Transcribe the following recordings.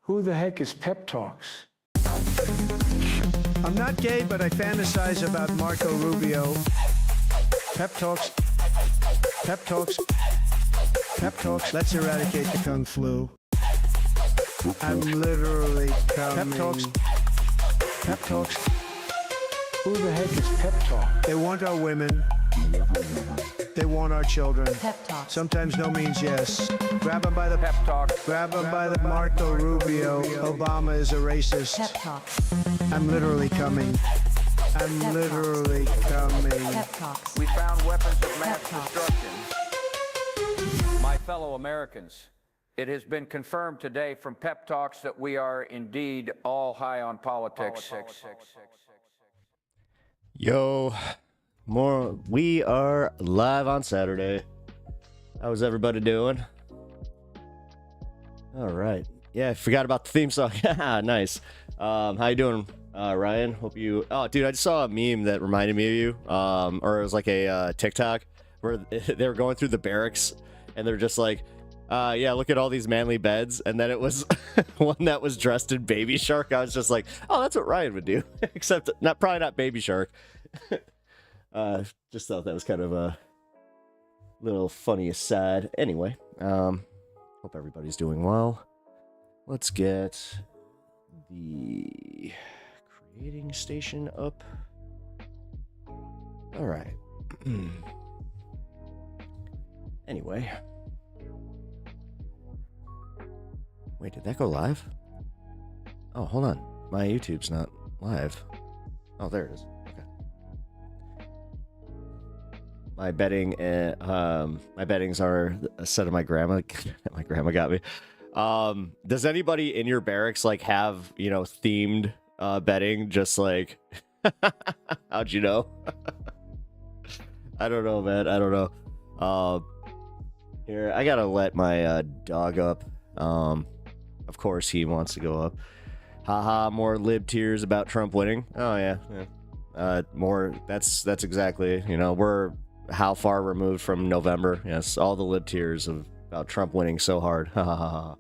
Who the heck is Pep Talks? I'm not gay, but I fantasize about Marco Rubio. Pep Talks. Pep Talks. Pep Talks. Let's eradicate the Kung Flu. I'm literally coming. Pep Talks. Pep Talks. Who the heck is Pep Talk? They want our women. They want our children. Pep Talks. Sometimes no means yes. Grab them by the Pep Talk. Grab them by the Marco Rubio. Obama is a racist. Pep Talks. I'm literally coming. I'm Pep literally coming. Pep Talks. We found weapons of mass Pep Talks. destruction. My fellow Americans, it has been confirmed today from Pep Talks that we are indeed all high on politics. Yo, we are live on Saturday. How's everybody doing? All right. Yeah, I forgot about the theme song. Nice. How you doing, Ryan? Hope you... Oh, dude, I just saw a meme that reminded me of you. Or it was like a TikTok where they were going through the barracks and they're just like, yeah, look at all these manly beds. And then it was one that was dressed in Baby Shark. I was just like, oh, that's what Ryan would do. Except probably not Baby Shark. Just thought that was kind of a little funny aside. Anyway, hope everybody's doing well. Let's get the creating station up. All right. Anyway. Wait, did that go live? Oh, hold on. My YouTube's not live. Oh, there it is. Okay. My beddings are a set of my grandma. My grandma got me. Does anybody in your barracks like have, themed bedding? Just like, how'd you know? I don't know, man. I don't know. Here, I gotta let my dog up. Of course he wants to go up. Haha, more lib tears about Trump winning. Oh yeah. More. That's exactly. We're how far removed from November? Yes, all the lib tears about Trump winning so hard. Ha ha ha.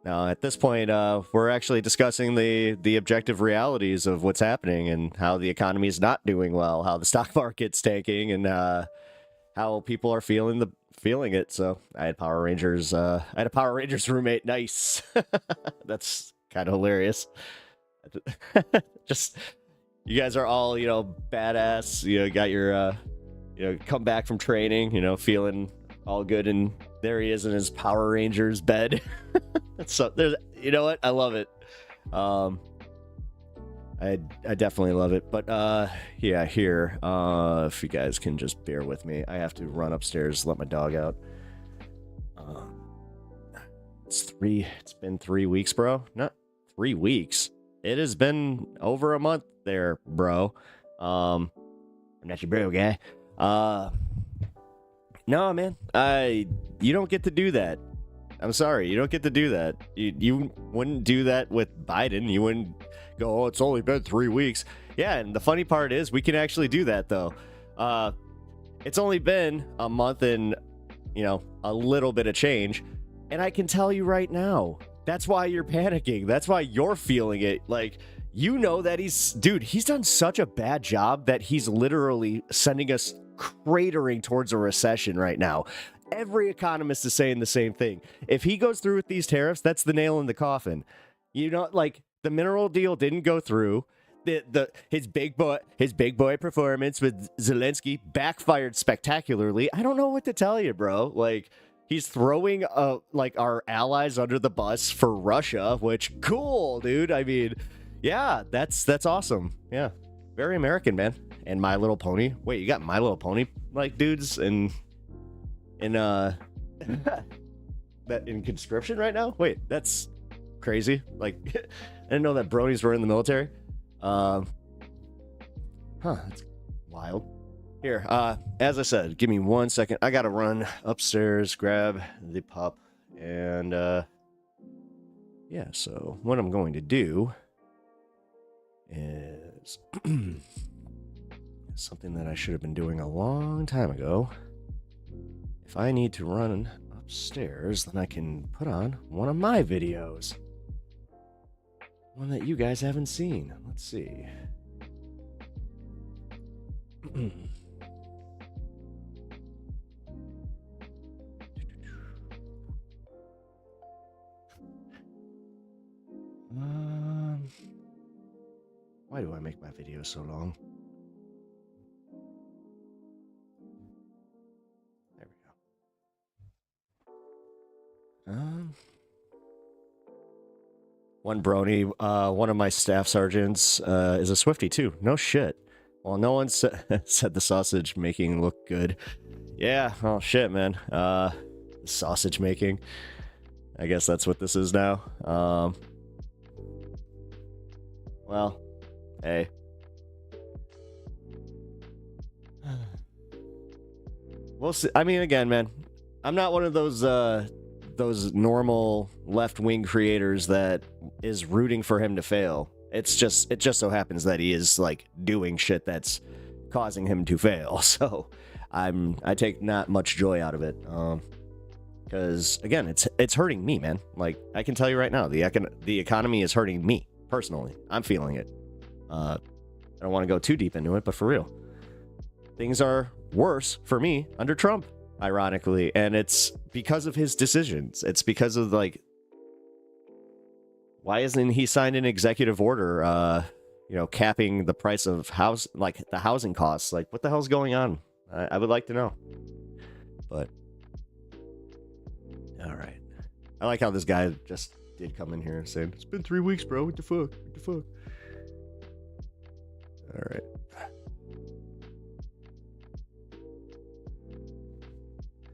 Now at this point, we're actually discussing the objective realities of what's happening and how the economy is not doing well, how the stock market's tanking, and how people are feeling it. So I had Power Rangers. I had a Power Rangers roommate. Nice. That's kind of hilarious. Just you guys are all badass. Got your come back from training. Feeling all good, and there he is in his Power Rangers bed. So there's what, I love it. I definitely love it. But yeah, here, if you guys can just bear with me, I have to run upstairs, let my dog out. It's been 3 weeks, bro. Not 3 weeks. It has been over a month there, bro. I'm not your bro guy. No, man. You don't get to do that. I'm sorry, you don't get to do that. You wouldn't do that with Biden. You wouldn't go, oh, it's only been 3 weeks. Yeah, and the funny part is we can actually do that, though. It's only been a month and, a little bit of change. And I can tell you right now, that's why you're panicking. That's why you're feeling it. Like, that he's done such a bad job that he's literally sending us cratering towards a recession right now. Every economist is saying the same thing. If he goes through with these tariffs, that's the nail in the coffin. The mineral deal didn't go through. His big boy performance with Zelensky backfired spectacularly. I don't know what to tell you, bro. Like, he's throwing our allies under the bus for Russia, which cool, dude. I mean, yeah, that's awesome. Yeah, very American, man. And My Little Pony. Wait, you got My Little Pony dudes in that in conscription right now? Wait, that's crazy. I didn't know that bronies were in the military. That's wild. Here, as I said, give me 1 second. I gotta run upstairs, grab the pup, and yeah, so what I'm going to do is something that I should have been doing a long time ago. If I need to run upstairs, then I can put on one of my videos. One that you guys haven't seen. Let's see. Why do I make my videos so long? There we go. One brony, one of my staff sergeants is a Swiftie too. No shit. Well, no one said the sausage making looked good. Yeah, oh shit, man. Sausage making. I guess that's what this is now. Well, hey. We'll see. I mean, again, man, I'm not one of those normal left-wing creators that is rooting for him to fail. It just so happens that he is like doing shit that's causing him to fail. So I take not much joy out of it. Because again, it's hurting me, man. Like, I can tell you right now, the economy is hurting me personally. I'm feeling it. I don't want to go too deep into it, but for real, things are worse for me under Trump, ironically, and it's because of his decisions. It's because of, like, why isn't he signed an executive order, capping the price of the housing costs? Like, what the hell's going on? I would like to know. But all right, I like how this guy just did come in here and say, "It's been 3 weeks, bro. What the fuck? What the fuck?" All right.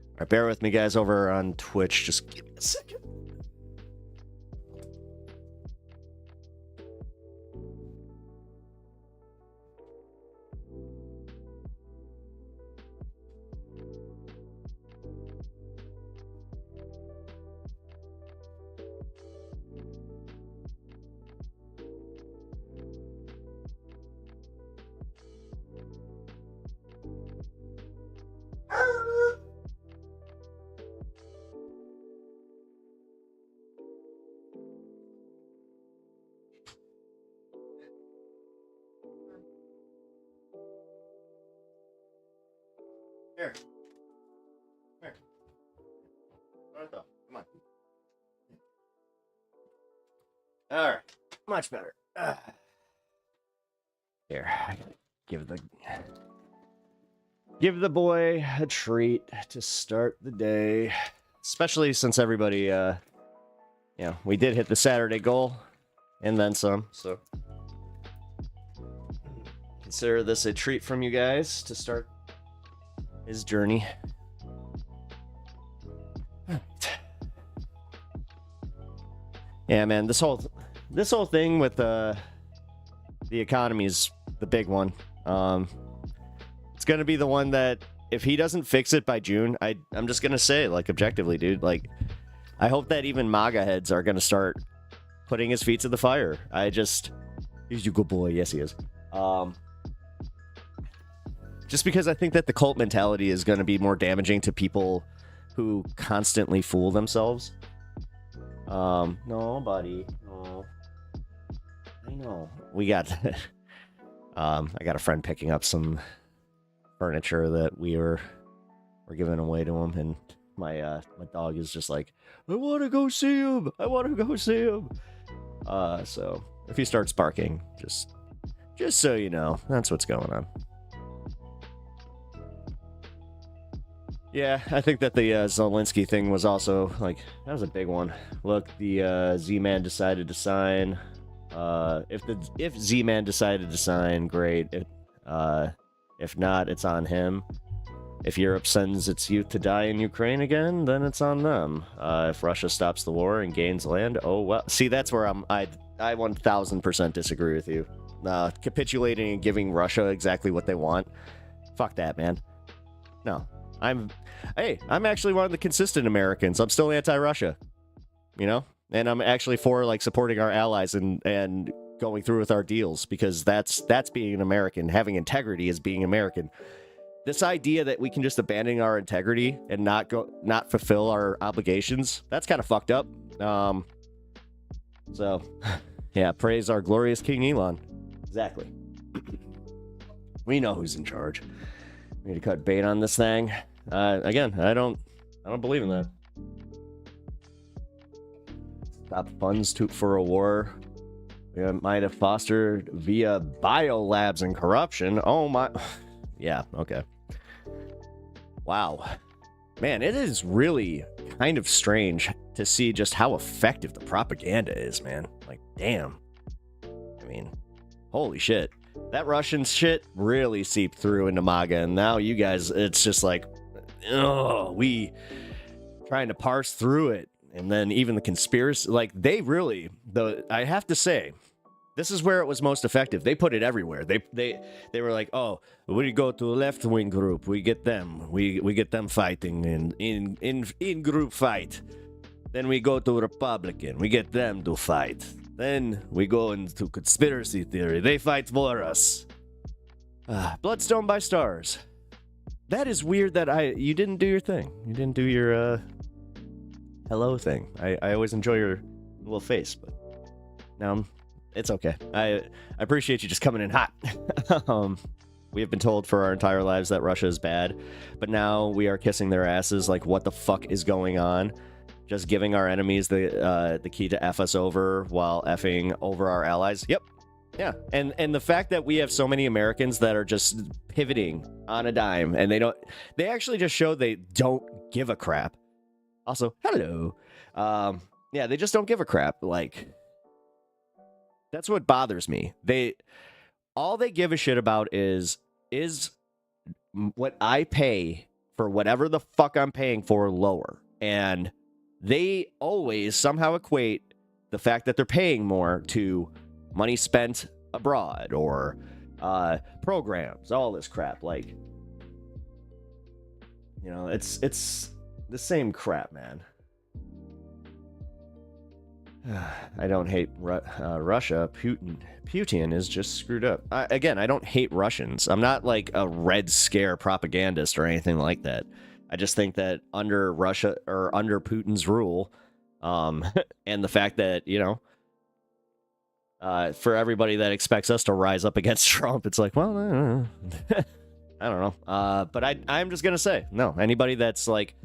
All right, bear with me, guys, over on Twitch. Just give me a second. Here. Here. Martha, come on. All right. Much better. Here. Give the boy a treat to start the day. Especially since everybody, we did hit the Saturday goal and then some, so consider this a treat from you guys to start his journey. Yeah, man, this whole thing with the economy is the big one. It's gonna be the one that if he doesn't fix it by June, I'm just gonna say, like, objectively, dude, like, I hope that even MAGA heads are gonna start putting his feet to the fire. He's a good boy. Yes, he is. Just because I think that the cult mentality is going to be more damaging to people who constantly fool themselves. No, buddy. No. I know. We got... I got a friend picking up some furniture that we're giving away to him, and my dog is just like, I want to go see him. I want to go see him. So if he starts barking, just so you know, that's what's going on. Yeah, I think that the Zelensky thing was also, like, that was a big one. Look, the Z-Man decided to sign. If Z-Man decided to sign, great. If not, it's on him. If Europe sends its youth to die in Ukraine again, then it's on them. If Russia stops the war and gains land, oh well. See, that's where I 1000% disagree with you. Capitulating and giving Russia exactly what they want. Fuck that, man. No. I'm actually one of the consistent Americans. I'm still anti-Russia, and I'm actually for, like, supporting our allies and going through with our deals, because that's being an American. Having integrity is being American. this idea that we can just abandon our integrity and not fulfill our obligations, that's kind of fucked up. So, yeah, praise our glorious King Elon. Exactly. We know who's in charge. We need to cut bait on this thing. Again, I don't believe in that. Stop funds for a war. We might have fostered via biolabs and corruption. Oh my. Yeah, okay. Wow. Man, it is really kind of strange to see just how effective the propaganda is, man. Like, damn. I mean, holy shit. That Russian shit really seeped through into MAGA, and now you guys, it's just like, oh, we trying to parse through it. And then even the conspiracy, like, they really, I have to say, this is where it was most effective. They put it everywhere. They were like, oh, we go to a left-wing group, we get them. We get them fighting in group fight. Then we go to Republican, we get them to fight. Then we go into conspiracy theory. They fight for us. Bloodstone by stars. That is weird that you didn't do your thing. You didn't do your hello thing. I always enjoy your little face, but now it's okay. I appreciate you just coming in hot. We have been told for our entire lives that Russia is bad, but now we are kissing their asses like, what the fuck is going on? Just giving our enemies the key to F us over while effing over our allies. Yep. Yeah. And the fact that we have so many Americans that are just pivoting on a dime, and they actually just show they don't give a crap. Also, hello. Yeah, they just don't give a crap. Like, that's what bothers me. All they give a shit about is what I pay for whatever the fuck I'm paying for lower. And they always somehow equate the fact that they're paying more to money spent abroad or programs, all this crap. Like, you know, it's the same crap, man. I don't hate Russia. Putin is just screwed up. Again, I don't hate Russians. I'm not like a Red Scare propagandist or anything like that. I just think that under Russia or under Putin's rule, and the fact that, you know, for everybody that expects us to rise up against Trump, it's like, well, I don't know. But I'm just gonna say, no. Anybody that's like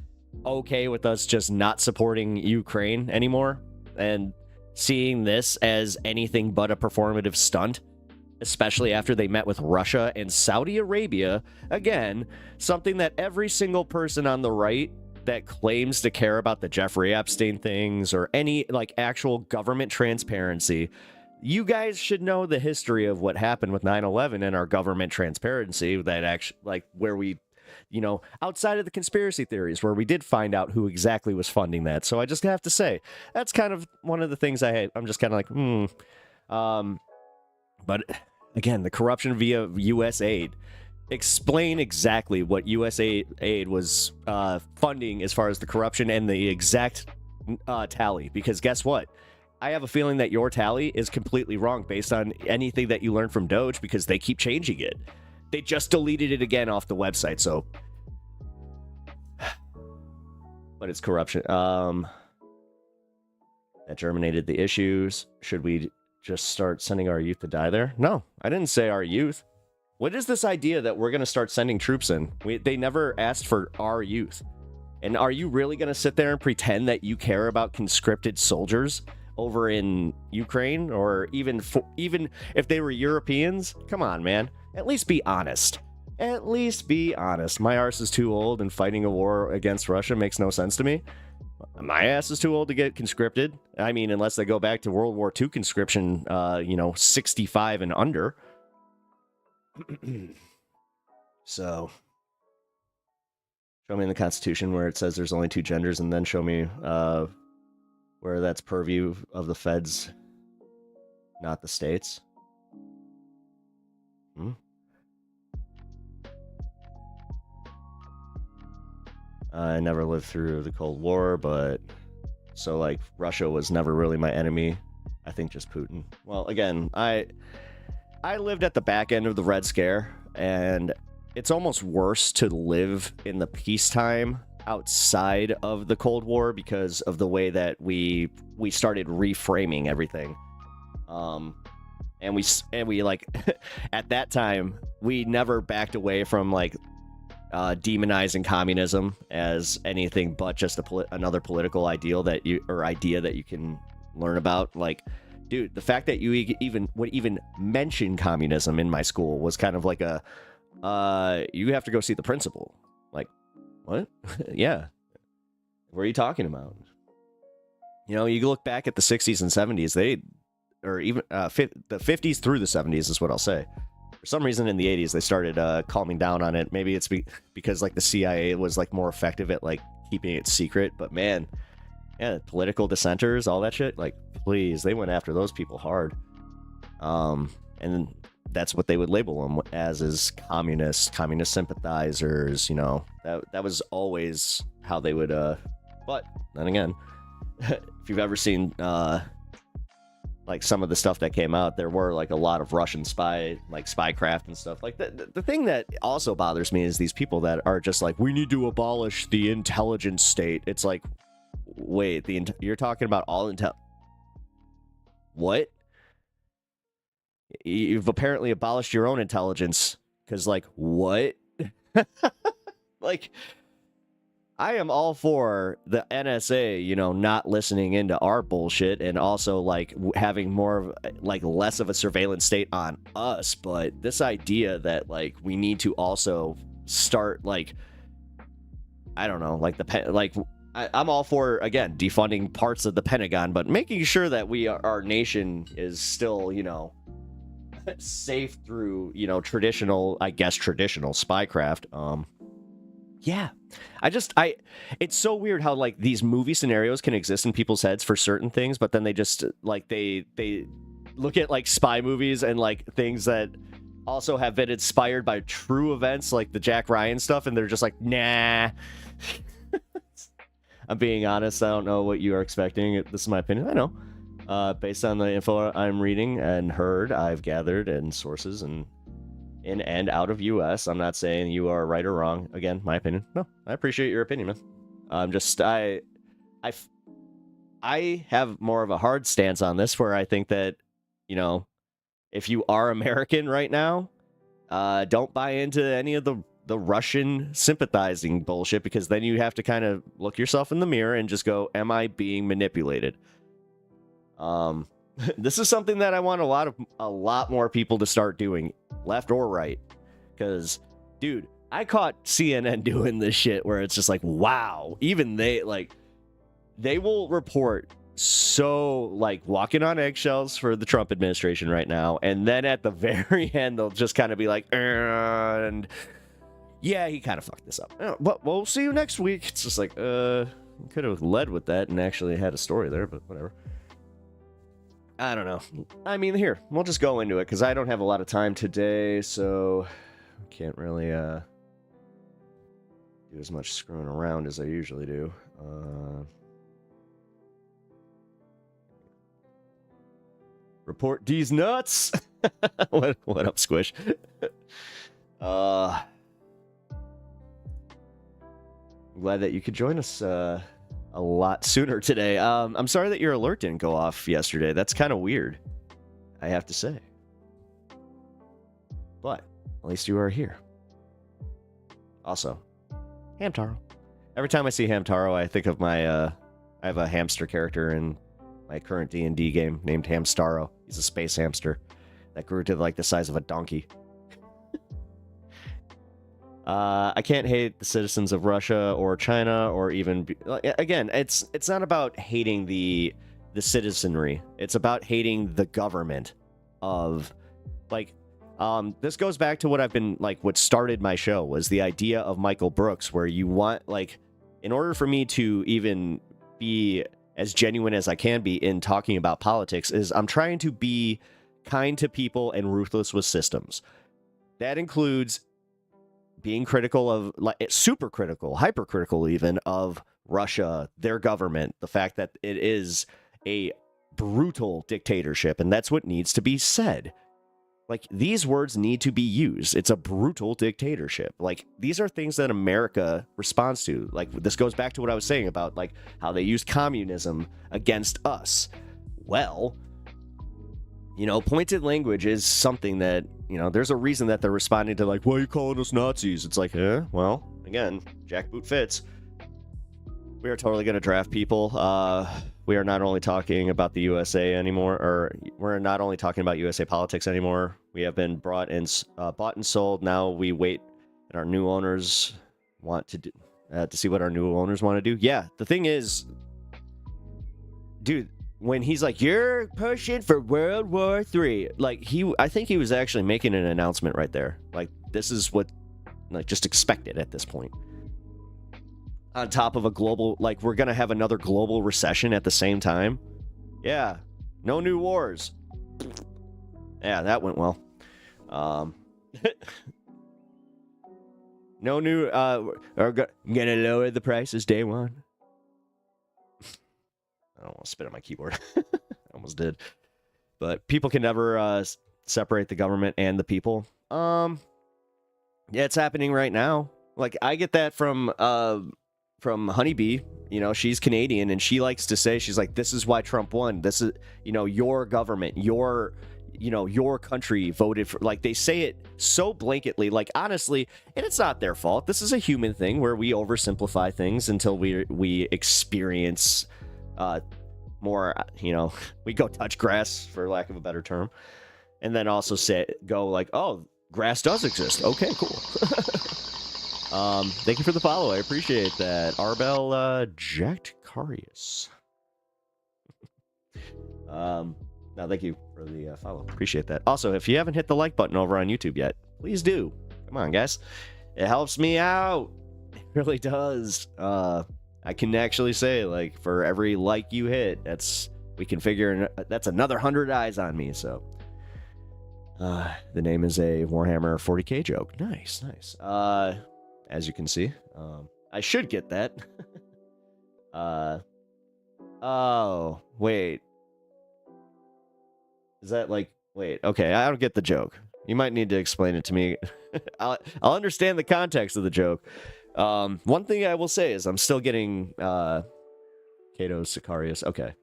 okay with us just not supporting Ukraine anymore and seeing this as anything but a performative stunt, especially after they met with Russia and Saudi Arabia, again, something that every single person on the right that claims to care about the Jeffrey Epstein things or any like actual government transparency, you guys should know the history of what happened with 9/11 and our government transparency, that actually, like, where we, you know, outside of the conspiracy theories, where we did find out who exactly was funding that. So I just have to say, that's kind of one of the things I hate. I'm just kind of like, But again, the corruption via U.S. aid. Explain exactly what U.S. aid was funding as far as the corruption and the exact tally. Because guess what? I have a feeling that your tally is completely wrong based on anything that you learned from Doge, because they keep changing it. They just deleted it again off the website, so... But it's corruption. That germinated the issues. Should we just start sending our youth to die there? No, I didn't say our youth. What is this idea that we're going to start sending troops in? They never asked for our youth. And are you really going to sit there and pretend that you care about conscripted soldiers over in Ukraine? Or even if they were Europeans? Come on, man. At least be honest. At least be honest. My arse is too old, and fighting a war against Russia makes no sense to me. My ass is too old to get conscripted. I mean, unless they go back to World War II conscription, 65 and under. So, show me in the Constitution where it says there's only two genders, and then show me where that's purview of the feds, not the states. I never lived through the Cold War, but so like Russia was never really my enemy. I think just Putin. Well, again, I lived at the back end of the Red Scare, and it's almost worse to live in the peacetime outside of the Cold War because of the way that we started reframing everything. And we like at that time we never backed away from like demonizing communism as anything but just another political ideal that idea that you can learn about. Like, dude, the fact that you would even mention communism in my school was kind of like a you have to go see the principal. Like, what? Yeah, what are you talking about? You know, you look back at the 60s and 70s, or even the 50s through the 70s is what I'll say. For some reason in the 80s, they started calming down on it. Maybe it's because like the CIA was like more effective at like keeping it secret. But man, yeah, political dissenters, all that shit, like, please, they went after those people hard. And that's what they would label them as, is communist sympathizers. You know, that was always how they would. But then again, if you've ever seen like some of the stuff that came out, there were like a lot of Russian spycraft and stuff. Like the thing that also bothers me is these people that are just like, we need to abolish the intelligence state. It's like, wait, you're talking about all intel? What? You've apparently abolished your own intelligence, because like, what? Like, I am all for the NSA, you know, not listening into our bullshit and also like having more of like less of a surveillance state on us. But this idea that like we need to also start like, I don't know, like I'm all for, again, defunding parts of the Pentagon, but making sure that our nation is still, you know, safe through, you know, traditional spycraft. Yeah, it's so weird how like these movie scenarios can exist in people's heads for certain things, but then they just like they look at like spy movies and like things that also have been inspired by true events, like the Jack Ryan stuff, and they're just like, nah. I'm being honest. I don't know what you are expecting. This is my opinion. I know, based on the info I'm reading and heard, I've gathered, and sources and in and out of U.S. I'm not saying you are right or wrong. Again, my opinion. No, I appreciate your opinion, man. I have more of a hard stance on this, where I think that, you know, if you are American right now, don't buy into any of the Russian sympathizing bullshit, because then you have to kind of look yourself in the mirror and just go, am I being manipulated? This is something that I want a lot more people to start doing, left or right. Because, dude, I caught CNN doing this shit where it's just like, wow, even they will report so like walking on eggshells for the Trump administration right now, and then at the very end they'll just kind of be like, and yeah, he kind of fucked this up, but we'll see you next week. It's just like, could have led with that and actually had a story there, but whatever. I don't know. I mean, here, we'll just go into it, because I don't have a lot of time today, so can't really do as much screwing around as I usually do. Report D's nuts. What up, Squish? I'm glad that you could join us a lot sooner today. I'm sorry that your alert didn't go off yesterday. That's kind of weird, I have to say. But at least you are here. Also, Hamtaro. Every time I see Hamtaro, I think of my I have a hamster character in my current D&D game named Hamstaro. He's a space hamster that grew to like the size of a donkey. I can't hate the citizens of Russia or China, or even again, it's not about hating the citizenry. It's about hating the government of like this goes back to what I've been like, what started my show was the idea of Michael Brooks, where you want, like, in order for me to even be as genuine as I can be in talking about politics, is I'm trying to be kind to people and ruthless with systems. That includes being critical of, like, super critical, hypercritical even, of Russia, their government, the fact that it is a brutal dictatorship, and that's what needs to be said. Like, these words need to be used. It's a brutal dictatorship. Like, these are things that America responds to. Like, this goes back to what I was saying about, like, how they used communism against us. Well, you know, pointed language is something that, you know, there's a reason that they're responding to, like, why are you calling us Nazis? It's like, well, again, jackboot fits. We are totally going to draft people. We are not only talking about the USA anymore, or we're not only talking about USA politics anymore. We have been bought and sold. Now we wait, and our new owners want to see what our new owners want to do. Yeah, the thing is, dude, when he's like, "You're pushing for World War III," like I think he was actually making an announcement right there. Like, this is what, like, just expect it at this point. On top of a global, like, we're gonna have another global recession at the same time. Yeah, no new wars. Yeah, that went well. No new, we're gonna lower the prices day one. I don't want to spit on my keyboard. I almost did. But people can never separate the government and the people. Yeah, it's happening right now. Like, I get that from Honeybee. You know, she's Canadian, and she likes to say, she's like, this is why Trump won. This is, you know, your government, your country voted for. Like, they say it so blanketly, like, honestly, and it's not their fault. This is a human thing where we oversimplify things until we experience more, you know, we go touch grass, for lack of a better term, and then also go like, oh, grass does exist. Okay, cool. Thank you for the follow. I appreciate that. Arbel Jactarius. No, thank you for the follow. Appreciate that. Also, if you haven't hit the like button over on YouTube yet, please do. Come on, guys. It helps me out. It really does. I can actually say, like, for every like you hit, we can figure that's another 100 eyes on me. So, the name is a Warhammer 40k joke. Nice, nice. As you can see, I should get that. Oh, wait. Is that like, wait, okay, I don't get the joke. You might need to explain it to me. I'll understand the context of the joke. One thing I will say is I'm still getting, Cato Sicarius. Okay.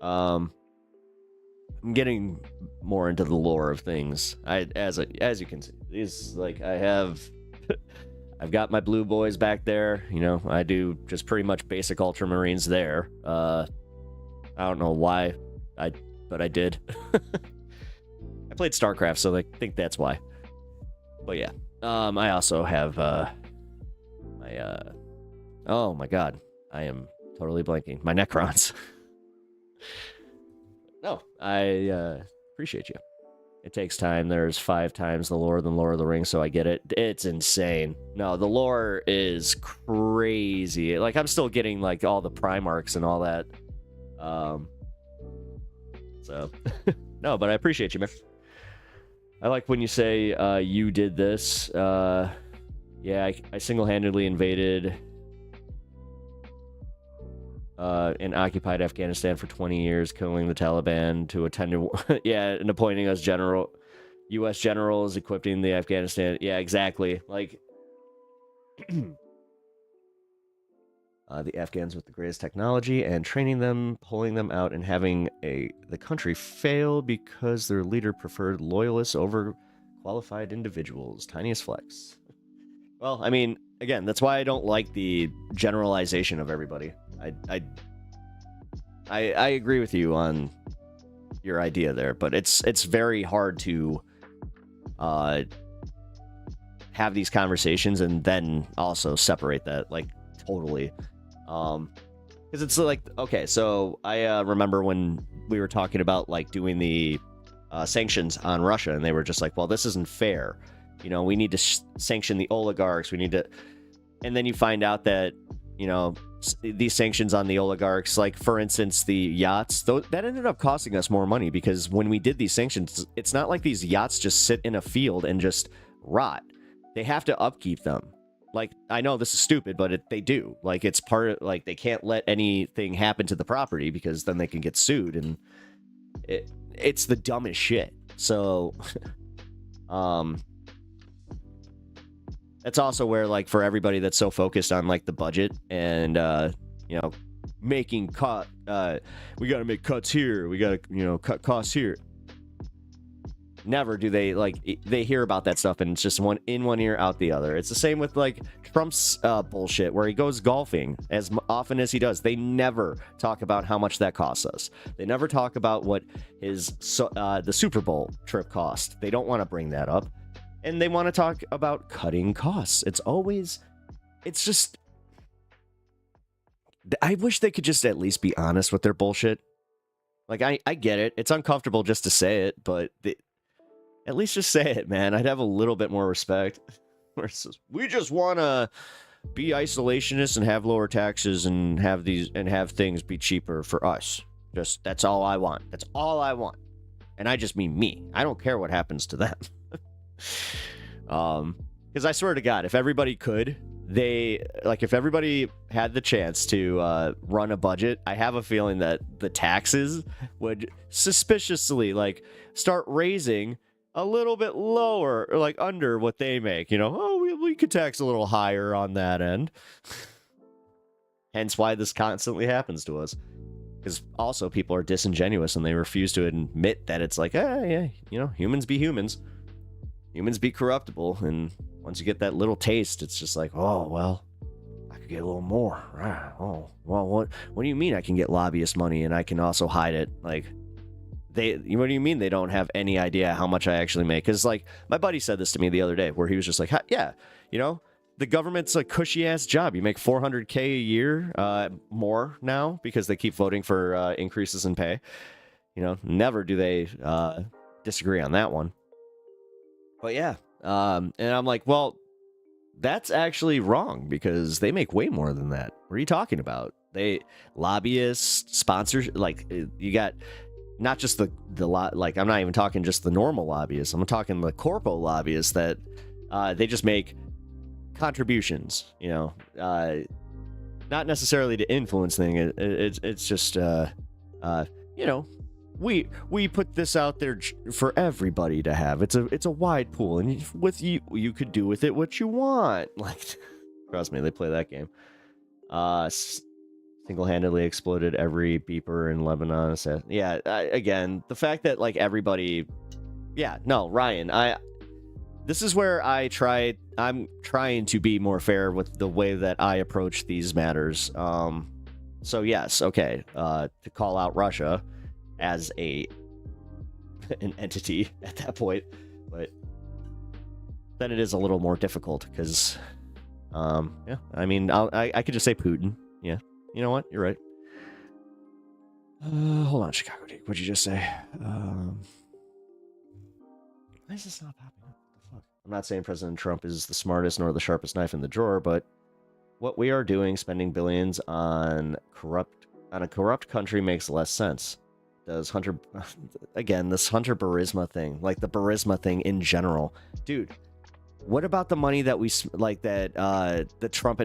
I'm getting more into the lore of things. As you can see, these, like, I've got my blue boys back there. You know, I do just pretty much basic Ultramarines there. I don't know why, but I did. I played StarCraft, so I think that's why. But yeah, I also have oh my god, I am totally blanking. My Necrons. No, I appreciate you. It takes time. There's 5 times the lore than Lord of the Rings, so I get it. It's insane. No, the lore is crazy. Like, I'm still getting, like, all the Primarchs and all that. So, no, but I appreciate you, man. I like when you say, you did this. Yeah, I single-handedly invaded and occupied Afghanistan for 20 years, killing the Taliban to attend to, yeah, and appointing us U.S. generals, equipping the Afghanistan. Yeah, exactly. Like, the Afghans with the greatest technology and training them, pulling them out, and having the country fail because their leader preferred loyalists over qualified individuals. Tiniest flex. Well, I mean, again, that's why I don't like the generalization of everybody. I agree with you on your idea there, but it's very hard to have these conversations and then also separate that, like, totally. Because it's like, okay, so I remember when we were talking about, like, doing the sanctions on Russia, and they were just like, well, this isn't fair. You know, we need to sanction the oligarchs. We need to, and then you find out that, you know, these sanctions on the oligarchs, like, for instance, the yachts, that ended up costing us more money, because when we did these sanctions, it's not like these yachts just sit in a field and just rot. They have to upkeep them. Like, I know this is stupid, but they do. Like, it's part of, like, they can't let anything happen to the property, because then they can get sued, and it's the dumbest shit. So That's also where, like, for everybody that's so focused on, like, the budget and, you know, making we got to make cuts here. We got to, you know, cut costs here. Never do they, like, they hear about that stuff and it's just one in one ear, out the other. It's the same with, like, Trump's bullshit where he goes golfing as often as he does. They never talk about how much that costs us. They never talk about what his the Super Bowl trip cost. They don't want to bring that up. And they want to talk about cutting costs. It's just, I wish they could just at least be honest with their bullshit. Like, I get it. It's uncomfortable just to say it, but at least just say it, man. I'd have a little bit more respect. We just want to be isolationists and have lower taxes and have things be cheaper for us. Just, that's all I want. That's all I want. And I just mean me. I don't care what happens to them. Because I swear to God, if everybody could, if everybody had the chance to run a budget, I have a feeling that the taxes would suspiciously, like, start raising a little bit lower, or like under what they make, you know. Oh, we could tax a little higher on that end. Hence why this constantly happens to us. Because also people are disingenuous and they refuse to admit that it's like, yeah, you know, humans be humans. Humans be corruptible. And once you get that little taste, it's just like, oh, well, I could get a little more. Oh, well, what do you mean I can get lobbyist money and I can also hide it? Like, what do you mean they don't have any idea how much I actually make? Because, like, my buddy said this to me the other day where he was just like, yeah, you know, the government's a cushy-ass job. You make $400K a year more now because they keep voting for increases in pay. You know, never do they disagree on that one. But, yeah, and I'm like, well, that's actually wrong because they make way more than that. What are you talking about? Lobbyists, sponsors, like, you got... Not just like, I'm not even talking just the normal lobbyists. I'm talking the corpo lobbyists that they just make contributions, you know, not necessarily to influence things. It's just, you know, we put this out there for everybody to have. It's a wide pool, and with you could do with it what you want. Like, trust me, they play that game. Single-handedly exploded every beeper in Lebanon. Yeah, again, the fact that, like, everybody... Yeah, no, Ryan, this is where I'm trying to be more fair with the way that I approach these matters. So, yes, okay, to call out Russia as an entity at that point, but then it is a little more difficult, because, yeah, I mean, I could just say Putin, yeah. You know what? You're right. Hold on, Chicago Dick. What'd you just say? Why is this not popping up? What the fuck? I'm not saying President Trump is the smartest nor the sharpest knife in the drawer, but what we are doing, spending billions on a corrupt country, makes less sense. Does Hunter... Again, this Hunter Burisma thing, like the Burisma thing in general. Dude, what about the money that the Trump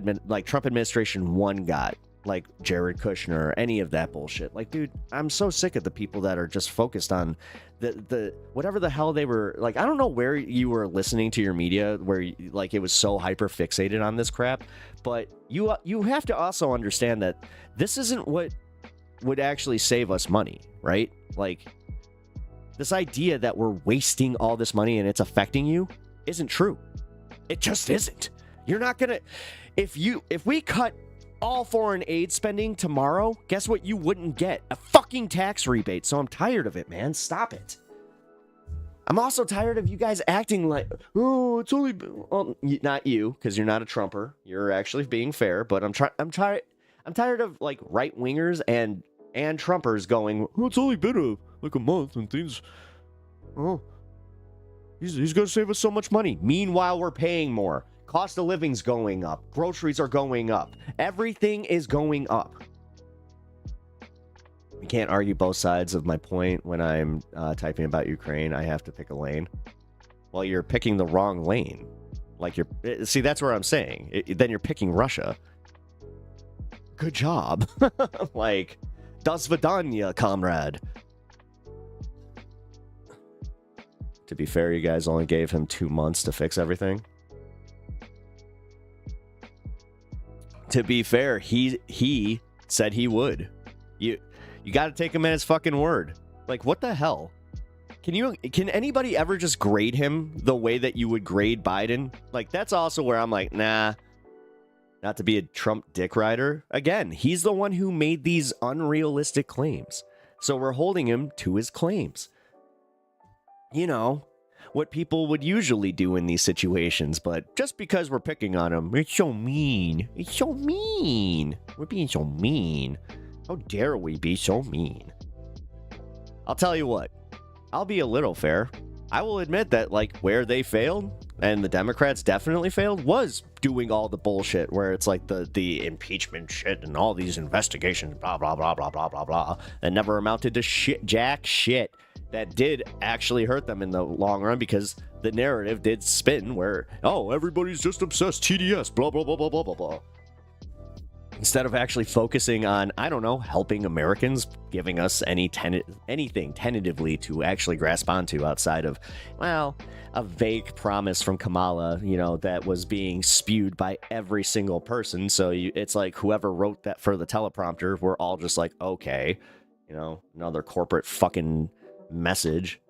administration one got? Like Jared Kushner or any of that bullshit. Like, dude, I'm so sick of the people that are just focused on the whatever the hell they were, like, I don't know where you were listening to your media where, like, it was so hyper fixated on this crap, but you have to also understand that this isn't what would actually save us money, right? Like, this idea that we're wasting all this money and it's affecting you isn't true. It just isn't. You're not gonna, if we cut all foreign aid spending tomorrow, guess what you wouldn't get? A fucking tax rebate. So I'm tired of it, man. Stop it. I'm also tired of you guys acting like, oh, it's only... Well, not you, because you're not a Trumper. You're actually being fair, but I'm tired of, like, right-wingers and Trumpers going, oh, it's only been a month and things... Oh, he's going to save us so much money. Meanwhile, we're paying more. Cost of living's going up. Groceries are going up. Everything is going up. You can't argue both sides of my point when I'm typing about Ukraine. I have to pick a lane. Well, you're picking the wrong lane. Like, see, that's where I'm saying. Then you're picking Russia. Good job. Like, das vidanya, comrade. To be fair, you guys only gave him 2 months to fix everything. To be fair, he said he would. You got to take him at his fucking word. Like, what the hell? Can anybody ever just grade him the way that you would grade Biden? Like, that's also where I'm like, nah. Not to be a Trump dick rider. Again, he's the one who made these unrealistic claims. So we're holding him to his claims. You know, what people would usually do in these situations, but just because we're picking on him, it's so mean. It's so mean. We're being so mean. How dare we be so mean? I'll tell you what. I'll be a little fair. I will admit that, like, where they failed, and the Democrats definitely failed, was doing all the bullshit where it's like the impeachment shit and all these investigations, blah, blah, blah, blah, blah, blah, blah, that never amounted to jack shit that did actually hurt them in the long run, because the narrative did spin where, oh, everybody's just obsessed, TDS, blah, blah, blah, blah, blah, blah, blah. Instead of actually focusing on, I don't know, helping Americans, giving us anything tentatively to actually grasp onto outside of, well, a vague promise from Kamala, you know, that was being spewed by every single person. So it's like whoever wrote that for the teleprompter, we're all just like, okay, you know, another corporate fucking message.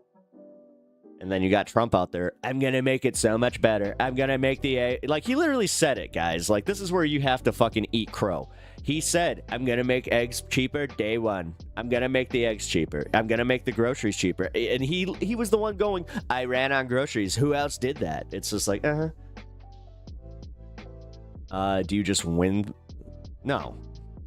And then you got Trump out there, I'm going to make it so much better. I'm going to make like, he literally said it, guys. Like, this is where you have to fucking eat crow. He said, I'm going to make eggs cheaper day one. I'm going to make the eggs cheaper. I'm going to make the groceries cheaper. And he was the one going, I ran on groceries. Who else did that? It's just like, do you just win? No.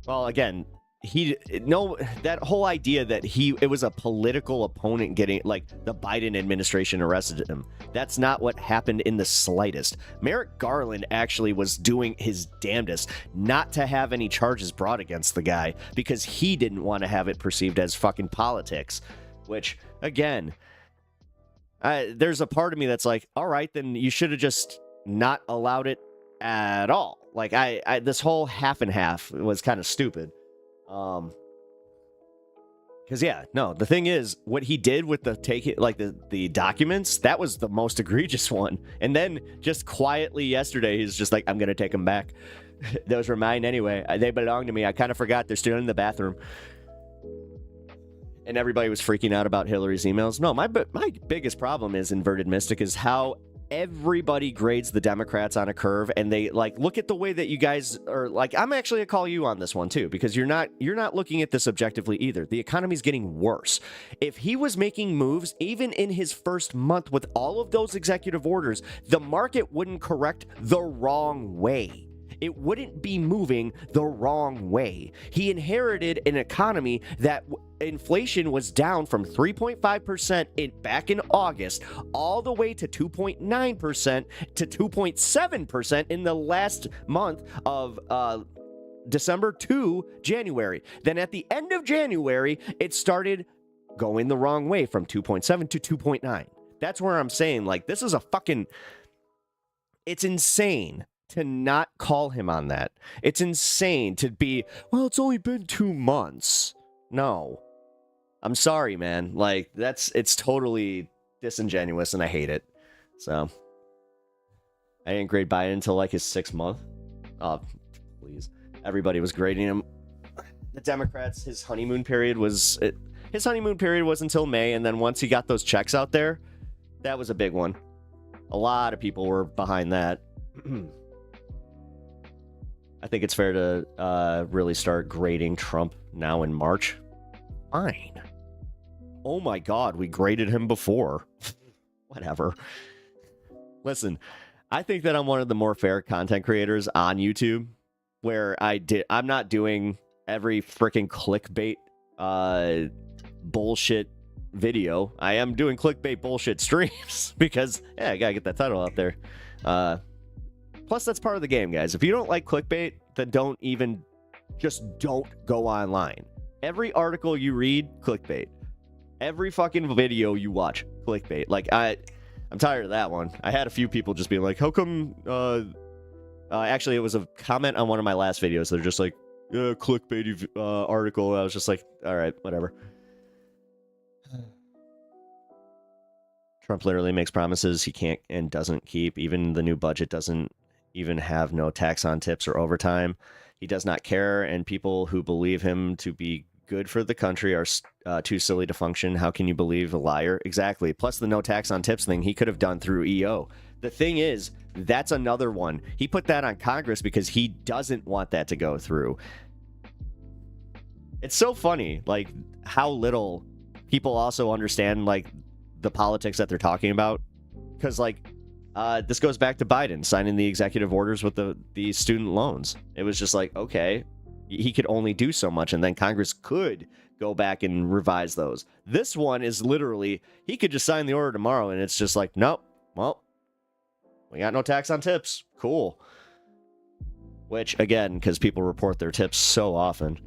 Well, again, that whole idea that it was a political opponent getting, like, the Biden administration arrested him. That's not what happened in the slightest. Merrick Garland actually was doing his damnedest not to have any charges brought against the guy because he didn't want to have it perceived as fucking politics, which, again, there's a part of me that's like, all right, then you should have just not allowed it at all. Like, this whole half and half was kind of stupid. Because yeah, no, the thing is, what he did with the documents, that was the most egregious one. And then just quietly yesterday, he's just like, I'm gonna take them back. Those were mine anyway. They belong to me. I kind of forgot they're still in the bathroom. And everybody was freaking out about Hillary's emails. No, my biggest problem is Inverted Mystic is how everybody grades the Democrats on a curve, and they like look at the way that you guys are. Like, I'm actually gonna call you on this one too, because you're not looking at this objectively either. The economy's getting worse. If he was making moves even in his first month with all of those executive orders, the market wouldn't correct the wrong way. It wouldn't be moving the wrong way. He inherited an economy that inflation was down from 3.5% back in August all the way to 2.9% to 2.7% in the last month of December to January. Then at the end of January, it started going the wrong way from 2.7 to 2.9. That's where I'm saying, like, this is it's insane to not call him on that. It's insane to be, well, it's only been 2 months. No. I'm sorry, man. Like, it's totally disingenuous, and I hate it. So, I didn't grade Biden until, like, his 6th month. Oh, please. Everybody was grading him. The Democrats, his honeymoon period was until May, and then once he got those checks out there, that was a big one. A lot of people were behind that. I think it's fair to really start grading Trump now in March. Fine. Oh my God, we graded him before. Whatever. Listen, I think that I'm one of the more fair content creators on YouTube, where I'm not doing every freaking clickbait bullshit video. I am doing clickbait bullshit streams because, yeah, I gotta get that title out there. Plus, that's part of the game, guys. If you don't like clickbait, then don't go online. Every article you read, clickbait. Every fucking video you watch, clickbait. Like, I'm tired of that one. I had a few people just being like, how come, actually, it was a comment on one of my last videos. They're just like, clickbaity article. I was just like, all right, whatever. Trump literally makes promises he can't and doesn't keep. Even the new budget doesn't even have no tax on tips or overtime. He does not care, and people who believe him to be good for the country are too silly to function. How can you believe a liar? Exactly. Plus the no tax on tips thing he could have done through EO. The thing is, that's another one. He put that on Congress because he doesn't want that to go through. It's so funny, like, how little people also understand, like, the politics that they're talking about. Because, like, this goes back to Biden signing the executive orders with the student loans. It was just like, okay, he could only do so much, and then Congress could go back and revise those. This one is literally, he could just sign the order tomorrow, and it's just like, nope, well, we got no tax on tips. Cool. Which, again, because people report their tips so often.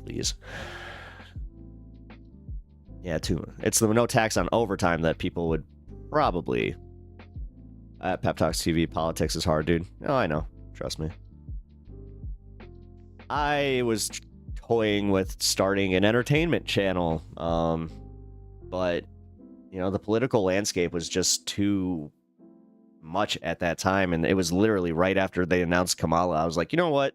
Please. Yeah, it's the no tax on overtime that people would probably... At Pep Talks TV, politics is hard, dude. Oh, I know. Trust me. I was toying with starting an entertainment channel, but, you know, the political landscape was just too much at that time, and it was literally right after they announced Kamala. I was like, you know what?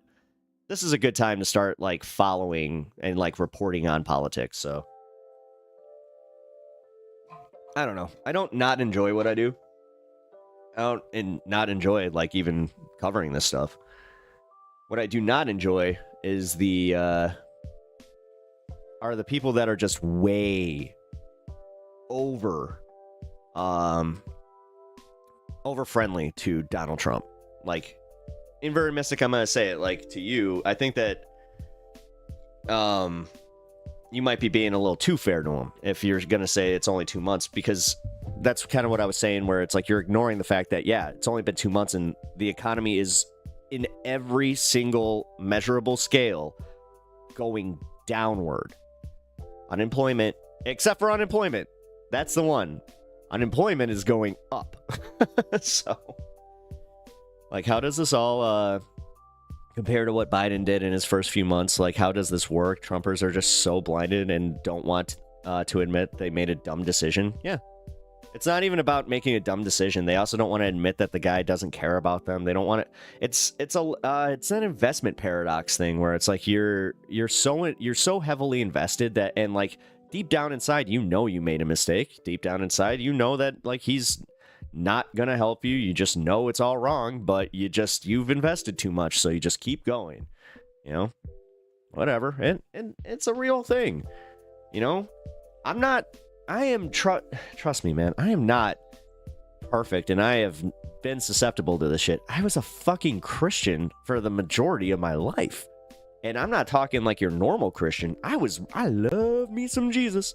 This is a good time to start, like, following and, like, reporting on politics, so... I don't know. I don't not enjoy what I do. I don't not enjoy, like, even covering this stuff. What I do not enjoy is are the people that are just way over friendly to Donald Trump. Like, in very mystic, I'm gonna say it, like, to you, I think that you might be being a little too fair to him if you're gonna say it's only 2 months, because that's kind of what I was saying, where it's like you're ignoring the fact that, yeah, it's only been 2 months and the economy is in every single measurable scale going downward. Unemployment, except for unemployment, that's the one. Unemployment is going up. So, like, how does this all compare to what Biden did in his first few months? Like, how does this work? Trumpers are just so blinded and don't want to admit they made a dumb decision. Yeah. It's not even about making a dumb decision. They also don't want to admit that the guy doesn't care about them. They don't want to. It's an investment paradox thing where it's like you're so heavily invested that, and like deep down inside you know you made a mistake. Deep down inside you know that, like, he's not gonna help you. You just know it's all wrong, but you've invested too much, so you just keep going. You know, whatever. And it's a real thing. You know, trust me, man, I am not perfect, and I have been susceptible to this shit. I was a fucking Christian for the majority of my life. And I'm not talking like your normal Christian. I love me some Jesus.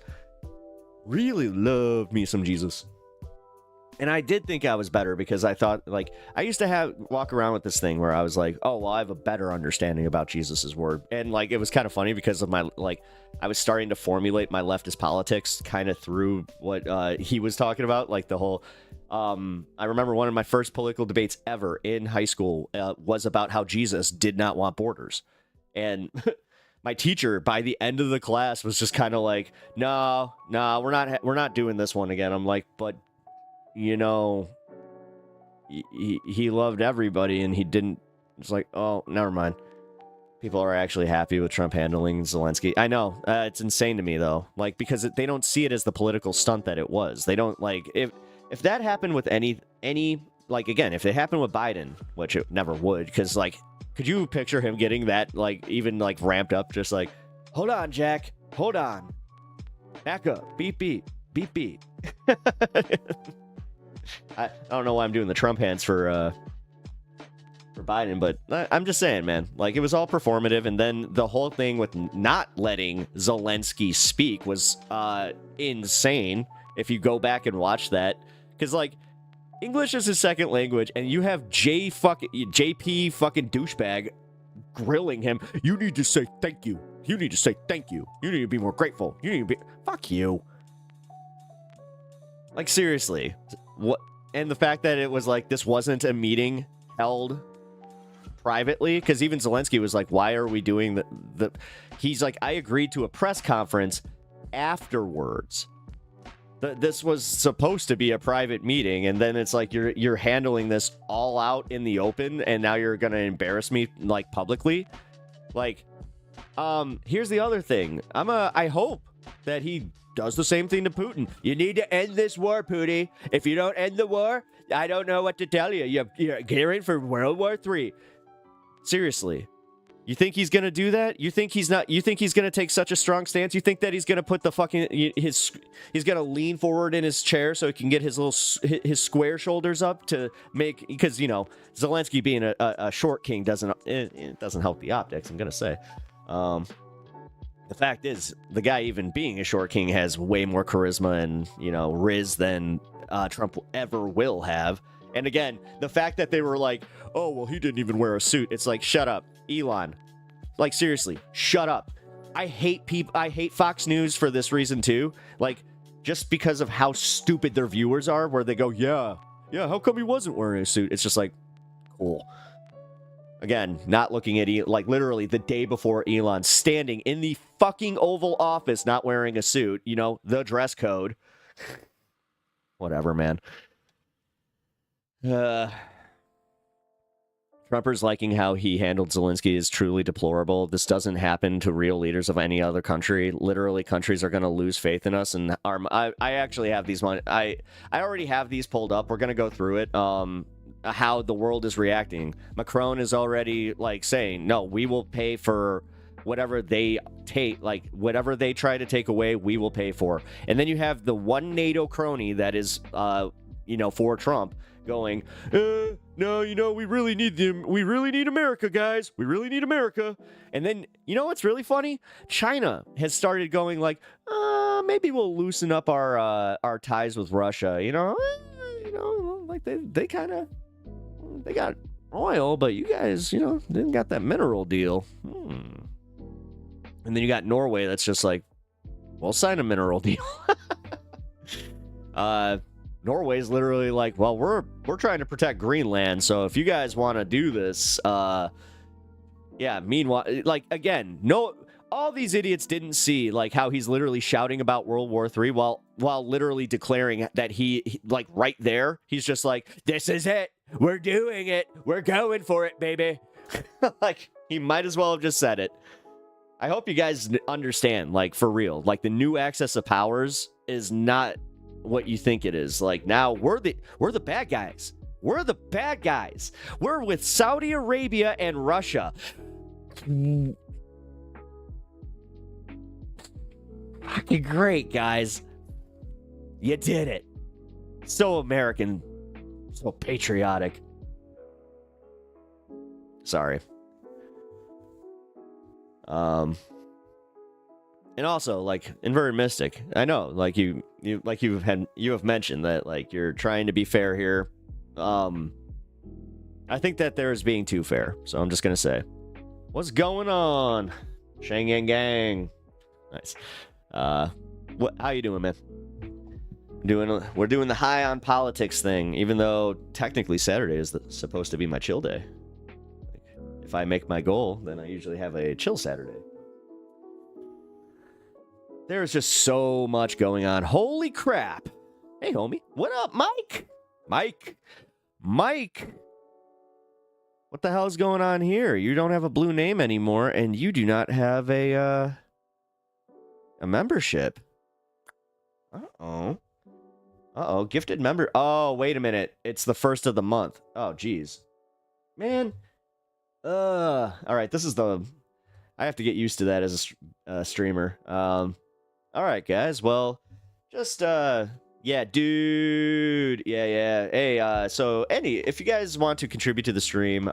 Really love me some Jesus. And I did think I was better because I thought, like, I used to walk around with this thing where I was like, oh, well, I have a better understanding about Jesus's word. And, like, it was kind of funny because of my, like, I was starting to formulate my leftist politics kind of through what he was talking about. Like, the whole, I remember one of my first political debates ever in high school was about how Jesus did not want borders. And my teacher, by the end of the class, was just kind of like, no, we're not doing this one again. I'm like, but, you know, he loved everybody and he didn't. It's like, oh, never mind. People are actually happy with Trump handling Zelensky. I know. It's insane to me, though. Like, because they don't see it as the political stunt that it was. They don't, like, if that happened with any, like, again, if it happened with Biden, which it never would, because, like, could you picture him getting that, like, even, like, ramped up, just like, hold on, Jack, hold on. Back up. Beep, beep. Beep, beep. I don't know why I'm doing the Trump hands for Biden, but I'm just saying, man, like, it was all performative, and then the whole thing with not letting Zelensky speak was insane. If you go back and watch that, because, like, English is his second language, and you have JP fucking douchebag grilling him. You need to say thank you. You need to say thank you. You need to be more grateful. You need to be fuck you. Like, seriously. What? And the fact that it was like this wasn't a meeting held privately, because even Zelensky was like, why are we doing the he's like, I agreed to a press conference afterwards. This was supposed to be a private meeting, and then it's like you're handling this all out in the open, and now you're gonna embarrass me like publicly. Like, here's the other thing. I hope that he does the same thing to Putin. You need to end this war, Putin. If you don't end the war, I don't know what to tell you. You're gearing for World War III. Seriously. You think he's gonna do that? You think he's not? You think he's gonna take such a strong stance? You think that he's gonna put the fucking he's gonna lean forward in his chair so he can get his his square shoulders up to make, because you know Zelensky being a short king doesn't help the optics. I'm gonna say. The fact is, the guy even being a short king has way more charisma and riz than Trump ever will have. And again, the fact that they were like, oh well, he didn't even wear a suit. It's like, shut up. Elon, like seriously, shut up. I hate Fox News for this reason too. Like, just because of how stupid their viewers are, where they go, yeah, how come he wasn't wearing a suit? It's just like, cool. Again, not looking at like literally the day before Elon standing in the fucking Oval Office, not wearing a suit, the dress code. Whatever, man. Trumpers liking how he handled Zelensky is truly deplorable. This doesn't happen to real leaders of any other country. Literally, countries are going to lose faith in us. And I actually have these. I already have these pulled up. We're going to go through it. How the world is reacting. Macron is already like saying, no, we will pay for whatever they take, like whatever they try to take away, we will pay for. And then you have the one NATO crony that is, for Trump, going, no, we really need them. We really need America, guys. We really need America. And then, what's really funny? China has started going like, maybe we'll loosen up our ties with Russia. Like they got oil, but you guys, didn't got that mineral deal. And then you got Norway that's just like, well, sign a mineral deal. Norway's literally like, well, we're trying to protect Greenland, so if you guys want to do this, meanwhile, like, again, no, all these idiots didn't see like how he's literally shouting about World War III while literally declaring that he like right there, he's just like, this is it, we're doing it, we're going for it, baby. Like, he might as well have just said it. I hope you guys understand, like, for real, like, the new access of powers is not what you think it is. Like, now we're the bad guys. We're the bad guys. We're with Saudi Arabia and Russia. Fucking great, guys. You did it. So American. So patriotic. Sorry. And also, like, inverted mystic. I know, like you have mentioned that, like, you're trying to be fair here. I think that there is being too fair. So I'm just gonna say, what's going on, Shang Yang Gang? Nice. How you doing, man? We're doing the high on politics thing, even though technically Saturday is supposed to be my chill day. Like, if I make my goal, then I usually have a chill Saturday. There's just so much going on. Holy crap. Hey, homie. What up, Mike? Mike. What the hell is going on here? You don't have a blue name anymore, and you do not have a membership. Uh-oh. Gifted member. Oh, wait a minute. It's the first of the month. Oh, geez. Man. All right, this is I have to get used to that as a streamer. All right, guys. Well, just, yeah, dude. Yeah. Hey, so if you guys want to contribute to the stream,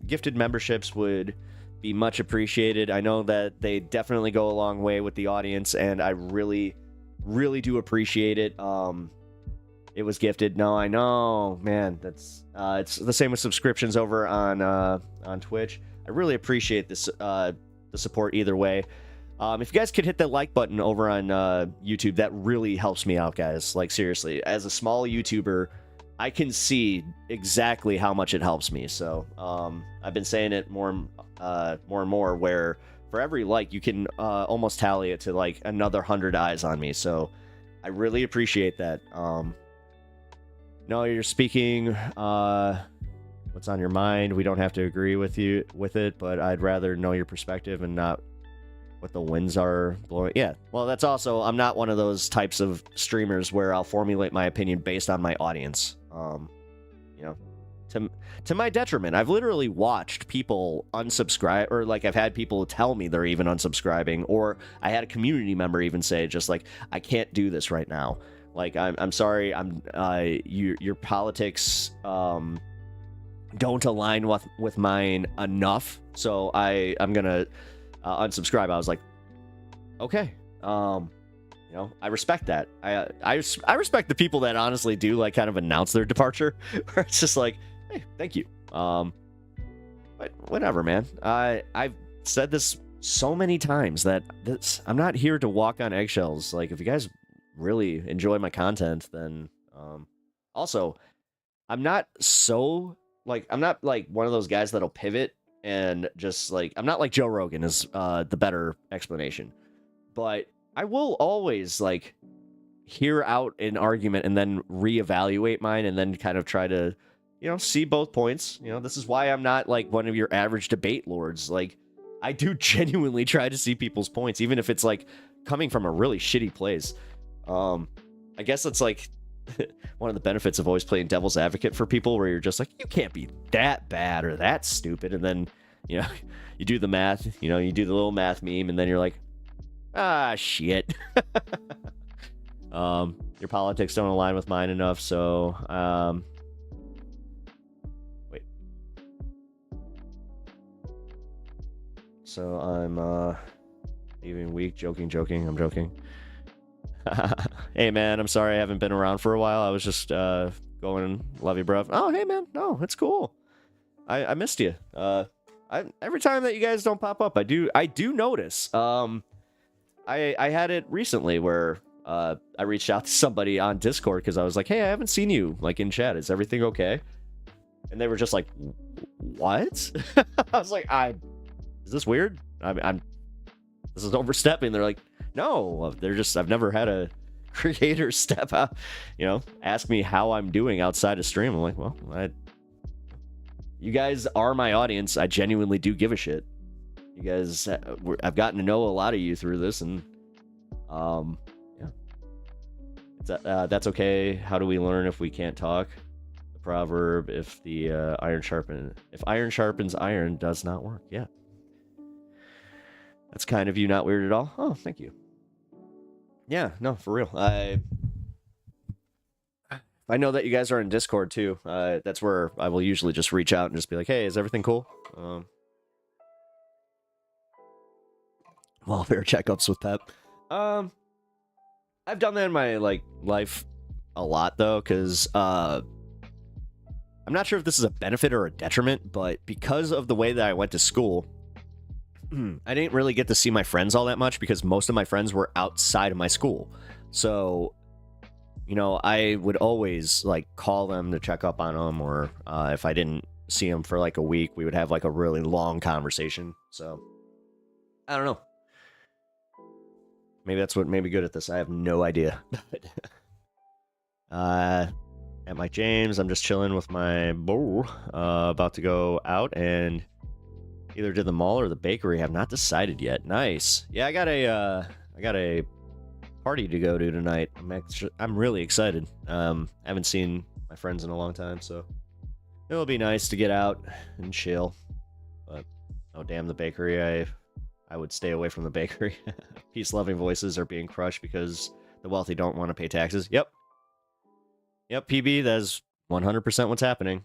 gifted memberships would be much appreciated. I know that they definitely go a long way with the audience, and I really, really do appreciate it. It was gifted. No, I know, man. That's it's the same with subscriptions over on Twitch. I really appreciate this the support either way. If you guys could hit that like button over on YouTube, that really helps me out, guys. Like, seriously, as a small YouTuber, I can see exactly how much it helps me. So I've been saying it more and more, where for every like, you can almost tally it to like another 100 eyes on me. So I really appreciate that. No, you're speaking what's on your mind. We don't have to agree with it, but I'd rather know your perspective and not what the winds are blowing. Yeah, well, that's also, I'm not one of those types of streamers where I'll formulate my opinion based on my audience. You know, to my detriment. I've literally watched people unsubscribe, or like I've had people tell me they're even unsubscribing, or I had a community member even say just like, I can't do this right now. Like, I'm sorry, your politics don't align with mine enough, so I'm gonna unsubscribe. I was like, okay, you know, I respect that. I respect the people that honestly do like kind of announce their departure, where it's just like, hey, thank you. But whatever, man. I've said this so many times that I'm not here to walk on eggshells. Like, if you guys really enjoy my content, then also, I'm not like one of those guys that'll pivot and just like, I'm not like Joe Rogan is the better explanation, but I will always like hear out an argument and then reevaluate mine and then kind of try to, you know, see both points. You know, this is why I'm not like one of your average debate lords. Like, I do genuinely try to see people's points, even if it's like coming from a really shitty place. I guess that's like one of the benefits of always playing devil's advocate for people, where you're just like, you can't be that bad or that stupid. And then, you know, you do the math, you know, you do the little math meme, and then you're like, ah, shit. Your politics don't align with mine enough. So, wait. So I'm, leaving weak, joking, I'm joking. Hey man, I'm sorry I haven't been around for a while. I was just going, love you, bro. Oh, hey man, no, it's cool. I missed you. Every time that you guys don't pop up, I do notice. I had it recently where I reached out to somebody on Discord because I was like, hey, I haven't seen you like in chat. Is everything okay? And they were just like, what? I was like, is this weird? This is overstepping. They're like, no, I've never had a creator step out, you know, ask me how I'm doing outside of stream. I'm like, well, you guys are my audience. I genuinely do give a shit. You guys, I've gotten to know a lot of you through this, and yeah, that's okay. How do we learn if we can't talk? The proverb: if iron sharpens iron, does not work. Yeah, that's kind of you. Not weird at all. Oh, thank you. Yeah, no, for real. I know that you guys are in Discord too. That's where I will usually just reach out and just be like, hey, is everything cool? Welfare checkups with Pep. I've done that in my like life a lot though, because I'm not sure if this is a benefit or a detriment, but because of the way that I went to school, I didn't really get to see my friends all that much because most of my friends were outside of my school. So, you know, I would always like call them to check up on them, or if I didn't see them for like a week, we would have like a really long conversation. So, I don't know. Maybe that's what made me good at this. I have no idea. At Mike James, I'm just chilling with my boo. About to go out and either to the mall or the bakery. Have not decided yet. Nice. Yeah, I got a party to go to tonight. I'm really excited. Haven't seen my friends in a long time, so it'll be nice to get out and chill. But oh damn, the bakery. I would stay away from the bakery. Peace-loving voices are being crushed because the wealthy don't want to pay taxes. Yep, PB, that is 100% what's happening.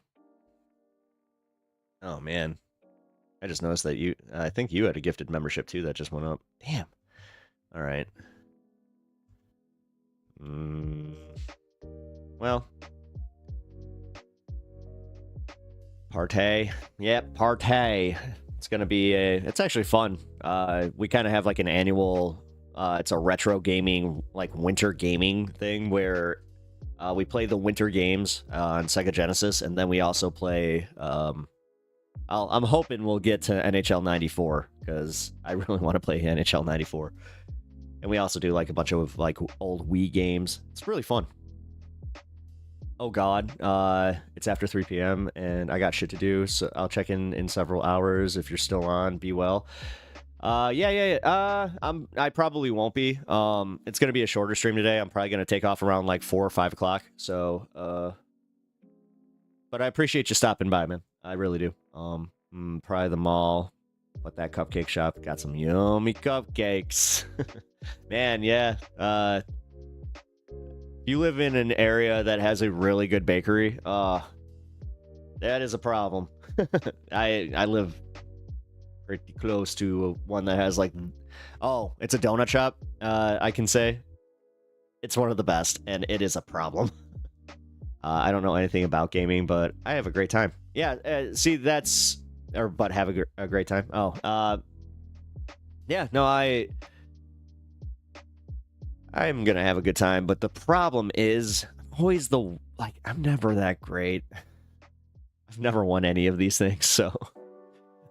Oh man. I just noticed that I think you had a gifted membership too that just went up. Damn. All right. Well. Partay. Yep, partay. It's going to be it's actually fun. We kind of have like an annual, it's a retro gaming, like winter gaming thing where we play the winter games on Sega Genesis, and then we also play, I'm hoping we'll get to NHL 94, because I really want to play NHL 94. And we also do like a bunch of like old Wii games. It's really fun. Oh God, it's after 3 p.m. and I got shit to do, so I'll check in several hours. If you're still on, be well. Yeah. I probably won't be. It's gonna be a shorter stream today. I'm probably gonna take off around like 4 or 5 o'clock. So, but I appreciate you stopping by, man. I really do. Probably the mall, but that cupcake shop got some yummy cupcakes. Man, yeah. If you live in an area that has a really good bakery, that is a problem. I live pretty close to one that has like, oh, it's a donut shop. I can say it's one of the best, and it is a problem. I don't know anything about gaming, but I have a great time. Yeah, see, but have a great time. Oh, yeah, no, I'm gonna have a good time, but the problem is always I'm never that great. I've never won any of these things, so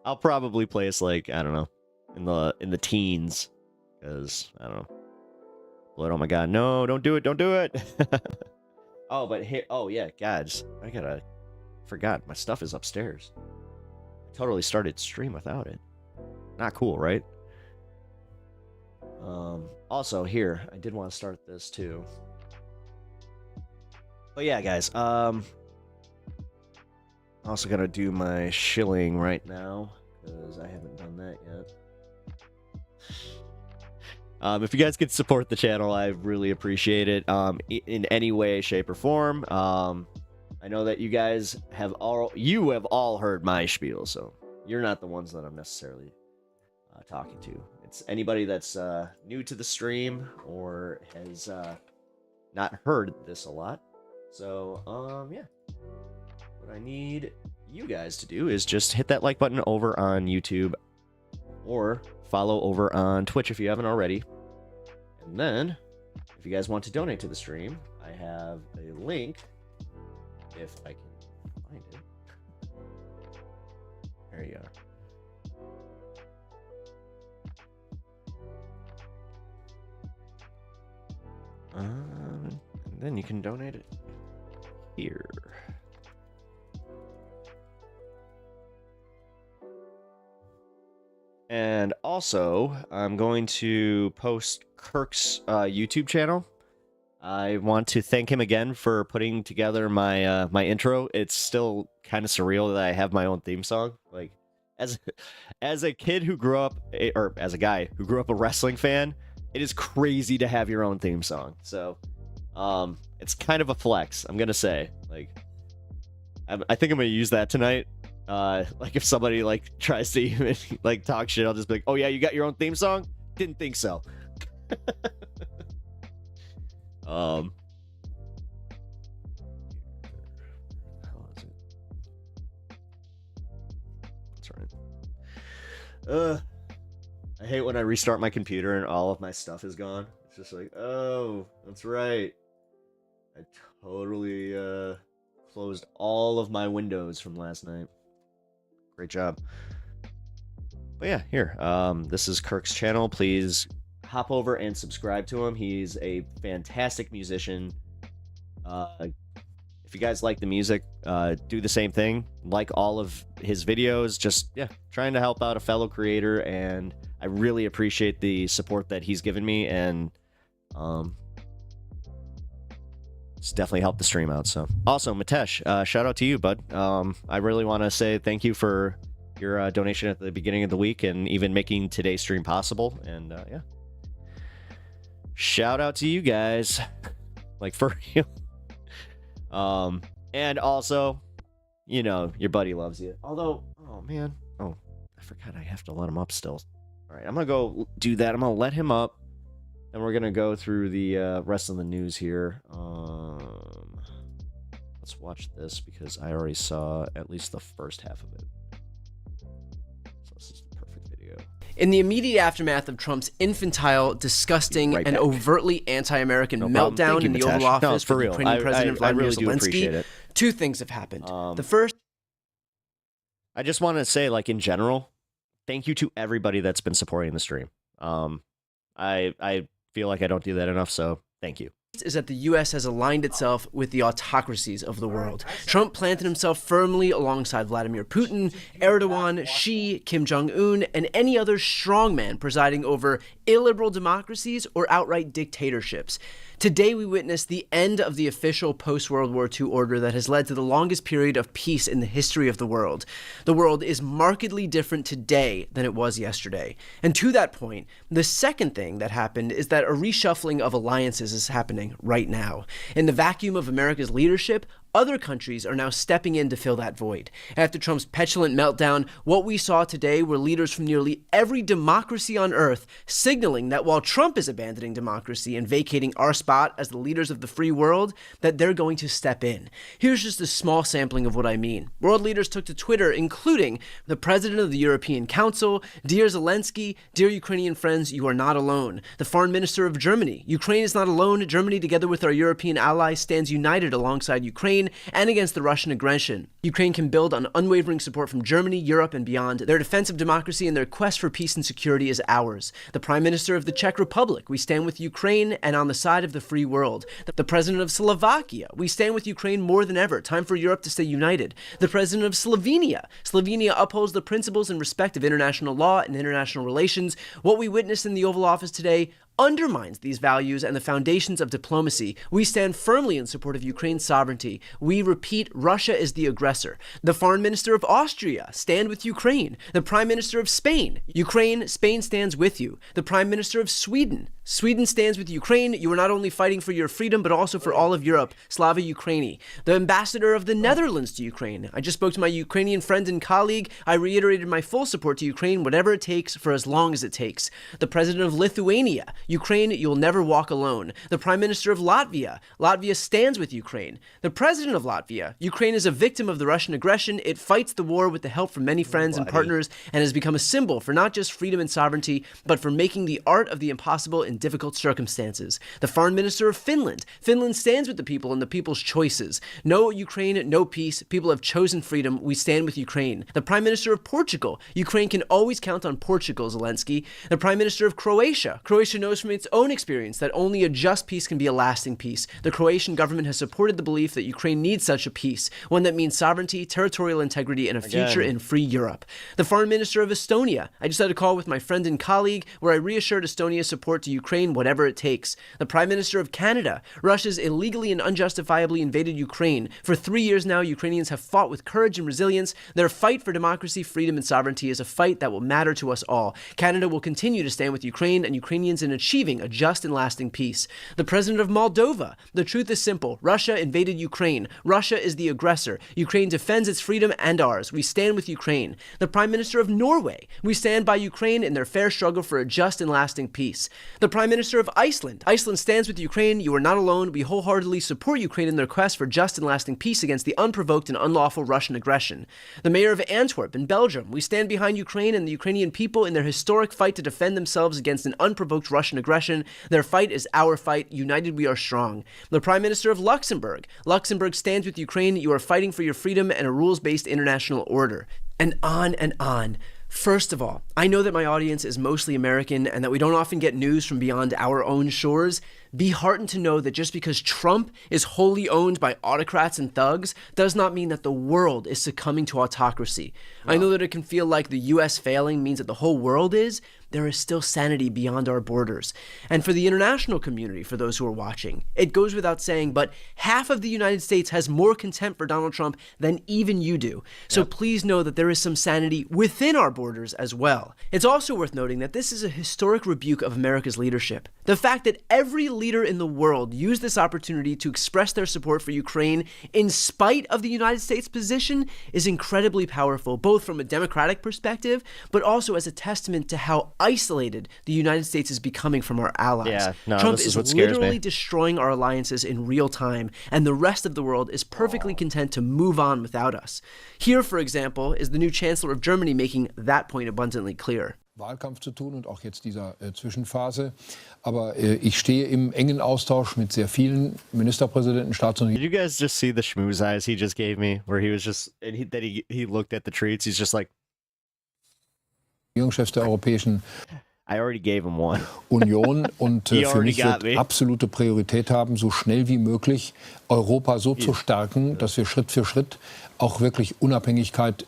I'll probably place like, I don't know, in the teens, because I don't know. Blood, oh my God, no, don't do it. Oh, but here, oh yeah, guys, forgot my stuff is upstairs. I totally started stream without it. Not cool, right? Also here, I did want to start this too. But yeah, guys, I'm also gonna do my shilling right now, because I haven't done that yet. If you guys could support the channel, I really appreciate it. In any way, shape, or form. I know that you guys have all heard my spiel, so you're not the ones that I'm necessarily talking to. It's anybody that's new to the stream or has not heard this a lot. So, yeah. What I need you guys to do is just hit that like button over on YouTube or follow over on Twitch if you haven't already. And then, if you guys want to donate to the stream, I have a link, if I can find it. There you are. And then you can donate it here. And also, I'm going to post Kirk's YouTube channel. I want to thank him again for putting together my my intro. It's still kind of surreal that I have my own theme song. Like, as a kid who grew up, or as a guy who grew up a wrestling fan, it is crazy to have your own theme song. So, it's kind of a flex, I'm gonna say. Like, I think I'm gonna use that tonight. Like if somebody like tries to even like talk shit, I'll just be like, "Oh yeah, you got your own theme song? Didn't think so." How is it? That's right. I hate when I restart my computer and all of my stuff is gone. It's just like, oh, that's right. I totally closed all of my windows from last night. Great job. But yeah, here. This is Kirk's channel. Please hop over and subscribe to him. He's a fantastic musician. If you guys like the music, do the same thing. Like all of his videos. Just, yeah, trying to help out a fellow creator, and I really appreciate the support that he's given me, and it's definitely helped the stream out. So also, Mitesh, shout out to you, bud. I really want to say thank you for your donation at the beginning of the week and even making today's stream possible. And yeah, shout out to you guys, like for real. And also, you know, your buddy loves you. Although, oh man, oh, I forgot I have to let him up still. All right, I'm gonna go do that. I'm gonna let him up, and we're gonna go through the rest of the news here. Let's watch this because I already saw at least the first half of it. So this is the perfect video. In the immediate aftermath of Trump's infantile, disgusting, and overtly anti-American meltdown in the Oval Office for Ukrainian President Vladimir Zelensky, two things have happened. The first, I just want to say, like, in general, thank you to everybody that's been supporting the stream. I feel like I don't do that enough, so thank you. Is that the U.S. has aligned itself with the autocracies of the world. Trump planted himself firmly alongside Vladimir Putin, Erdogan, Xi, Kim Jong-un, and any other strongman presiding over illiberal democracies or outright dictatorships. Today, we witness the end of the official post-World War II order that has led to the longest period of peace in the history of the world. The world is markedly different today than it was yesterday. And to that point, the second thing that happened is that a reshuffling of alliances is happening right now. In the vacuum of America's leadership, other countries are now stepping in to fill that void. After Trump's petulant meltdown, what we saw today were leaders from nearly every democracy on earth signaling that while Trump is abandoning democracy and vacating our spot as the leaders of the free world, that they're going to step in. Here's just a small sampling of what I mean. World leaders took to Twitter, including the president of the European Council, "Dear Zelensky, dear Ukrainian friends, you are not alone." The foreign minister of Germany, "Ukraine is not alone. Germany, together with our European allies, stands united alongside Ukraine and against the Russian aggression. Ukraine can build on unwavering support from Germany, Europe, and beyond. Their defense of democracy and their quest for peace and security is ours." The Prime Minister of the Czech Republic, "We stand with Ukraine and on the side of the free world." The President of Slovakia, "We stand with Ukraine more than ever. Time for Europe to stay united." The President of Slovenia, "Slovenia upholds the principles and respect of international law and international relations." What we witnessed in the Oval Office today undermines these values and the foundations of diplomacy. We stand firmly in support of Ukraine's sovereignty. We repeat, Russia is the aggressor. The Foreign Minister of Austria, "Stand with Ukraine." The Prime Minister of Spain, "Ukraine, Spain stands with you." The Prime Minister of Sweden, "Sweden stands with Ukraine. You are not only fighting for your freedom, but also for all of Europe. Slava Ukraini." The Ambassador of the Netherlands to Ukraine, "I just spoke to my Ukrainian friend and colleague. I reiterated my full support to Ukraine, whatever it takes, for as long as it takes." The President of Lithuania, "Ukraine, you'll never walk alone." The Prime Minister of Latvia, "Latvia stands with Ukraine." The President of Latvia, "Ukraine is a victim of the Russian aggression. It fights the war with the help from many friends and partners and has become a symbol for not just freedom and sovereignty, but for making the art of the impossible in difficult circumstances." The Foreign Minister of Finland, "Finland stands with the people and the people's choices." "No Ukraine, no peace. People have chosen freedom. We stand with Ukraine." The Prime Minister of Portugal, "Ukraine can always count on Portugal, Zelensky." The Prime Minister of Croatia, "Croatia knows from its own experience that only a just peace can be a lasting peace. The Croatian government has supported the belief that Ukraine needs such a peace, one that means sovereignty, territorial integrity, and a future in free Europe." The Foreign Minister of Estonia, "I just had a call with my friend and colleague where I reassured Estonia's support to Ukraine, whatever it takes." The Prime Minister of Canada, "Russia's illegally and unjustifiably invaded Ukraine. For 3 years now, Ukrainians have fought with courage and resilience. Their fight for democracy, freedom, and sovereignty is a fight that will matter to us all. Canada will continue to stand with Ukraine and Ukrainians in achieving a just and lasting peace." The President of Moldova, "The truth is simple. Russia invaded Ukraine. Russia is the aggressor. Ukraine defends its freedom and ours. We stand with Ukraine." The Prime Minister of Norway, "We stand by Ukraine in their fair struggle for a just and lasting peace." The Prime Minister of Iceland, "Iceland stands with Ukraine. You are not alone. We wholeheartedly support Ukraine in their quest for just and lasting peace against the unprovoked and unlawful Russian aggression." The Mayor of Antwerp in Belgium, "We stand behind Ukraine and the Ukrainian people in their historic fight to defend themselves against an unprovoked Russian aggression. Their fight is our fight. United we are strong." The Prime Minister of Luxembourg, "Luxembourg stands with Ukraine. You are fighting for your freedom and a rules-based international order." And on and on. First of all, I know that my audience is mostly American and that we don't often get news from beyond our own shores. Be heartened to know that just because Trump is wholly owned by autocrats and thugs does not mean that the world is succumbing to autocracy. Wow. I know that it can feel like the U.S. failing means that the whole world is. There is still sanity beyond our borders. And for the international community, for those who are watching, it goes without saying, but half of the United States has more contempt for Donald Trump than even you do. So please know that there is some sanity within our borders as well. It's also worth noting that this is a historic rebuke of America's leadership. The fact that every leader in the world used this opportunity to express their support for Ukraine in spite of the United States position is incredibly powerful, both from a democratic perspective, but also as a testament to how isolated the United States is becoming from our allies. Trump is literally destroying our alliances in real time, and the rest of the world is perfectly content to move on without us. Here, for example, is the new Chancellor of Germany making that point abundantly clear. Wahlkampf zu tun und auch jetzt dieser Zwischenphase. Aber ich stehe im engen Austausch mit sehr vielen Ministerpräsidenten, Staats- und... Did you guys just see the schmooze eyes he just gave me? Where he was just, and he looked at the treats, he's just like... Regierungschefs der europäischen I already gave him one. Union und He für already mich got wird me. absolute Priorität haben, so schnell wie möglich Europa so zu stärken, dass wir Schritt für Schritt auch wirklich Unabhängigkeit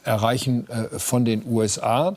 erreichen von den USA.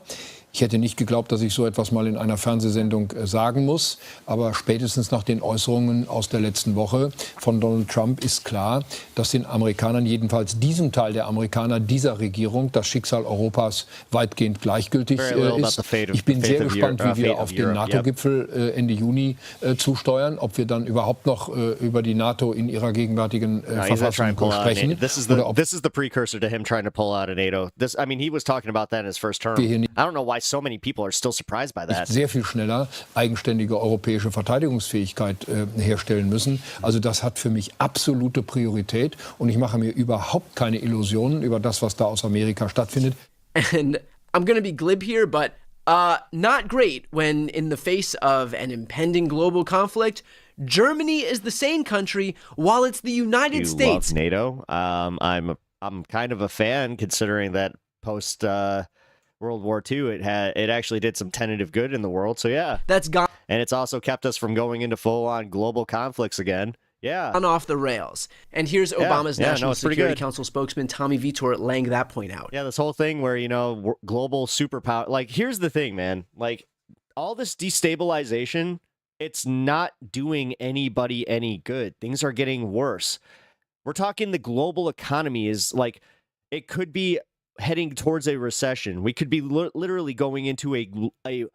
Ich hätte nicht geglaubt, dass ich so etwas mal in einer Fernsehsendung sagen muss. Aber spätestens nach den Äußerungen aus der letzten Woche von Donald Trump ist klar, dass den Amerikanern, jedenfalls diesem Teil der Amerikaner, dieser Regierung, das Schicksal Europas weitgehend gleichgültig ist. Ich bin sehr gespannt, wie wir auf den NATO-Gipfel Ende Juni zusteuern, ob wir dann überhaupt noch über die NATO in ihrer gegenwärtigen Verfassung sprechen. This is the precursor to him trying to pull out of NATO. He was talking about that in his first term. I don't know why so many people are still surprised by that. Sehr viel schneller eigenständige europäische Verteidigungsfähigkeit herstellen müssen. Also das hat für mich absolute Priorität und ich mache mir überhaupt keine Illusionen über das, was da aus Amerika stattfindet. And I'm going to be glib here, but not great when in the face of an impending global conflict, Germany is the sane country while it's the United States. Love NATO. I'm kind of a fan considering that post World War II, it actually did some tentative good in the world. So yeah, That's gone and it's also kept us from going into full-on global conflicts again. Yeah, off the rails. And here's Obama's National it's pretty Security good. Council spokesman Tommy Vitor laying that point out. Yeah, this whole thing where global superpower. Like, here's the thing, man. Like, all this destabilization, it's not doing anybody any good. Things are getting worse. We're talking the global economy is like, it could be heading towards a recession. We could be literally going into a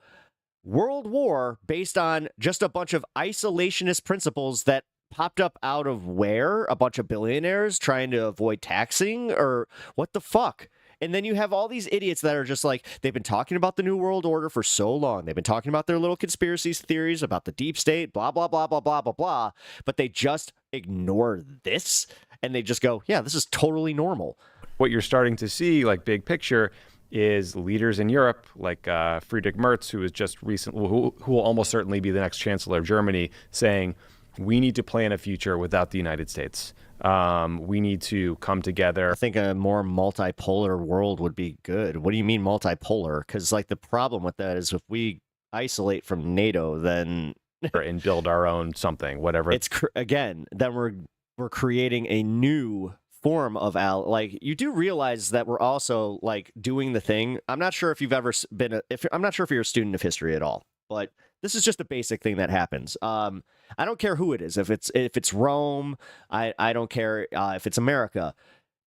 world war based on just a bunch of isolationist principles that popped up out of where? A bunch of billionaires trying to avoid taxing, or what the fuck? And then you have all these idiots that are just like, they've been talking about the New World Order for so long. They've been talking about their little conspiracy theories about the deep state, blah, blah, blah, blah, blah, blah, blah. But they just ignore this and they just go, yeah, this is totally normal. What you're starting to see, like big picture, is leaders in Europe, like Friedrich Merz, who is just recent, who will almost certainly be the next chancellor of Germany, saying we need to plan a future without the United States. We need to come together. I think a more multipolar world would be good. What do you mean multipolar? Because like the problem with that is if we isolate from NATO, then and build our own something, whatever. It's again, then we're creating a new form of like, you do realize that we're also like doing the thing. I'm not sure if you've ever been I'm not sure if you're a student of history at all, but this is just a basic thing that happens. I don't care who it is. If it's Rome, I don't care if it's America.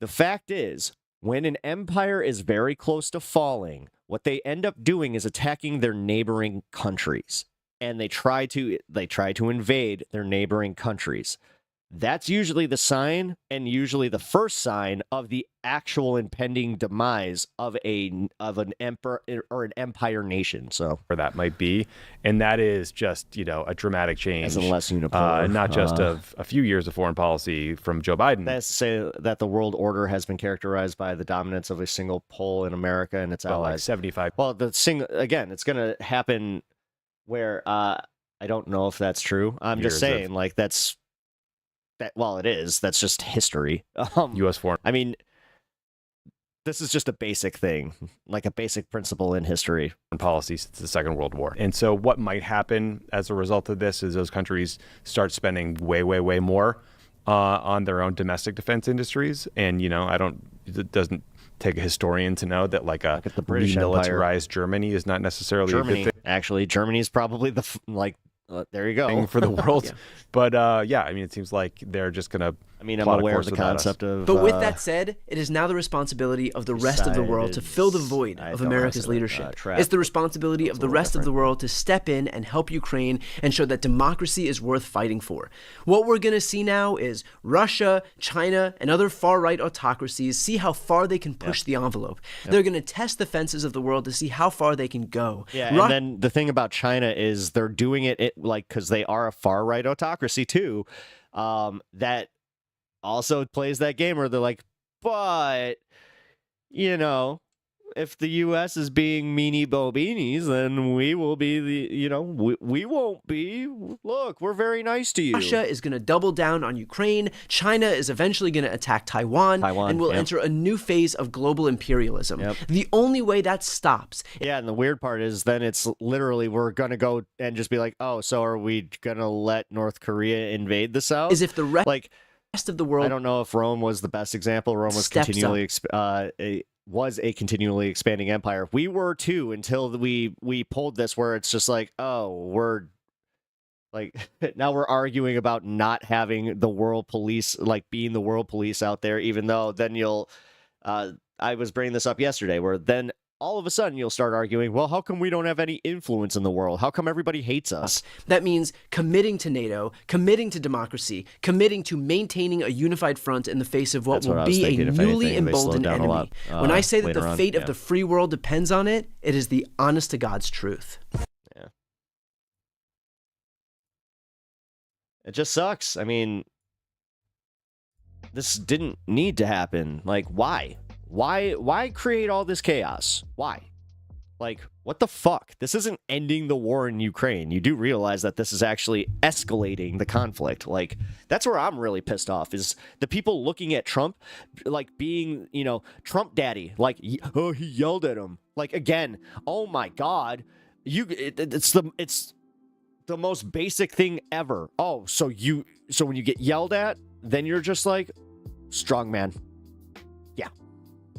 The fact is, when an empire is very close to falling, what they end up doing is attacking their neighboring countries, and they try to invade their neighboring countries. That's usually the sign, and usually the first sign of the actual impending demise of an emperor or an empire nation. So, or that might be, and that is just a dramatic change, as in less unipolar, not just of a few years of foreign policy from Joe Biden. That's to say that the world order has been characterized by the dominance of a single pole in America and its allies. Like 75. Well, it's going to happen where I don't know if that's true. I'm just saying, like that's. Well, it is. That's just history. U.S. foreign. I mean, this is just a basic thing, like a basic principle in history. Policy since the Second World War. And so what might happen as a result of this is those countries start spending way, way, way more on their own domestic defense industries. And, it doesn't take a historian to know that like a remilitarized Germany is not necessarily a good thing. Actually, Germany is probably there you go. For the world. Yeah. But it seems like they're just going to. I'm aware of the concept of. But with that said, it is now the responsibility of the rest of the world to fill the void of America's leadership. It's the responsibility of the rest of the world to step in and help Ukraine and show that democracy is worth fighting for. What we're going to see now is Russia, China, and other far-right autocracies see how far they can push the envelope. They're going to test the fences of the world to see how far they can go. Yeah, and then the thing about China is they're doing it because they are a far-right autocracy too, that also plays that game where they're like, but if the U.S. is being meanie bobinis, then we will be we won't be. Look, we're very nice to you. Russia is going to double down on Ukraine. China is eventually going to attack Taiwan, and we'll enter a new phase of global imperialism. The only way that stops. Yeah, and the weird part is then it's literally we're going to go and just be like, oh, so are we going to let North Korea invade the South? Is if the rest of the world. I don't know if Rome was the best example. Rome was continually was a continually expanding empire. We were too until we pulled this where it's just like, oh, we're like now we're arguing about not having the world police, like being the world police out there, even though then you'll I was bringing this up yesterday where then all of a sudden you'll start arguing, well, how come we don't have any influence in the world? How come everybody hates us? That means committing to NATO, committing to democracy, committing to maintaining a unified front in the face of what will be a newly emboldened enemy. When I say that the fate of the free world depends on it, it is the honest to God's truth. Yeah. It just sucks. I mean, this didn't need to happen. Like, why? Why create all this chaos? Why? Like, what the fuck? This isn't ending the war in Ukraine. You do realize that this is actually escalating the conflict. Like, that's where I'm really pissed off is the people looking at Trump, like being, Trump daddy. Like, oh, he yelled at him. Like, again, oh my God. It's the most basic thing ever. Oh, so when you get yelled at, then you're just like, strong man.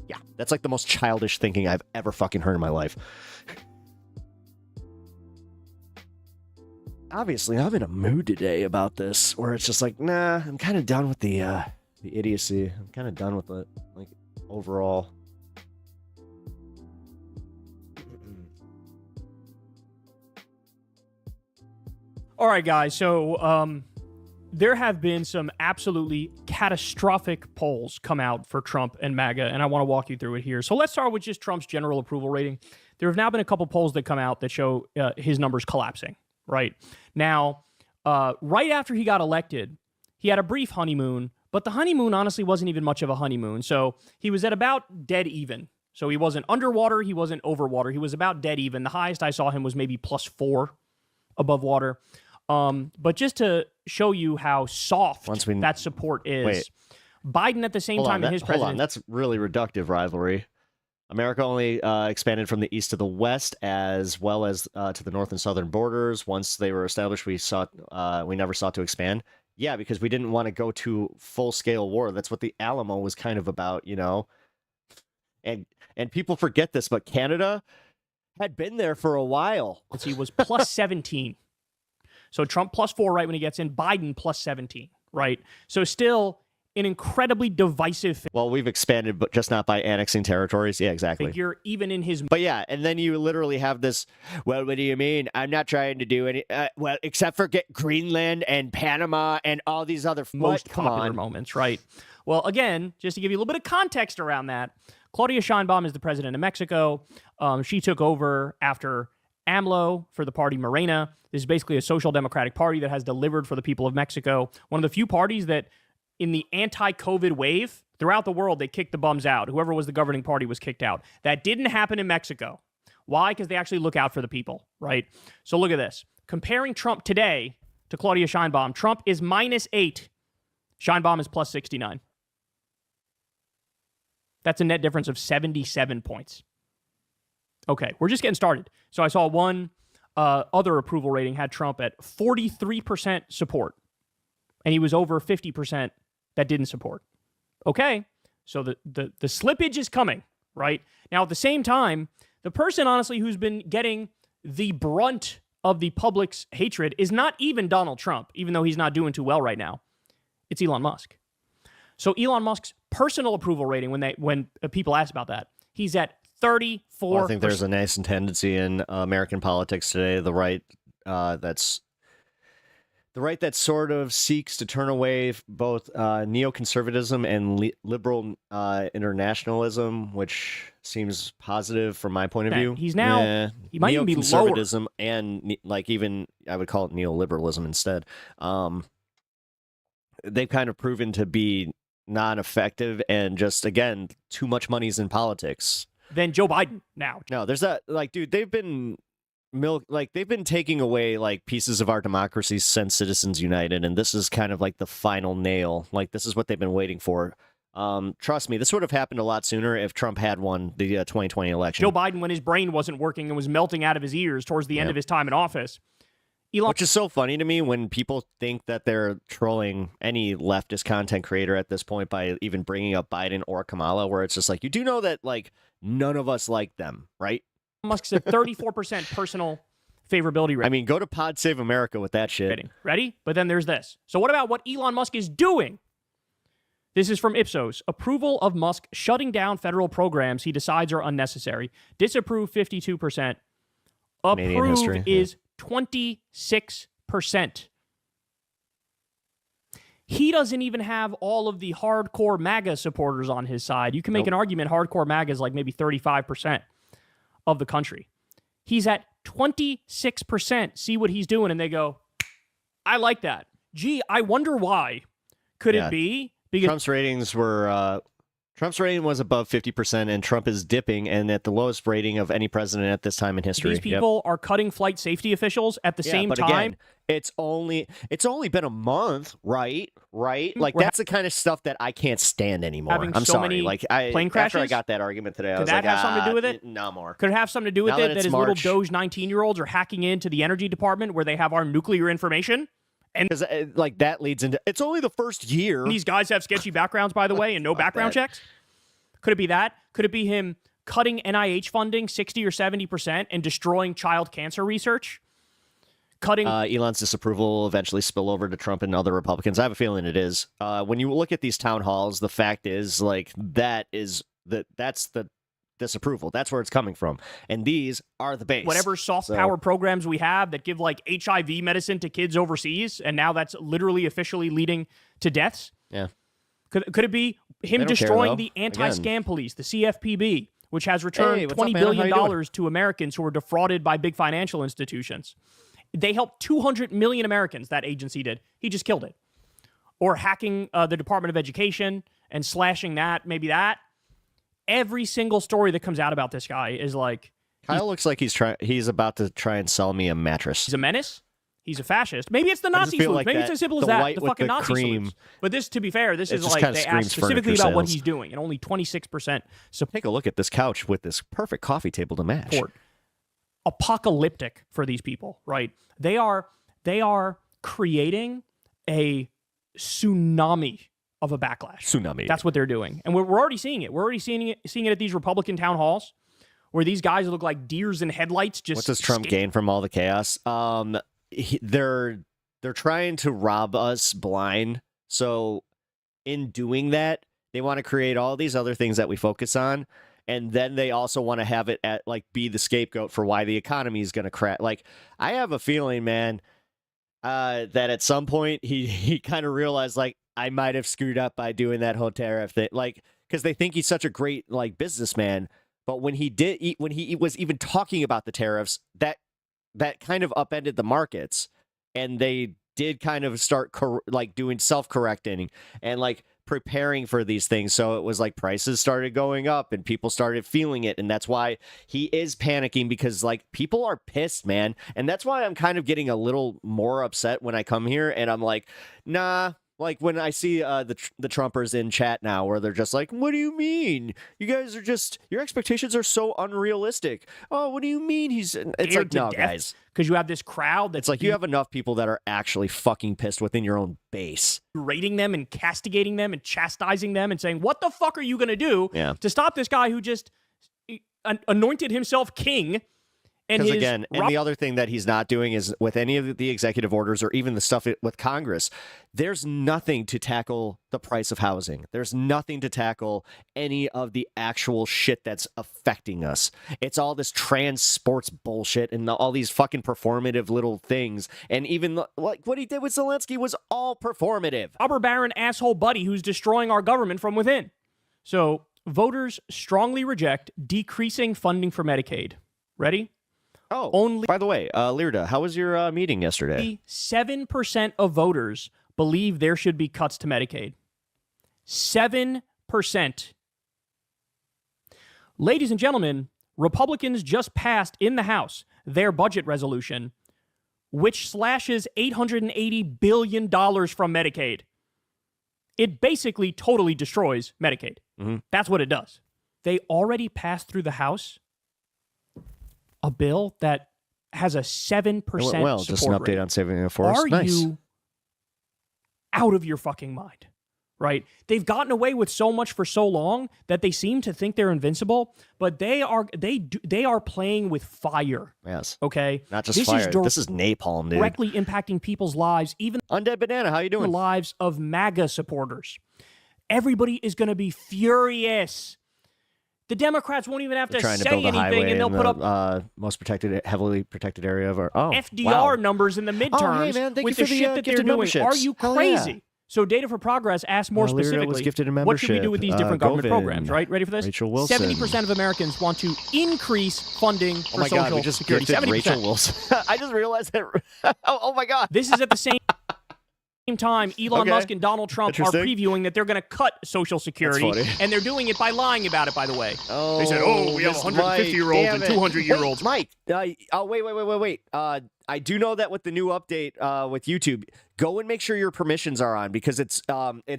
Yeah, that's like the most childish thinking I've ever fucking heard in my life. Obviously, I'm in a mood today about this, where it's just like, nah, I'm kind of done with the idiocy. I'm kind of done with it, like, overall. All right, guys, so there have been some absolutely catastrophic polls come out for Trump and MAGA, and I want to walk you through it here. So let's start with just Trump's general approval rating. There have now been a couple polls that come out that show his numbers collapsing, right? Now, right after he got elected, he had a brief honeymoon, but the honeymoon honestly wasn't even much of a honeymoon. So he was at about dead even. So he wasn't underwater, he wasn't over water. He was about dead even. The highest I saw him was maybe +4 above water. But just to show you how soft that support is, Biden at the same time in his presidency... Hold on, that's really reductive rivalry. America only expanded from the east to the west as well as to the north and southern borders. Once they were established, we never sought to expand. Yeah, because we didn't want to go to full-scale war. That's what the Alamo was kind of about, And people forget this, but Canada had been there for a while. He was +17. So Trump +4 right when he gets in, Biden +17, right? So still an incredibly divisive Well, we've expanded, but just not by annexing territories. Yeah, exactly. figure, even in his... But yeah, and then you literally have this, well, what do you mean? I'm not trying to do any, well, except for get Greenland and Panama and all these other... most popular moments, right? Well, again, just to give you a little bit of context around that, Claudia Sheinbaum is the president of Mexico. She took over after AMLO for the party Morena. This is basically a social democratic party that has delivered for the people of Mexico. One of the few parties that in the anti-COVID wave throughout the world, they kicked the bums out. Whoever was the governing party was kicked out. That didn't happen in Mexico. Why? Because they actually look out for the people, right? So look at this. Comparing Trump today to Claudia Sheinbaum, Trump is -8. Sheinbaum is +69. That's a net difference of 77 points. Okay, we're just getting started. So I saw one other approval rating had Trump at 43% support, and he was over 50% that didn't support. Okay, so the slippage is coming, right? Now, at the same time, the person, honestly, who's been getting the brunt of the public's hatred is not even Donald Trump, even though he's not doing too well right now. It's Elon Musk. So Elon Musk's personal approval rating, when people ask about that, he's at 34%. Well, I think there's a nascent tendency in American politics today, the right that sort of seeks to turn away both neoconservatism and liberal internationalism, which seems positive from my point of view. He's now he might even be lower. Neoconservatism and like even I would call it neoliberalism instead. They've kind of proven to be non-effective and just again too much money's in politics. than Joe Biden now. No, there's that, like, dude, they've been they've been taking away like pieces of our democracy since Citizens United, and this is kind of like the final nail. Like, this is what they've been waiting for. Trust me, this would have happened a lot sooner if Trump had won the 2020 election. Joe Biden, when his brain wasn't working and was melting out of his ears towards the end of his time in office. Elon, which is so funny to me when people think that they're trolling any leftist content creator at this point by even bringing up Biden or Kamala, where it's just like, you do know that, like, none of us like them, right? Musk's a 34% personal favorability rate. I mean, go to Pod Save America with that shit. Ready? But then there's this. So what about what Elon Musk is doing? This is from Ipsos. Approval of Musk shutting down federal programs he decides are unnecessary. Disapprove 52%. Approve is 26%. He doesn't even have all of the hardcore MAGA supporters on his side. You can make an argument hardcore MAGA is like maybe 35% of the country. He's at 26%. See what he's doing, and they go, I like that. Gee, I wonder why. Could it be? Because Trump's ratings were... Trump's rating was above 50%, and Trump is dipping and at the lowest rating of any president at this time in history. These people are cutting flight safety officials at the same time. Again, it's only been a month, right? Like, that's the kind of stuff that I can't stand anymore. I'm sorry. Many like, plane crashes? After I got that argument today, I was like, have something to do with it? No more. Could it have something to do with now it that his March, little Doge 19-year-olds are hacking into the energy department where they have our nuclear information? And because like that leads into it's only the first year. These guys have sketchy backgrounds, by the way, and no background checks. Could it be that? Could it be him cutting NIH funding 60 or 70% and destroying child cancer research? Cutting Elon's disapproval will eventually spill over to Trump and other Republicans. I have a feeling it is. When you look at these town halls, the fact is like that's the disapproval. That's where it's coming from. And these are the base. Whatever soft power programs we have that give like HIV medicine to kids overseas, and now that's literally officially leading to deaths. Yeah. Could it be him destroying the anti-scam police, the CFPB, which has returned $20 billion to Americans who were defrauded by big financial institutions? They helped 200 million Americans, that agency did. He just killed it. Or hacking the Department of Education and slashing that, maybe that. Every single story that comes out about this guy is like... Kyle looks like he's about to try and sell me a mattress. He's a menace. He's a fascist. Maybe it's the Nazi salute. Maybe it's as simple as that. The fucking Nazi salute. But this, to be fair, this is like they asked specifically about what he's doing, and only 26% support. Take a look at this couch with this perfect coffee table to match. Apocalyptic for these people, right? They are creating a tsunami of a backlash. Tsunami. That's what they're doing, and we're already seeing it. We're already seeing it at these Republican town halls, where these guys look like deers in headlights. Just what does Trump gain from all the chaos? They're trying to rob us blind. So in doing that, they want to create all these other things that we focus on. And then they also want to have it be the scapegoat for why the economy is going to crash. Like, I have a feeling, man, that at some point he kind of realized, like, I might have screwed up by doing that whole tariff thing. Like, because they think he's such a great, like, businessman. But when he was even talking about the tariffs, that kind of upended the markets, and they did kind of start doing self-correcting and like preparing for these things. So it was like prices started going up and people started feeling it. And that's why he is panicking, because like people are pissed, man. And that's why I'm kind of getting a little more upset when I come here and I'm like, nah. Like when I see the Trumpers in chat now, where they're just like, what do you mean? You guys are just, your expectations are so unrealistic. Oh, what do you mean it's like, no, guys. Because you have this crowd that's like, you have enough people that are actually fucking pissed within your own base. Rating them and castigating them and chastising them and saying, what the fuck are you going to do to stop this guy who just anointed himself king? Because again, and the other thing that he's not doing is with any of the executive orders or even the stuff with Congress, there's nothing to tackle the price of housing. There's nothing to tackle any of the actual shit that's affecting us. It's all this trans sports bullshit and all these fucking performative little things. And even like what he did with Zelensky was all performative. Robber baron asshole buddy who's destroying our government from within. So voters strongly reject decreasing funding for Medicaid. Ready? Oh, by the way, Lirda, how was your meeting yesterday? 7% of voters believe there should be cuts to Medicaid. 7%. Ladies and gentlemen, Republicans just passed in the House their budget resolution, which slashes $880 billion from Medicaid. It basically totally destroys Medicaid. That's what it does. They already passed through the House a bill that has a 7% Well, support just an update rate. on saving the force. Are Nice. you out of your fucking mind? Right? They've gotten away with so much for so long that they seem to think they're invincible, but they are playing with fire. Yes. Okay? Not just This fire. is This is napalm, dude. directly impacting people's lives, even Undead Banana, how you the doing? lives of MAGA supporters. Everybody is going to be furious. The Democrats won't even have to Trying to say build a anything, highway and they'll in put up the most protected, heavily protected area of our FDR wow. numbers in the midterms man, thank with you the for the, shit that they're gifted doing. memberships. Are you Hell crazy? yeah. So Data for Progress asks more Lyra was specifically, gifted a what should we do membership. with these different government Govin, programs, right? Ready for this? Rachel Wilson. 70% of Americans want to increase funding for Oh my Social God, we just Security. gifted 70%. Rachel Wilson. I just realized that. Oh my God. This is at the same time Elon Okay. Musk and Donald Trump are Interesting. previewing that they're going to cut Social Security, funny. and they're doing it by lying about it, by the way. Oh, They said, oh, we have Miss 150-year-olds and Mike, damn it. 200-year-olds. Wait, Mike. Wait. I do know that with the new update with YouTube, go and make sure your permissions are on because it's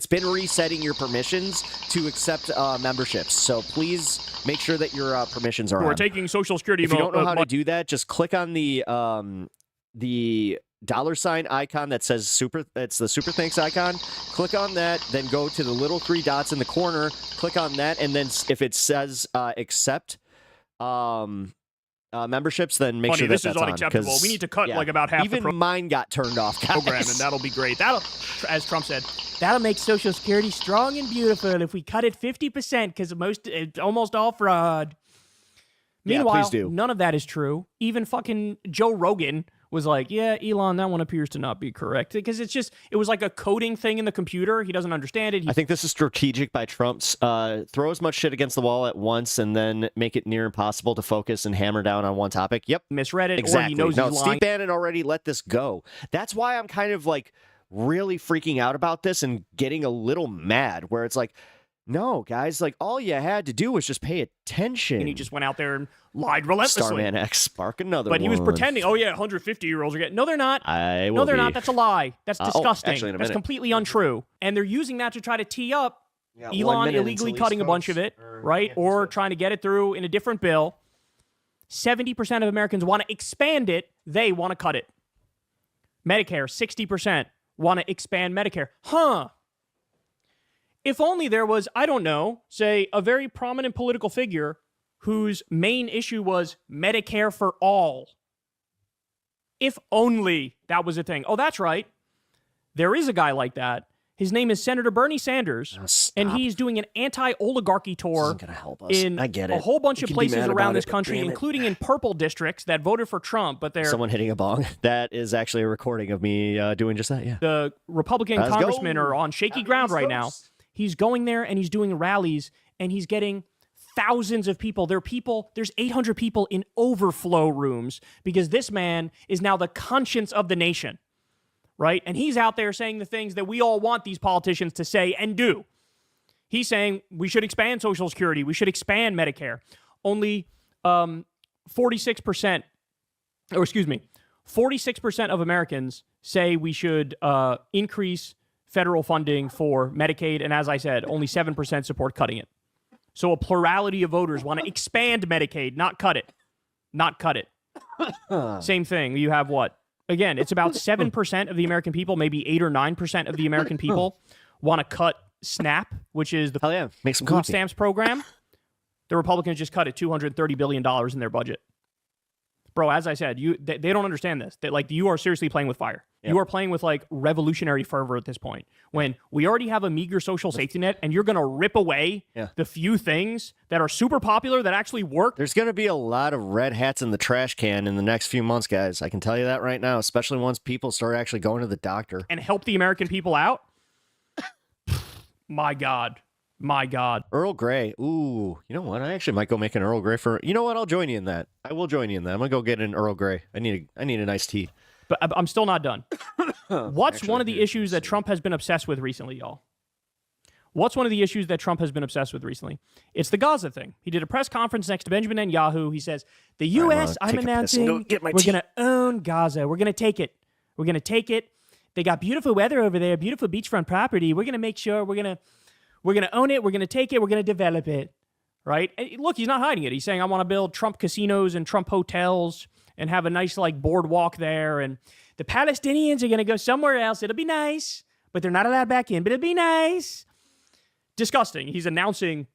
been resetting your permissions to accept memberships. So please make sure that your permissions are We're on. taking Social Security. If you don't know how to do that, just click on the $ icon that says super. It's the super thanks icon. Click on that, then go to the little 3 dots in the corner. Click on that, and then if it says accept memberships, then make Funny, sure this that's is on, unacceptable. 'cause, We need to cut yeah, like about half even the mine got turned off, guys. program, and that'll be great. That'll, as Trump said, that'll make Social Security strong and beautiful if we cut it 50% because it's almost all fraud. Yeah, Meanwhile, please do. none of that is true. Even fucking Joe Rogan was like, yeah, Elon, that one appears to not be correct. Because it was like a coding thing in the computer. He doesn't understand it. I think this is strategic by Trump's. Throw as much shit against the wall at once and then make it near impossible to focus and hammer down on one topic. Yep. Misread it, Exactly. or he knows No, he's lying. Steve Bannon already let this go. That's why I'm kind of like really freaking out about this and getting a little mad where it's like, no, guys, like all you had to do was just pay attention. And he just went out there and lied relentlessly. Starman X, spark another But one. he was pretending, oh yeah, 150-year-olds are getting... No, they're not. I will No, they're be. not. That's a lie. That's disgusting. actually, in a That's minute. completely untrue. And they're using that to try to tee up got 1 Elon minute illegally until he cutting a bunch starts, of it, or right? can't Or start. trying to get it through in a different bill. 70% of Americans want to expand it. They want to cut it. Medicare, 60% want to expand Medicare. Huh. If only there was, I don't know, say a very prominent political figure whose main issue was Medicare for all. If only that was a thing. Oh, that's right. There is a guy like that. His name is Senator Bernie Sanders, and he's doing an anti-oligarchy tour isn't gonna help us. in I get a it. whole bunch We of can be places mad around about this it, but country, damn it. including in purple districts that voted for Trump, but they're Someone hitting a bong. That is actually a recording of me doing just that, yeah. the Republican Let's go. congressmen are on shaky ground right now. He's going there and he's doing rallies and he's getting thousands of people. There's 800 people in overflow rooms because this man is now the conscience of the nation, right? And he's out there saying the things that we all want these politicians to say and do. He's saying we should expand Social Security. We should expand Medicare. Only 46%, or excuse me, 46% of Americans say we should increase federal funding for Medicaid. And as I said, only 7% support cutting it. So a plurality of voters want to expand Medicaid, not cut it. Not cut it. Same thing. You have what? Again, it's about 7% of the American people, maybe 8 or 9% of the American people want to cut SNAP, which is the Hell yeah, make some food coffee. stamps program. The Republicans just cut it $230 billion in their budget. Bro, as I said, they don't understand this. That you are seriously playing with fire. Yep. You are playing with revolutionary fervor at this point. When we already have a meager social safety net, and you're going to rip away the few things that are super popular that actually work. There's going to be a lot of red hats in the trash can in the next few months, guys. I can tell you that right now, especially once people start actually going to the doctor. And help the American people out. My God. My God. Earl Grey. Ooh, you know what? I actually might go make an Earl Grey for... You know what? I'll join you in that. I will join you in that. I'm going to go get an Earl Grey. I need a nice tea. But I'm still not done. What's one of the issues that Trump has been obsessed with recently, y'all? What's one of the issues that Trump has been obsessed with recently? It's the Gaza thing. He did a press conference next to Benjamin Netanyahu. He says, the U.S., I'm announcing, we're going to own Gaza. We're going to take it. We're going to take it. They got beautiful weather over there, beautiful beachfront property. We're going to make sure we're going to own it. We're going to take it. We're going to develop it. Right? And look, he's not hiding it. He's saying, I want to build Trump casinos and Trump hotels and have a nice like boardwalk there. And the Palestinians are going to go somewhere else. It'll be nice, but they're not allowed back in, but it'll be nice. Disgusting. He's announcing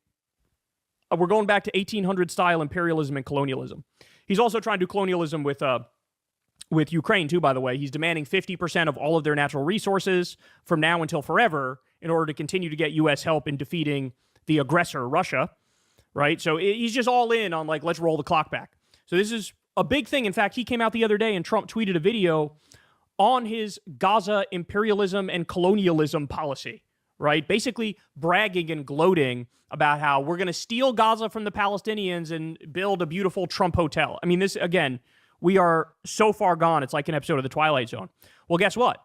we're going back to 1800 style imperialism and colonialism. He's also trying to do colonialism with Ukraine too, by the way. He's demanding 50% of all of their natural resources from now until forever in order to continue to get U.S. help in defeating the aggressor, Russia. Right? So he's just all in on like, let's roll the clock back. So this is a big thing. In fact, he came out the other day and Trump tweeted a video on his Gaza imperialism and colonialism policy, right? Basically bragging and gloating about how we're going to steal Gaza from the Palestinians and build a beautiful Trump hotel. I mean, this, again, we are so far gone. It's like an episode of The Twilight Zone. Well, guess what?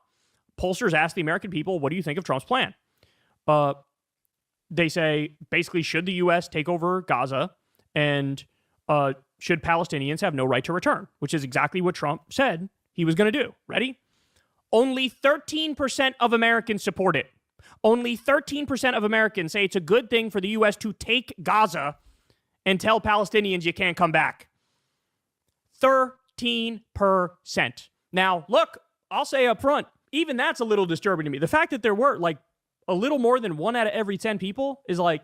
Pollsters asked the American people, what do you think of Trump's plan? They say, basically, should the U.S. take over Gaza and should Palestinians have no right to return, which is exactly what Trump said he was going to do. Ready? Only 13% of Americans support it. Only 13% of Americans say it's a good thing for the U.S. to take Gaza and tell Palestinians you can't come back. 13%. Now, look, I'll say up front, even that's a little disturbing to me. The fact that there were like a little more than 1 out of every 10 people is like,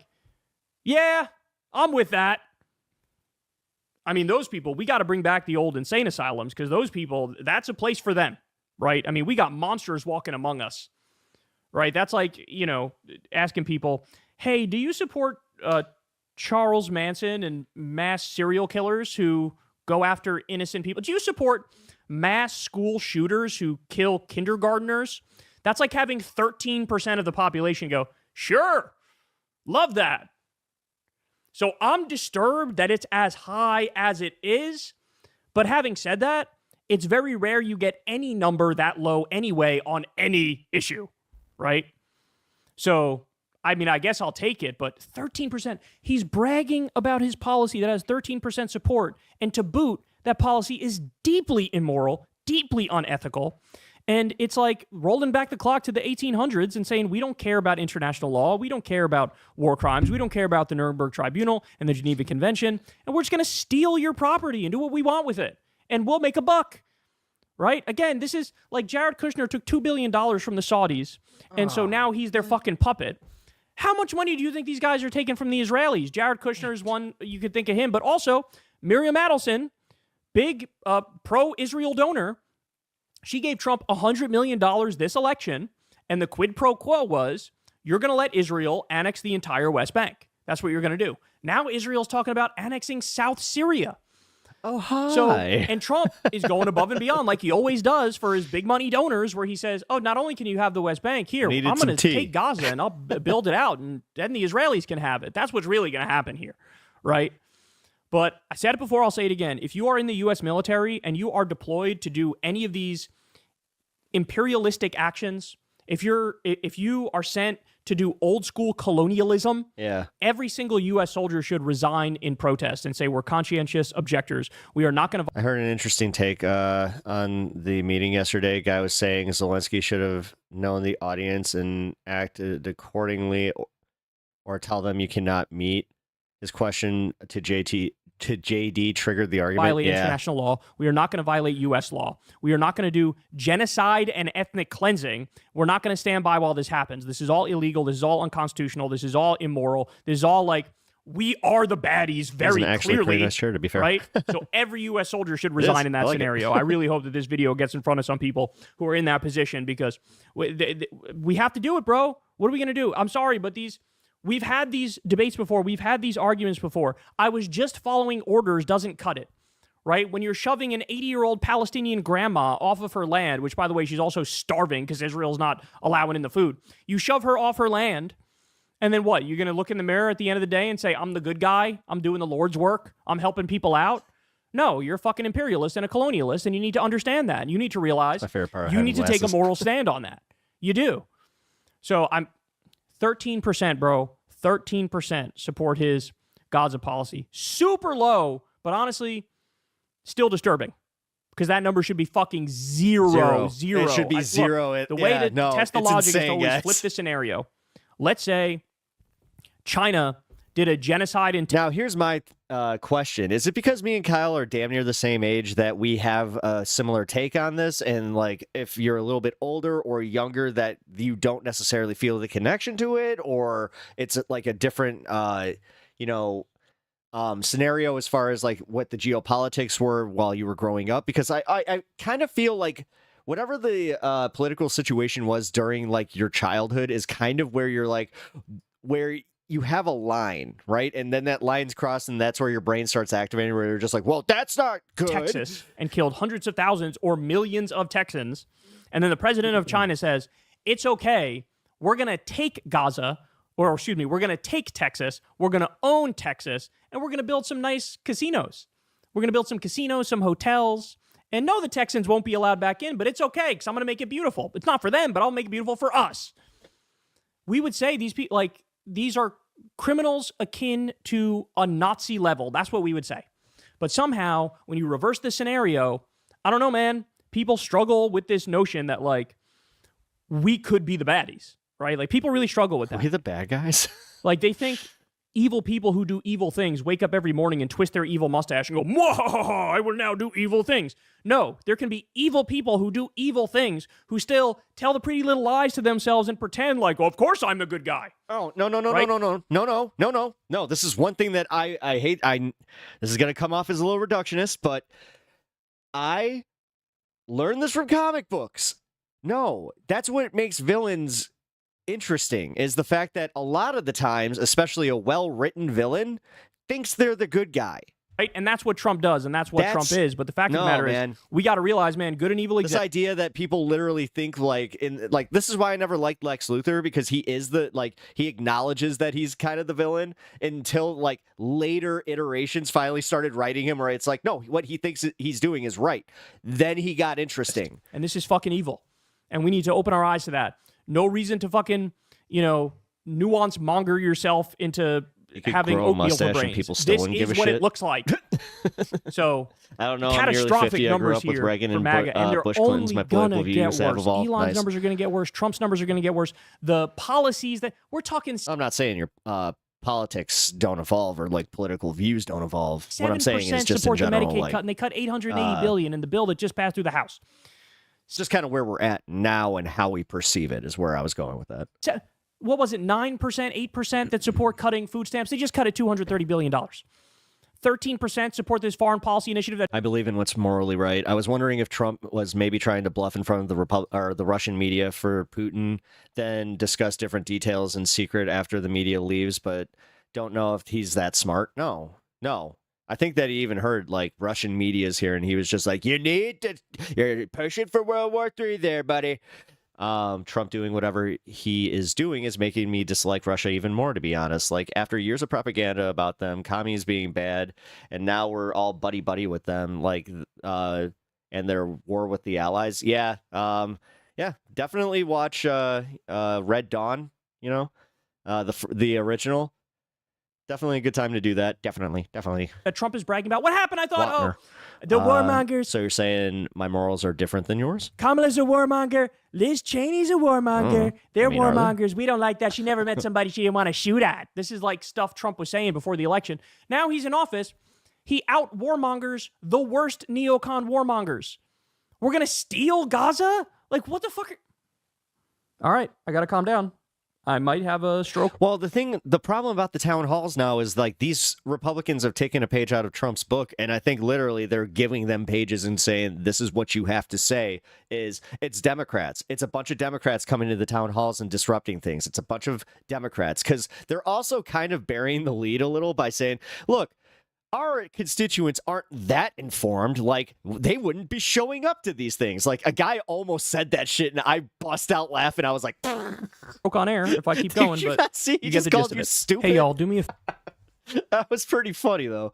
yeah, I'm with that. I mean, those people, we got to bring back the old insane asylums because those people, that's a place for them, right? I mean, we got monsters walking among us, right? That's like, you know, asking people, hey, do you support Charles Manson and mass serial killers who go after innocent people? Do you support mass school shooters who kill kindergartners? That's like having 13% of the population go, sure, love that. So I'm disturbed that it's as high as it is. But having said that, it's very rare you get any number that low anyway on any issue, right? So, I mean, I guess I'll take it, but 13%. He's bragging about his policy that has 13% support. And to boot, that policy is deeply immoral, deeply unethical. And it's like rolling back the clock to the 1800s and saying, we don't care about international law. We don't care about war crimes. We don't care about the Nuremberg Tribunal and the Geneva Convention. And we're just going to steal your property and do what we want with it. And we'll make a buck, right? Again, this is like Jared Kushner took $2 billion from the Saudis. And so now he's their fucking puppet. How much money do you think these guys are taking from the Israelis? Jared Kushner is one, you could think of him. But also, Miriam Adelson, big pro-Israel donor, she gave Trump $100 million this election, and the quid pro quo was, you're going to let Israel annex the entire West Bank. That's what you're going to do. Now Israel's talking about annexing South Syria. Oh, hi. So, and Trump is going above and beyond, like he always does for his big money donors, where he says, oh, not only can you have the West Bank, here, I'm going to take Gaza and I'll build it out, and then the Israelis can have it. That's what's really going to happen here, right? But I said it before, I'll say it again. If you are in the U.S. military and you are deployed to do any of these imperialistic actions, if you are sent to do old school colonialism, every single U.S. soldier should resign in protest and say, we're conscientious objectors. We are not going to... I heard an interesting take on the meeting yesterday. A guy was saying Zelensky should have known the audience and acted accordingly or tell them you cannot meet. His question to JD triggered the argument. Violate international law. We are not going to violate U.S. law. We are not going to do genocide and ethnic cleansing. We're not going to stand by while this happens. This is all illegal. This is all unconstitutional. This is all immoral. This is all like, we are the baddies very clearly. Nice shirt, to be fair. Right? So every U.S. soldier should resign in that scenario. I really hope that this video gets in front of some people who are in that position, because we have to do it, bro. What are we going to do? I'm sorry, but we've had these debates before. We've had these arguments before. I was just following orders doesn't cut it, right? When you're shoving an 80-year-old Palestinian grandma off of her land, which, by the way, she's also starving because Israel's not allowing in the food. You shove her off her land, and then what? You're going to look in the mirror at the end of the day and say, I'm the good guy. I'm doing the Lord's work. I'm helping people out. No, you're a fucking imperialist and a colonialist, and you need to understand that. You need to realize you need to take a moral stand on that. You do. So I'm 13%, bro. 13% support his Gaza policy. Super low, but honestly, still disturbing. Because that number should be fucking zero. It should be zero. Look, the way to test the logic is to always flip the scenario. Let's say China did a genocide in... Now, here's my question. Is it because me and Kyle are damn near the same age that we have a similar take on this? And, like, if you're a little bit older or younger, that you don't necessarily feel the connection to it? Or it's, like, a different, scenario as far as, like, what the geopolitics were while you were growing up? Because I kind of feel like whatever the political situation was during, like, your childhood is kind of where you're, like, where you have a line, right? And then that line's crossed, and that's where your brain starts activating, where you're just like, well, that's not good. Texas, and killed hundreds of thousands or millions of Texans. And then the president of China says, it's okay, we're going to take Gaza, or excuse me, we're going to take Texas, we're going to own Texas, and we're going to build some nice casinos. We're going to build some casinos, some hotels. And no, the Texans won't be allowed back in, but it's okay, because I'm going to make it beautiful. It's not for them, but I'll make it beautiful for us. We would say these people, like, these are criminals akin to a Nazi level. That's what we would say. But somehow, when you reverse the scenario, I don't know, man, people struggle with this notion that, like, we could be the baddies, right? Like, people really struggle with that. Are we the bad guys? Like, they think evil people who do evil things wake up every morning and twist their evil mustache and go, "Mwahaha, I will now do evil things." No, there can be evil people who do evil things who still tell the pretty little lies to themselves and pretend like, "Oh, of course I'm the good guy." Oh, no. Right? No, this is one thing that I hate. This is going to come off as a little reductionist, but I learned this from comic books. No, that's what makes villains interesting, is the fact that a lot of the times, especially a well-written villain, thinks they're the good guy. Right? And that's what Trump does, and that's what Trump is. But the fact of the matter is, we got to realize, man, good and evil exist. This idea that people literally think, like, this is why I never liked Lex Luthor, because he is he acknowledges that he's kind of the villain, until, like, later iterations finally started writing him where it's like, no, what he thinks he's doing is right. Then he got interesting. And this is fucking evil. And we need to open our eyes to that. No reason to fucking, nuance monger yourself into having oatmeal for brains. This is what it looks like. So, I don't know. Catastrophic I'm numbers here Reagan for and MAGA, and they're Bush only Clinton's my gonna political get views have worse. evolved. Elon's Nice. numbers are going to get worse. Trump's numbers are going to get worse. The policies that we're talking. I'm not saying your politics don't evolve or, like, political views don't evolve. What I'm saying is just in general, the Medicaid cut, and they cut $880 billion in the bill that just passed through the House. It's just kind of where we're at now and how we perceive it is where I was going with that. So, what was it, 9%, 8% that support cutting food stamps? They just cut it $230 billion. 13% support this foreign policy initiative. That I believe in what's morally right. I was wondering if Trump was maybe trying to bluff in front of the Russian media for Putin, then discuss different details in secret after the media leaves, but don't know if he's that smart. No. I think that he even heard, like, Russian media's here, and he was just like, you're pushing for World War III there, buddy. Trump doing whatever he is doing is making me dislike Russia even more, to be honest. Like, after years of propaganda about them, commies being bad, and now we're all buddy-buddy with them, like, and their war with the Allies. Yeah, definitely watch Red Dawn, the original. Definitely a good time to do that. Definitely. that Trump is bragging about. What happened? I thought, the warmongers. So you're saying my morals are different than yours? Kamala's a warmonger. Liz Cheney's a warmonger. They're are they? warmongers. We don't like that. She never met somebody she didn't want to shoot at. This is like stuff Trump was saying before the election. Now he's in office. He out warmongers the worst neocon warmongers. We're going to steal Gaza? Like, what the fuck? All right, I got to calm down. I might have a stroke. Well, the problem about the town halls now is, like, these Republicans have taken a page out of Trump's book, and I think literally they're giving them pages and saying, this is what you have to say. It's Democrats. It's a bunch of Democrats coming to the town halls and disrupting things. It's a bunch of Democrats, because they're also kind of burying the lead a little by saying, look, our constituents aren't that informed. Like, they wouldn't be showing up to these things. Like, a guy almost said that shit, and I bust out laughing. I was like, Broke on air if I keep going, you but not see? you just get the called gist of you it. stupid. Hey, y'all, do me a That was pretty funny, though.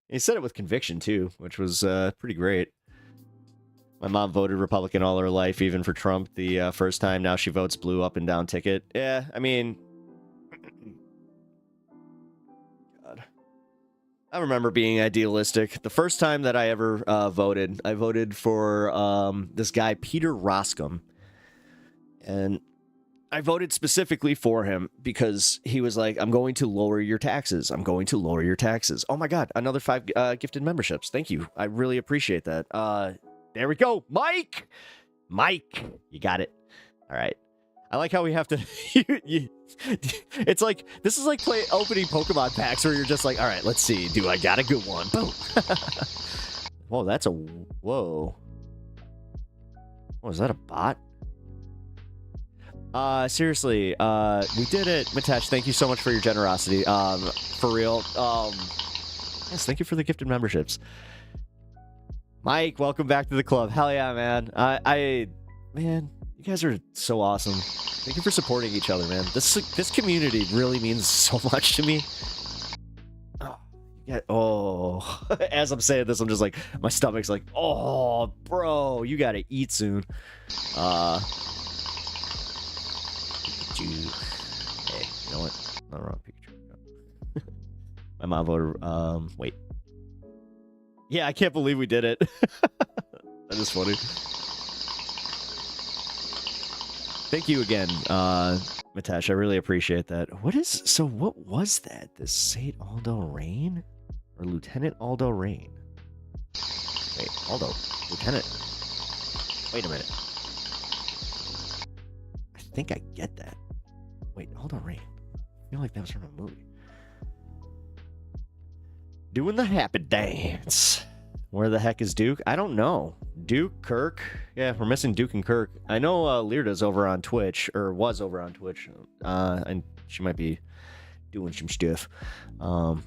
He said it with conviction, too, which was pretty great. My mom voted Republican all her life, even for Trump the first time. Now she votes blue up and down ticket. Yeah, I mean... God. I remember being idealistic. The first time that I ever voted, I voted for this guy, Peter Roscom. And I voted specifically for him because he was like, I'm going to lower your taxes. I'm going to lower your taxes. Oh my God, another 5 gifted memberships. Thank you. I really appreciate that. There we go. Mike, you got it. All right. I like how we have to, it's like, this is like opening Pokemon packs where you're just like, all right, let's see. Do I got a good one? Boom. Whoa, that's a, whoa. Oh, is that a bot? Seriously, we did it. Mitesh, thank you so much for your generosity. For real. Yes, thank you for the gifted memberships. Mike, welcome back to the club. Hell yeah, man. Man, you guys are so awesome. Thank you for supporting each other, man. This community really means so much to me. As I'm saying this, I'm just like, my stomach's like, oh, bro, you gotta eat soon. Hey, you know what? Not wrong, Pikachu. My mom voted, wait. Yeah, I can't believe we did it. That is funny. Thank you again, Mitesh. I really appreciate that. What was that? This Saint Aldo Rain? Or Lieutenant Aldo Rain? Wait, Aldo. Lieutenant. Wait a minute. I think I get that. Wait, Aldo Rain. I feel like that was from a movie. Doing the happy dance. Where the heck is Duke? I don't know. Duke, Kirk. Yeah, we're missing Duke and Kirk. I know Lyrda's over on Twitch, or was over on Twitch. And she might be doing some stuff. God,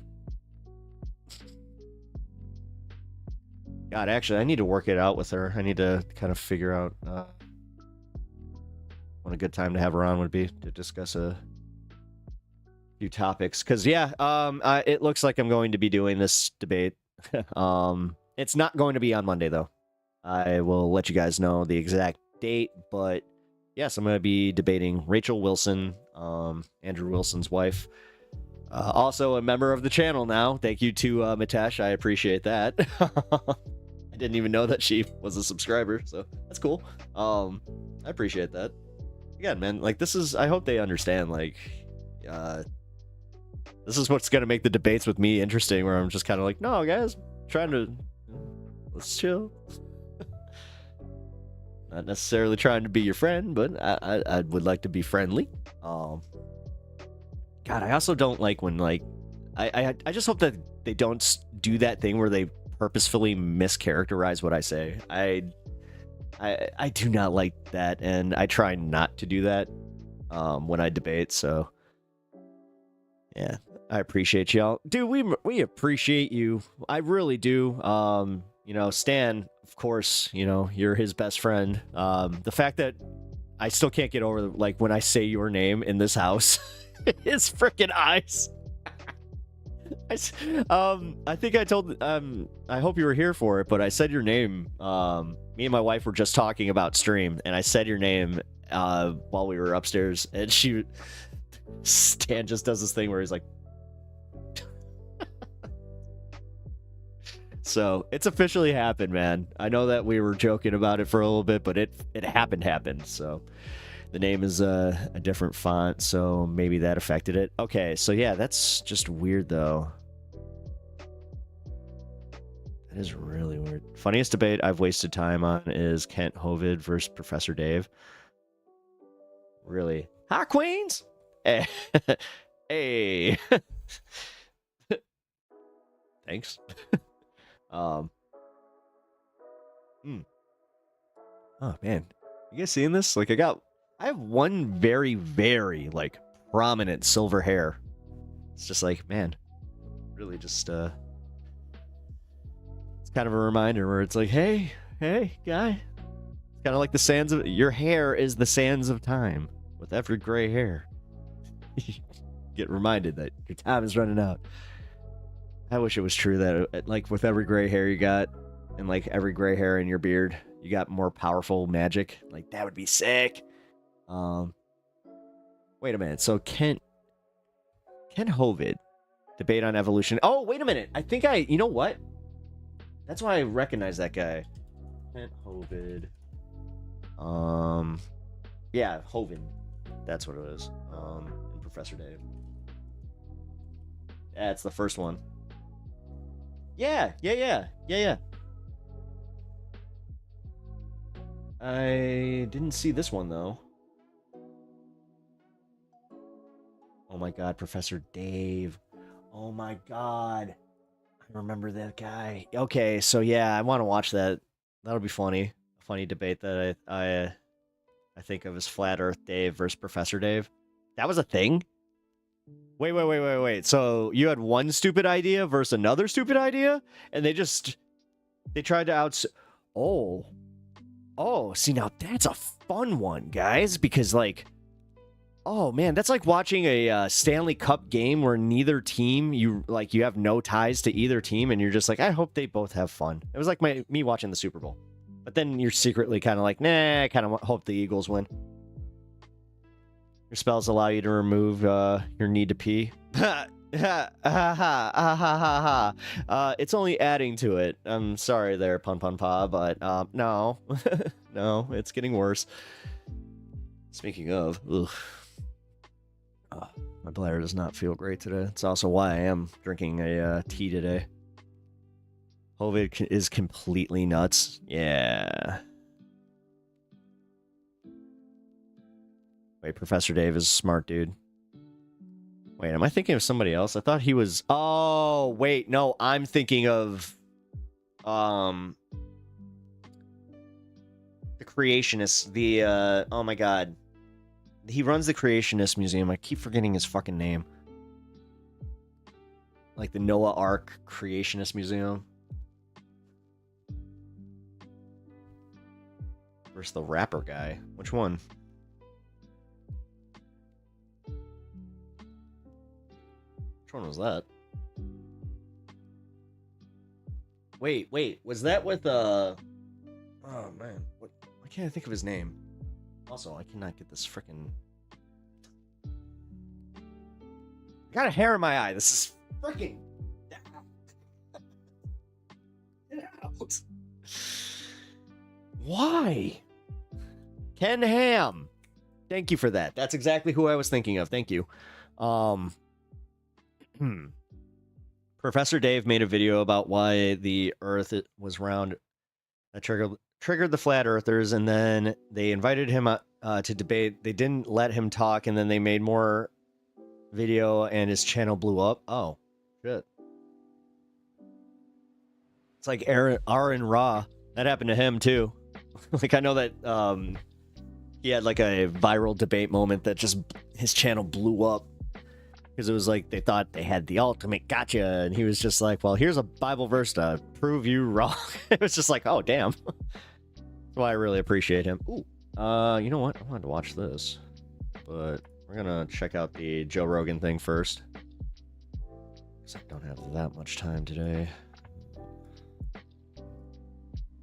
actually, I need to work it out with her. I need to kind of figure out what a good time to have her on would be to discuss a few topics. Because, yeah, it looks like I'm going to be doing this debate. It's not going to be on Monday, though. I will let you guys know the exact date, but yes, I'm going to be debating Rachel Wilson, Andrew Wilson's wife. Also a member of the channel now. Thank you to Mitesh. I appreciate that. I didn't even know that she was a subscriber, so that's cool. I appreciate that. Again, man, like, this is, I hope they understand, like, this is what's going to make the debates with me interesting, where I'm just kind of like, no, guys, let's chill. Not necessarily trying to be your friend, but I would like to be friendly. God, I also don't like when, like, I just hope that they don't do that thing where they purposefully mischaracterize what I say. I do not like that, and I try not to do that when I debate, so yeah, I appreciate y'all. Dude, we appreciate you. I really do. You know, Stan, of course, you know, you're his best friend. The fact that I still can't get over, like, when I say your name in this house, his freaking eyes. I think I told, I hope you were here for it, but I said your name. Me and my wife were just talking about stream, and I said your name while we were upstairs, and Stan just does this thing where he's like, so it's officially happened, man. I know that we were joking about it for a little bit, but it happened. So the name is a different font, so maybe that affected it. Okay, so yeah, that's just weird though. That is really weird. Funniest debate I've wasted time on is Kent Hovind versus Professor Dave. Really? Hi, Queens! Hey. Hey. Thanks. Oh man, you guys seeing this? Like, I have one very, very, like, prominent silver hair. It's just like, man, really just it's kind of a reminder where it's like, hey guy, it's kind of like the sands of your hair is the sands of time. With every gray hair, you get reminded that your time is running out. I wish it was true that, like, with every gray hair you got, and like every gray hair in your beard, you got more powerful magic. Like that would be sick. Wait a minute. So Ken Hovid, debate on evolution. Oh, wait a minute. I think you know what? That's why I recognize that guy. Kent Hovid. Yeah, Hovid. That's what it is. And Professor Dave. Yeah, it's the first one. Yeah. I didn't see this one, though. Oh my god, Professor Dave. Oh my god. I remember that guy. Okay, so yeah, I want to watch that. That'll be funny. A funny debate that I think of as Flat Earth Dave versus Professor Dave. That was a thing? Wait. So you had one stupid idea versus another stupid idea? And they tried to Oh, see, now that's a fun one, guys, because, like, oh, man, that's like watching a Stanley Cup game where neither team, you have no ties to either team, and you're just like, I hope they both have fun. It was like me watching the Super Bowl. But then you're secretly kind of like, nah, I kind of hope the Eagles win. Your spells allow you to remove your need to pee. It's only adding to it. I'm sorry there, Pun Pa, but no. No, it's getting worse. Speaking of, my bladder does not feel great today. It's also why I am drinking a tea today. Hovid is completely nuts. Yeah. Wait, Professor Dave is a smart dude. Wait, am I thinking of somebody else? I thought he was... Oh, wait, no, I'm thinking of... The Creationist, oh my god. He runs the Creationist Museum. I keep forgetting his fucking name. Like the Noah Ark Creationist Museum. Versus the rapper guy. Which one? Which one was that? Wait, was that with Oh man, why can't I think of his name? Also, I cannot get this freaking. I got a hair in my eye. This is freaking. Get out. Why? Ken Ham. Thank you for that. That's exactly who I was thinking of. Thank you. Professor Dave made a video about why the Earth was round. That triggered the flat earthers, and then they invited him to debate. They didn't let him talk, and then they made more video, and his channel blew up. Oh, shit. It's like Aaron Ra. That happened to him, too. Like, I know that he had, like, a viral debate moment that just his channel blew up. Because it was like they thought they had the ultimate gotcha, and he was just like, well, here's a Bible verse to prove you wrong. It was just like, oh, damn. That's why I really appreciate him. Ooh, you know what? I wanted to watch this. But we're going to check out the Joe Rogan thing first. Because I don't have that much time today.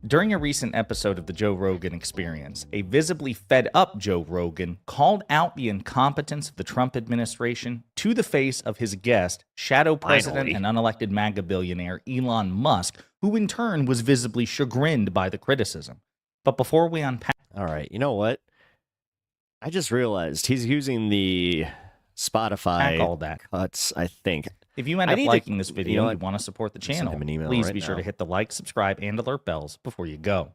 During a recent episode of the Joe Rogan Experience, a visibly fed up Joe Rogan called out the incompetence of the Trump administration to the face of his guest, shadow president and unelected MAGA billionaire Elon Musk, who in turn was visibly chagrined by the criticism. But before we unpack... All right, you know what? I just realized he's using the Spotify all that cuts, I think. If you end up liking this video and you want to support the channel, please be sure to hit the like, subscribe, and alert bells before you go.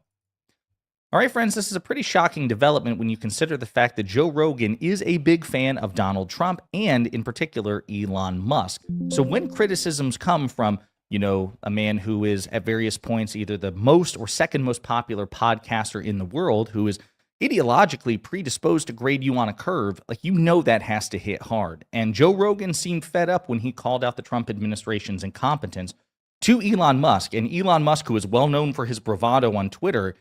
All right, friends, this is a pretty shocking development when you consider the fact that Joe Rogan is a big fan of Donald Trump and, in particular, Elon Musk. So when criticisms come from, you know, a man who is at various points either the most or second most popular podcaster in the world, who is ideologically predisposed to grade you on a curve, like, you know that has to hit hard. And Joe Rogan seemed fed up when he called out the Trump administration's incompetence to Elon Musk. And Elon Musk, who is well known for his bravado on Twitter,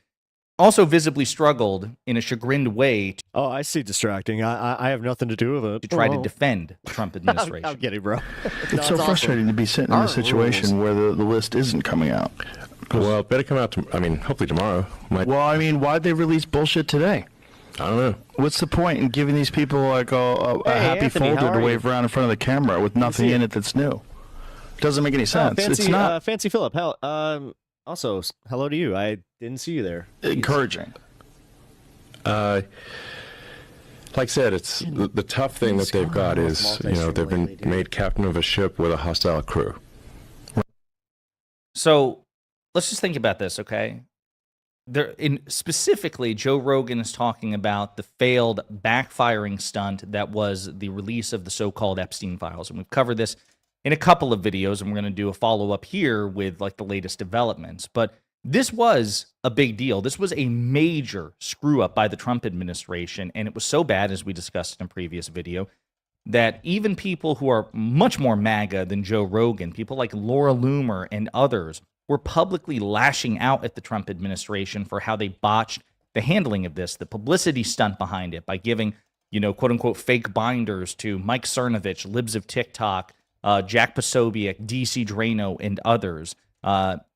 also visibly struggled in a chagrined way. Oh, I see distracting. I have nothing to do with it. To try to defend the Trump administration. I'm kidding, bro. It's so frustrating to be sitting in a situation where the list isn't coming out. Well, it better come out, hopefully tomorrow. Well, I mean, why'd they release bullshit today? I don't know. What's the point in giving these people like a happy Anthony, folder to wave around in front of the camera with nothing in it that's new? Doesn't make any sense. Fancy, it's not Fancy Philip. Also, hello to you. I didn't see you there. encouraging. Like I said, it's the tough thing that they've got is, they've been made captain of a ship with a hostile crew. So let's just think about this, okay? Specifically, Joe Rogan is talking about the failed backfiring stunt that was the release of the so-called Epstein files. And we've covered this in a couple of videos, and we're going to do a follow-up here with like the latest developments. But this was a big deal. This was a major screw-up by the Trump administration, and it was so bad, as we discussed in a previous video, that even people who are much more MAGA than Joe Rogan, people like Laura Loomer and others, were publicly lashing out at the Trump administration for how they botched the handling of this, the publicity stunt behind it by giving, quote-unquote fake binders to Mike Cernovich, Libs of TikTok, Jack Posobiec, DC Drano, and others,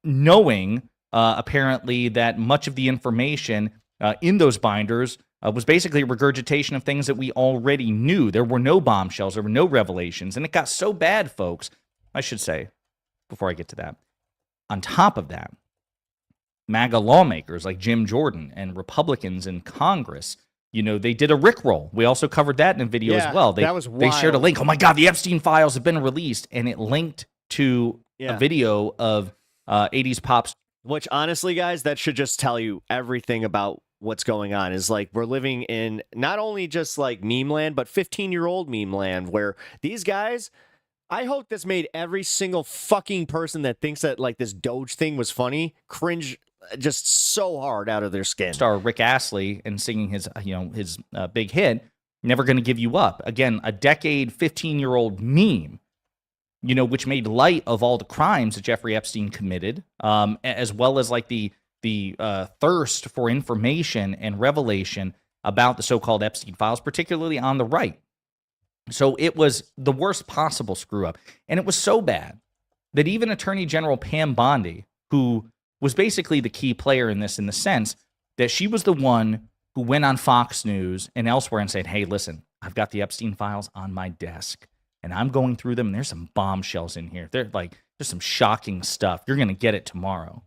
knowing apparently that much of the information in those binders was basically a regurgitation of things that we already knew. There were no bombshells, there were no revelations, and it got so bad, folks, I should say, before I get to that, on top of that, MAGA lawmakers like Jim Jordan and Republicans in Congress, they did a Rickroll. We also covered that in a video as well. That was wild. They shared a link. Oh my God, the Epstein files have been released, and it linked to a video of 80s pops. Which, honestly, guys, that should just tell you everything about what's going on. Is like we're living in not only just like meme land, but 15-year-old meme land where these guys. I hope this made every single fucking person that thinks that like this Doge thing was funny cringe just so hard out of their skin. Star Rick Astley and singing his big hit, "Never Gonna Give You Up." Again, a decade, 15-year-old meme, which made light of all the crimes that Jeffrey Epstein committed, as well as like the thirst for information and revelation about the so-called Epstein files, particularly on the right. So it was the worst possible screw-up. And it was so bad that even Attorney General Pam Bondi, who was basically the key player in this in the sense that she was the one who went on Fox News and elsewhere and said, hey, listen, I've got the Epstein files on my desk, and I'm going through them, and there's some bombshells in here. There's some shocking stuff. You're going to get it tomorrow.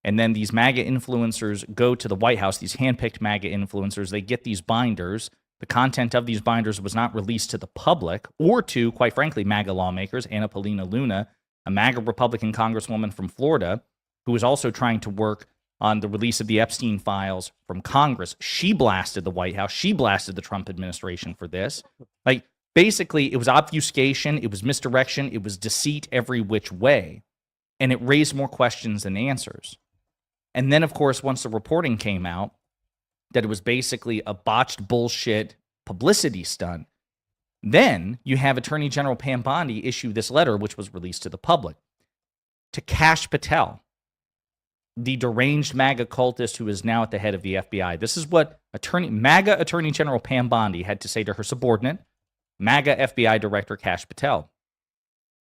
And then these MAGA influencers go to the White House, these handpicked MAGA influencers, they get these binders. The content of these binders was not released to the public or to, quite frankly, MAGA lawmakers. Anna Paulina Luna, a MAGA Republican congresswoman from Florida, who was also trying to work on the release of the Epstein files from Congress. She blasted the White House. She blasted the Trump administration for this. Like, basically, it was obfuscation. It was misdirection. It was deceit every which way. And it raised more questions than answers. And then, of course, once the reporting came out, that it was basically a botched bullshit publicity stunt, then you have Attorney General Pam Bondi issue this letter, which was released to the public, to Kash Patel, the deranged MAGA cultist who is now at the head of the FBI. This is what MAGA Attorney General Pam Bondi had to say to her subordinate, MAGA FBI Director Kash Patel,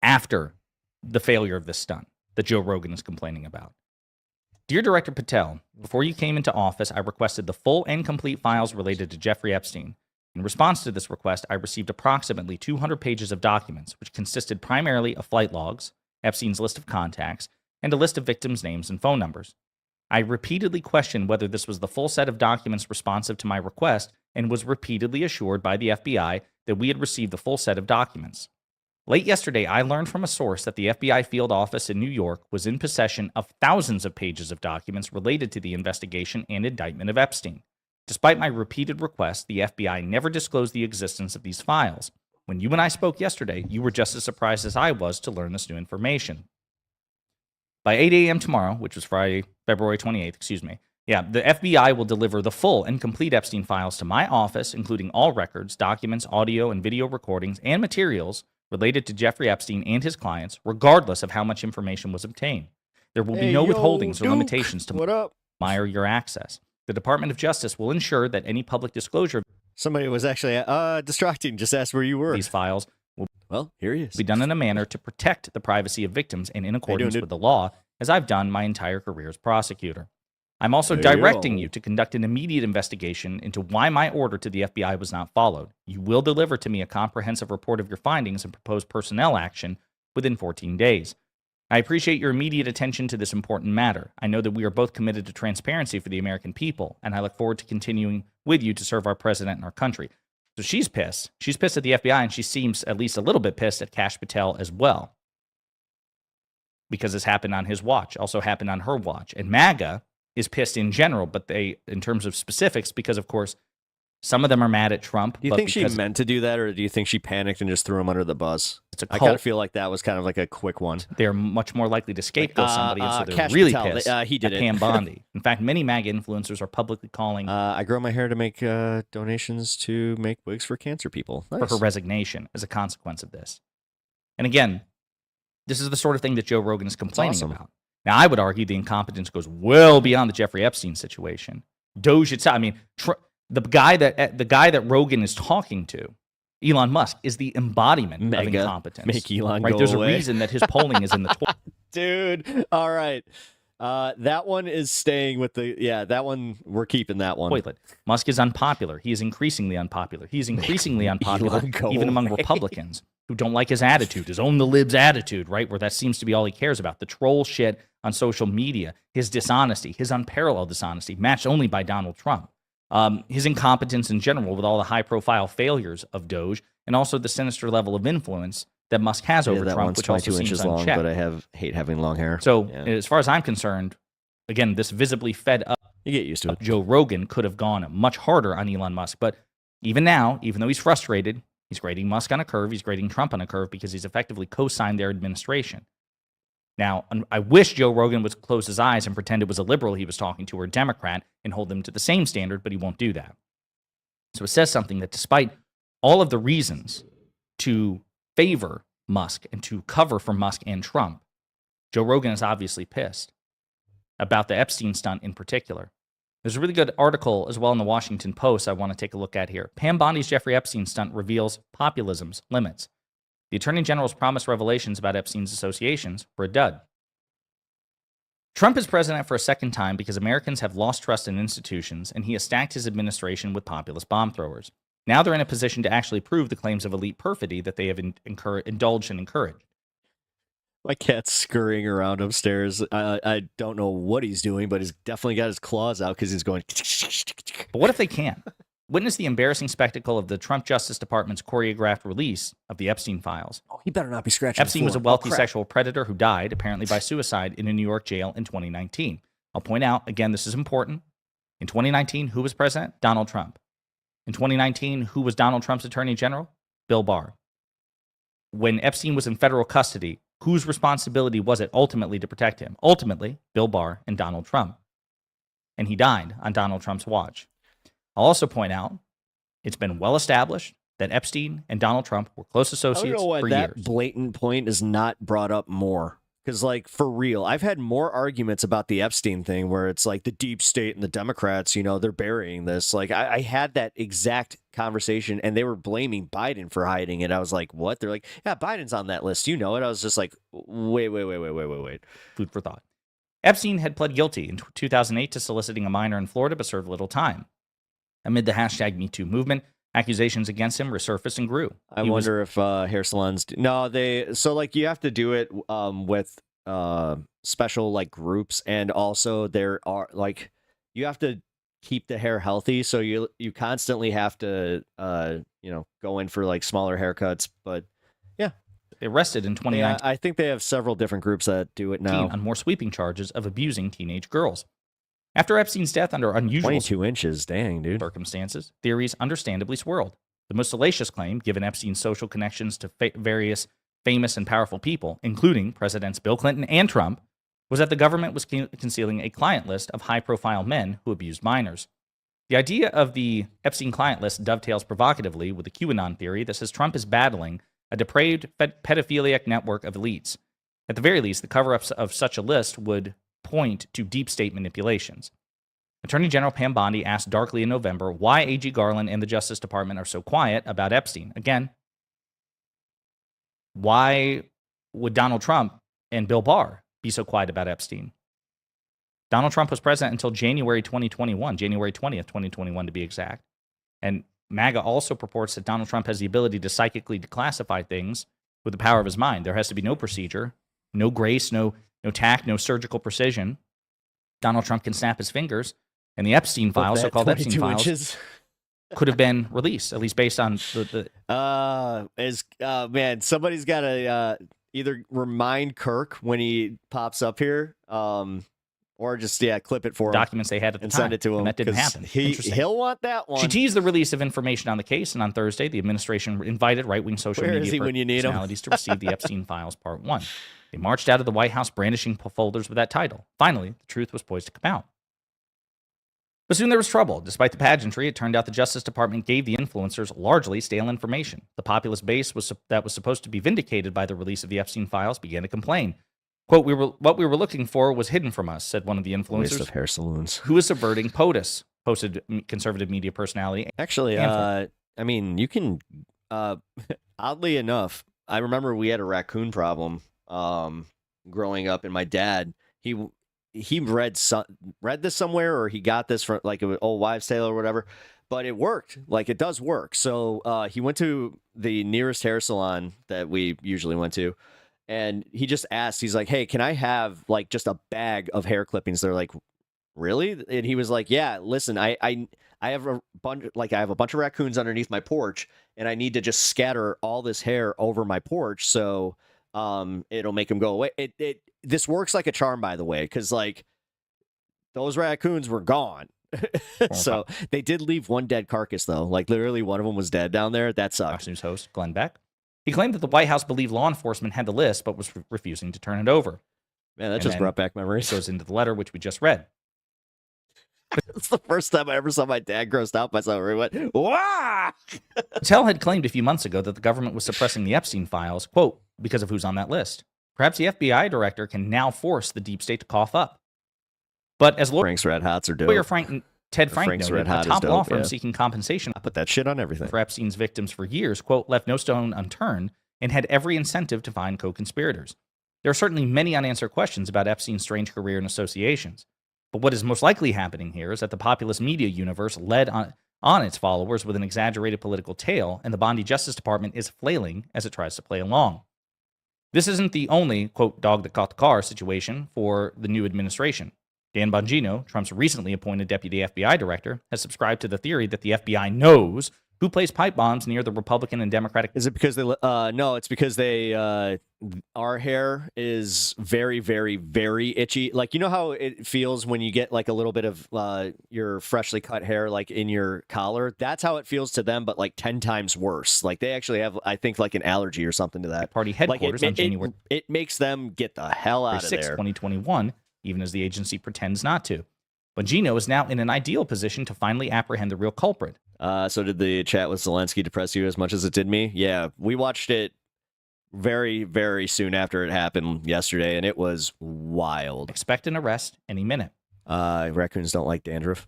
after the failure of this stunt that Joe Rogan is complaining about. Dear Director Patel, before you came into office, I requested the full and complete files related to Jeffrey Epstein. In response to this request, I received approximately 200 pages of documents, which consisted primarily of flight logs, Epstein's list of contacts, and a list of victims' names and phone numbers. I repeatedly questioned whether this was the full set of documents responsive to my request and was repeatedly assured by the FBI that we had received the full set of documents. Late yesterday, I learned from a source that the FBI field office in New York was in possession of thousands of pages of documents related to the investigation and indictment of Epstein. Despite my repeated requests, the FBI never disclosed the existence of these files. When you and I spoke yesterday, you were just as surprised as I was to learn this new information. By 8 a.m. tomorrow, which was Friday, February 28th, the FBI will deliver the full and complete Epstein files to my office, including all records, documents, audio and video recordings, and materials related to Jeffrey Epstein and his clients, regardless of how much information was obtained. There will be no withholdings or limitations to mire your access. The Department of Justice will ensure that any public disclosure. Somebody was actually distracting. Just asked where you were. These files will here he is. Be done in a manner to protect the privacy of victims and in accordance with the law as I've done my entire career as prosecutor. I'm also directing you to conduct an immediate investigation into why my order to the FBI was not followed. You will deliver to me a comprehensive report of your findings and proposed personnel action within 14 days. I appreciate your immediate attention to this important matter. I know that we are both committed to transparency for the American people, and I look forward to continuing with you to serve our president and our country. So she's pissed. She's pissed at the FBI, and she seems at least a little bit pissed at Kash Patel as well, because this happened on his watch, also happened on her watch. And MAGA is pissed in general, but they, in terms of specifics, because of course, some of them are mad at Trump. Do you think she meant to do that, or do you think she panicked and just threw him under the bus? I kind of feel like that was kind of like a quick one. They're much more likely to scapegoat somebody, and so they're Kash really Patel, pissed he did at it. Pam Bondi. In fact, many MAGA influencers are publicly calling I grow my hair to make donations to make wigs for cancer people. for her resignation as a consequence of this. And again, this is the sort of thing that Joe Rogan is complaining about. Now, I would argue the incompetence goes well beyond the Jeffrey Epstein situation. Doge itself, I mean, the guy that Rogan is talking to, Elon Musk, is the embodiment of incompetence. Make Elon right? go There's away. a reason that his polling is in the 12th. Dude, all right. That one is staying with that one, we're keeping that one. Toilet. Musk is unpopular. He is increasingly unpopular. He is increasingly unpopular even among Republicans who don't like his attitude, his own the libs attitude, right? Where that seems to be all he cares about. The troll shit on social media, his dishonesty, his unparalleled dishonesty, matched only by Donald Trump. His incompetence in general with all the high-profile failures of Doge, and also the sinister level of influence that Musk has over Trump, which also seems long, unchecked. but I hate having long hair. So as far as I'm concerned, again, this visibly fed up, you get used to it. Joe Rogan could have gone much harder on Elon Musk. But even now, even though he's frustrated, he's grading Musk on a curve, he's grading Trump on a curve because he's effectively co-signed their administration. Now, I wish Joe Rogan would close his eyes and pretend it was a liberal he was talking to or a Democrat and hold them to the same standard, but he won't do that. So it says something that despite all of the reasons to favor Musk and to cover for Musk and Trump, Joe Rogan is obviously pissed about the Epstein stunt in particular. There's a really good article as well in the Washington Post I want to take a look at here. Pam Bondi's Jeffrey Epstein stunt reveals populism's limits. The Attorney General's promised revelations about Epstein's associations were a dud. Trump is president for a second time because Americans have lost trust in institutions, and he has stacked his administration with populist bomb throwers. Now they're in a position to actually prove the claims of elite perfidy that they have indulged and encouraged. My cat's scurrying around upstairs. I don't know what he's doing, but he's definitely got his claws out because he's going. But what if they can't? Witness the embarrassing spectacle of the Trump Justice Department's choreographed release of the Epstein files. Oh, he better not be scratching. Epstein was a wealthy sexual predator who died, apparently by suicide, in a New York jail in 2019. I'll point out, again, this is important. In 2019, who was president? Donald Trump. In 2019, who was Donald Trump's attorney general? Bill Barr. When Epstein was in federal custody, whose responsibility was it ultimately to protect him? Ultimately, Bill Barr and Donald Trump. And he died on Donald Trump's watch. I'll also point out, it's been well established that Epstein and Donald Trump were close associates for that years. Blatant point is not brought up more. Because, like, for real, I've had more arguments about the Epstein thing where it's like the deep state and the Democrats, they're burying this. Like, I had that exact conversation, and they were blaming Biden for hiding it. I was like, what? They're like, yeah, Biden's on that list. You know it. I was just like, wait. Food for thought. Epstein had pled guilty in 2008 to soliciting a minor in Florida, but served little time. Amid the hashtag MeToo movement, accusations against him resurfaced and grew. I wonder if hair salons... you have to do it with special, like, groups, and also there are, like, you have to keep the hair healthy, so you constantly have to, go in for, like, smaller haircuts, but, yeah. Arrested in 2019. Yeah, I think they have several different groups that do it now. On more sweeping charges of abusing teenage girls. After Epstein's death under unusual 22 inches, dang, dude. circumstances, theories understandably swirled. The most salacious claim, given Epstein's social connections to various famous and powerful people, including Presidents Bill Clinton and Trump, was that the government was concealing a client list of high-profile men who abused minors. The idea of the Epstein client list dovetails provocatively with the QAnon theory that says Trump is battling a depraved pedophiliac network of elites. At the very least, the cover-ups of such a list would point to deep state manipulations. Attorney General Pam Bondi asked darkly in November why A.G. Garland and the Justice Department are so quiet about Epstein. Again, why would Donald Trump and Bill Barr be so quiet about Epstein? Donald Trump was president until January 2021, January 20th, 2021 to be exact. And MAGA also purports that Donald Trump has the ability to psychically declassify things with the power of his mind. There has to be no procedure, no grace, no tact, no surgical precision. Donald Trump can snap his fingers, and the Epstein files, so-called Epstein files, could have been released, at least based on the man, somebody's got to either remind Kirk when he pops up here, or just clip it for him. Documents they had at the and time, send it to him. and that didn't happen. He'll want that one. She teased the release of information on the case, and on Thursday, the administration invited right-wing social media personalities to receive the Epstein Files Part 1. They marched out of the White House brandishing folders with that title. Finally, the truth was poised to come out. But soon there was trouble. Despite the pageantry, it turned out the Justice Department gave the influencers largely stale information. The populist base that was supposed to be vindicated by the release of the Epstein files began to complain. Quote, what we were looking for was hidden from us, said one of the influencers. Waste of hair salons. Who is subverting POTUS, posted conservative media personality. Actually, I mean, you can, oddly enough, I remember we had a raccoon problem growing up, and my dad, he read this somewhere, or he got this from like an old wives' tale or whatever, but it worked. Like, it does work. So he went to the nearest hair salon that we usually went to, and he just asked, he's like, hey, can I have like just a bag of hair clippings? They're like, really? And he was like, yeah, listen, I have a bunch, I have a bunch of raccoons underneath my porch, and I need to just scatter all this hair over my porch, so it'll make them go away. This works like a charm, by the way, because like those raccoons were gone. So they did leave one dead carcass, though. Like, literally one of them was dead down there. That sucks. Fox News host Glenn Beck. He claimed that the White House believed law enforcement had the list, but was refusing to turn it over. Man, that just brought back memories. Goes into the letter, which we just read. It's the first time I ever saw my dad grossed out by something. He went, "Wah!" Patel had claimed a few months ago that the government was suppressing the Epstein files, quote, because of who's on that list. Perhaps the FBI director can now force the deep state to cough up. But as Frank's Red Hots are dope. lawyer Ted Frank Frank's noted, Red Hot a top is law dope, firm yeah. seeking compensation I put that shit on everything for Epstein's victims for years, quote, left no stone unturned and had every incentive to find co-conspirators. There are certainly many unanswered questions about Epstein's strange career and associations. But what is most likely happening here is that the populist media universe led on its followers with an exaggerated political tale, and the Bondi Justice Department is flailing as it tries to play along. This isn't the only, quote, dog that caught the car situation for the new administration. Dan Bongino, Trump's recently appointed deputy FBI director, has subscribed to the theory that the FBI knows who placed pipe bombs near the Republican and Democratic. Is it because they? No, it's because they. Our hair is very, very, very itchy. Like, you know how it feels when you get like a little bit of your freshly cut hair like in your collar. That's how it feels to them, but like 10 times worse. Like, they actually have, I think, like an allergy or something to that. Party headquarters on January. It makes them get the hell out of 6, there. 2021, even as the agency pretends not to. Bongino is now in an ideal position to finally apprehend the real culprit. So did the chat with Zelensky depress you as much as it did me? Yeah, we watched it very, very soon after it happened yesterday, and it was wild. Expect an arrest any minute. Raccoons don't like dandruff.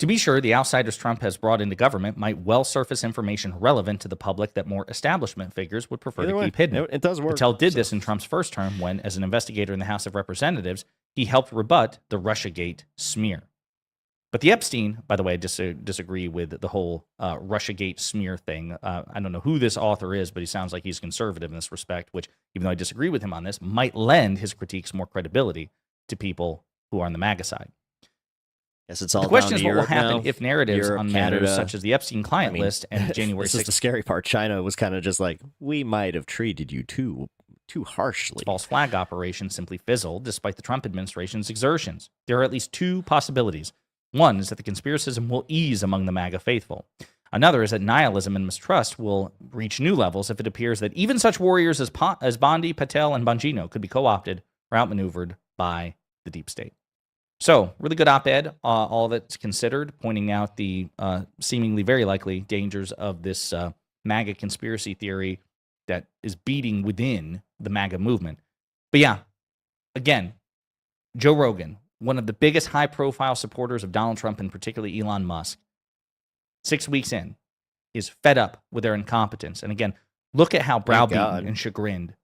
To be sure, the outsiders Trump has brought into government might well surface information relevant to the public that more establishment figures would prefer to keep hidden. It does work. Patel did this in Trump's first term when, as an investigator in the House of Representatives, he helped rebut the Russiagate smear. But the Epstein, by the way, I disagree with the whole Russiagate smear thing. I don't know who this author is, but he sounds like he's conservative in this respect, which, even though I disagree with him on this, might lend his critiques more credibility to people who are on the MAGA side. Yes, it's all the question down is to what will Europe happen now. if narratives Europe, on Canada. matters such as the Epstein client list and January 6th. This is the scary part. China was kind of just like, we might have treated you too harshly. False flag operation simply fizzled despite the Trump administration's exertions. There are at least two possibilities. One is that the conspiracism will ease among the MAGA faithful. Another is that nihilism and mistrust will reach new levels if it appears that even such warriors as Bondi, Patel, and Bongino could be co-opted or outmaneuvered by the deep state. So, really good op-ed, all that's considered, pointing out the seemingly very likely dangers of this MAGA conspiracy theory that is beating within the MAGA movement. But yeah, again, Joe Rogan, one of the biggest high-profile supporters of Donald Trump and particularly Elon Musk, 6 weeks in, is fed up with their incompetence. And again, look at how browbeaten and chagrined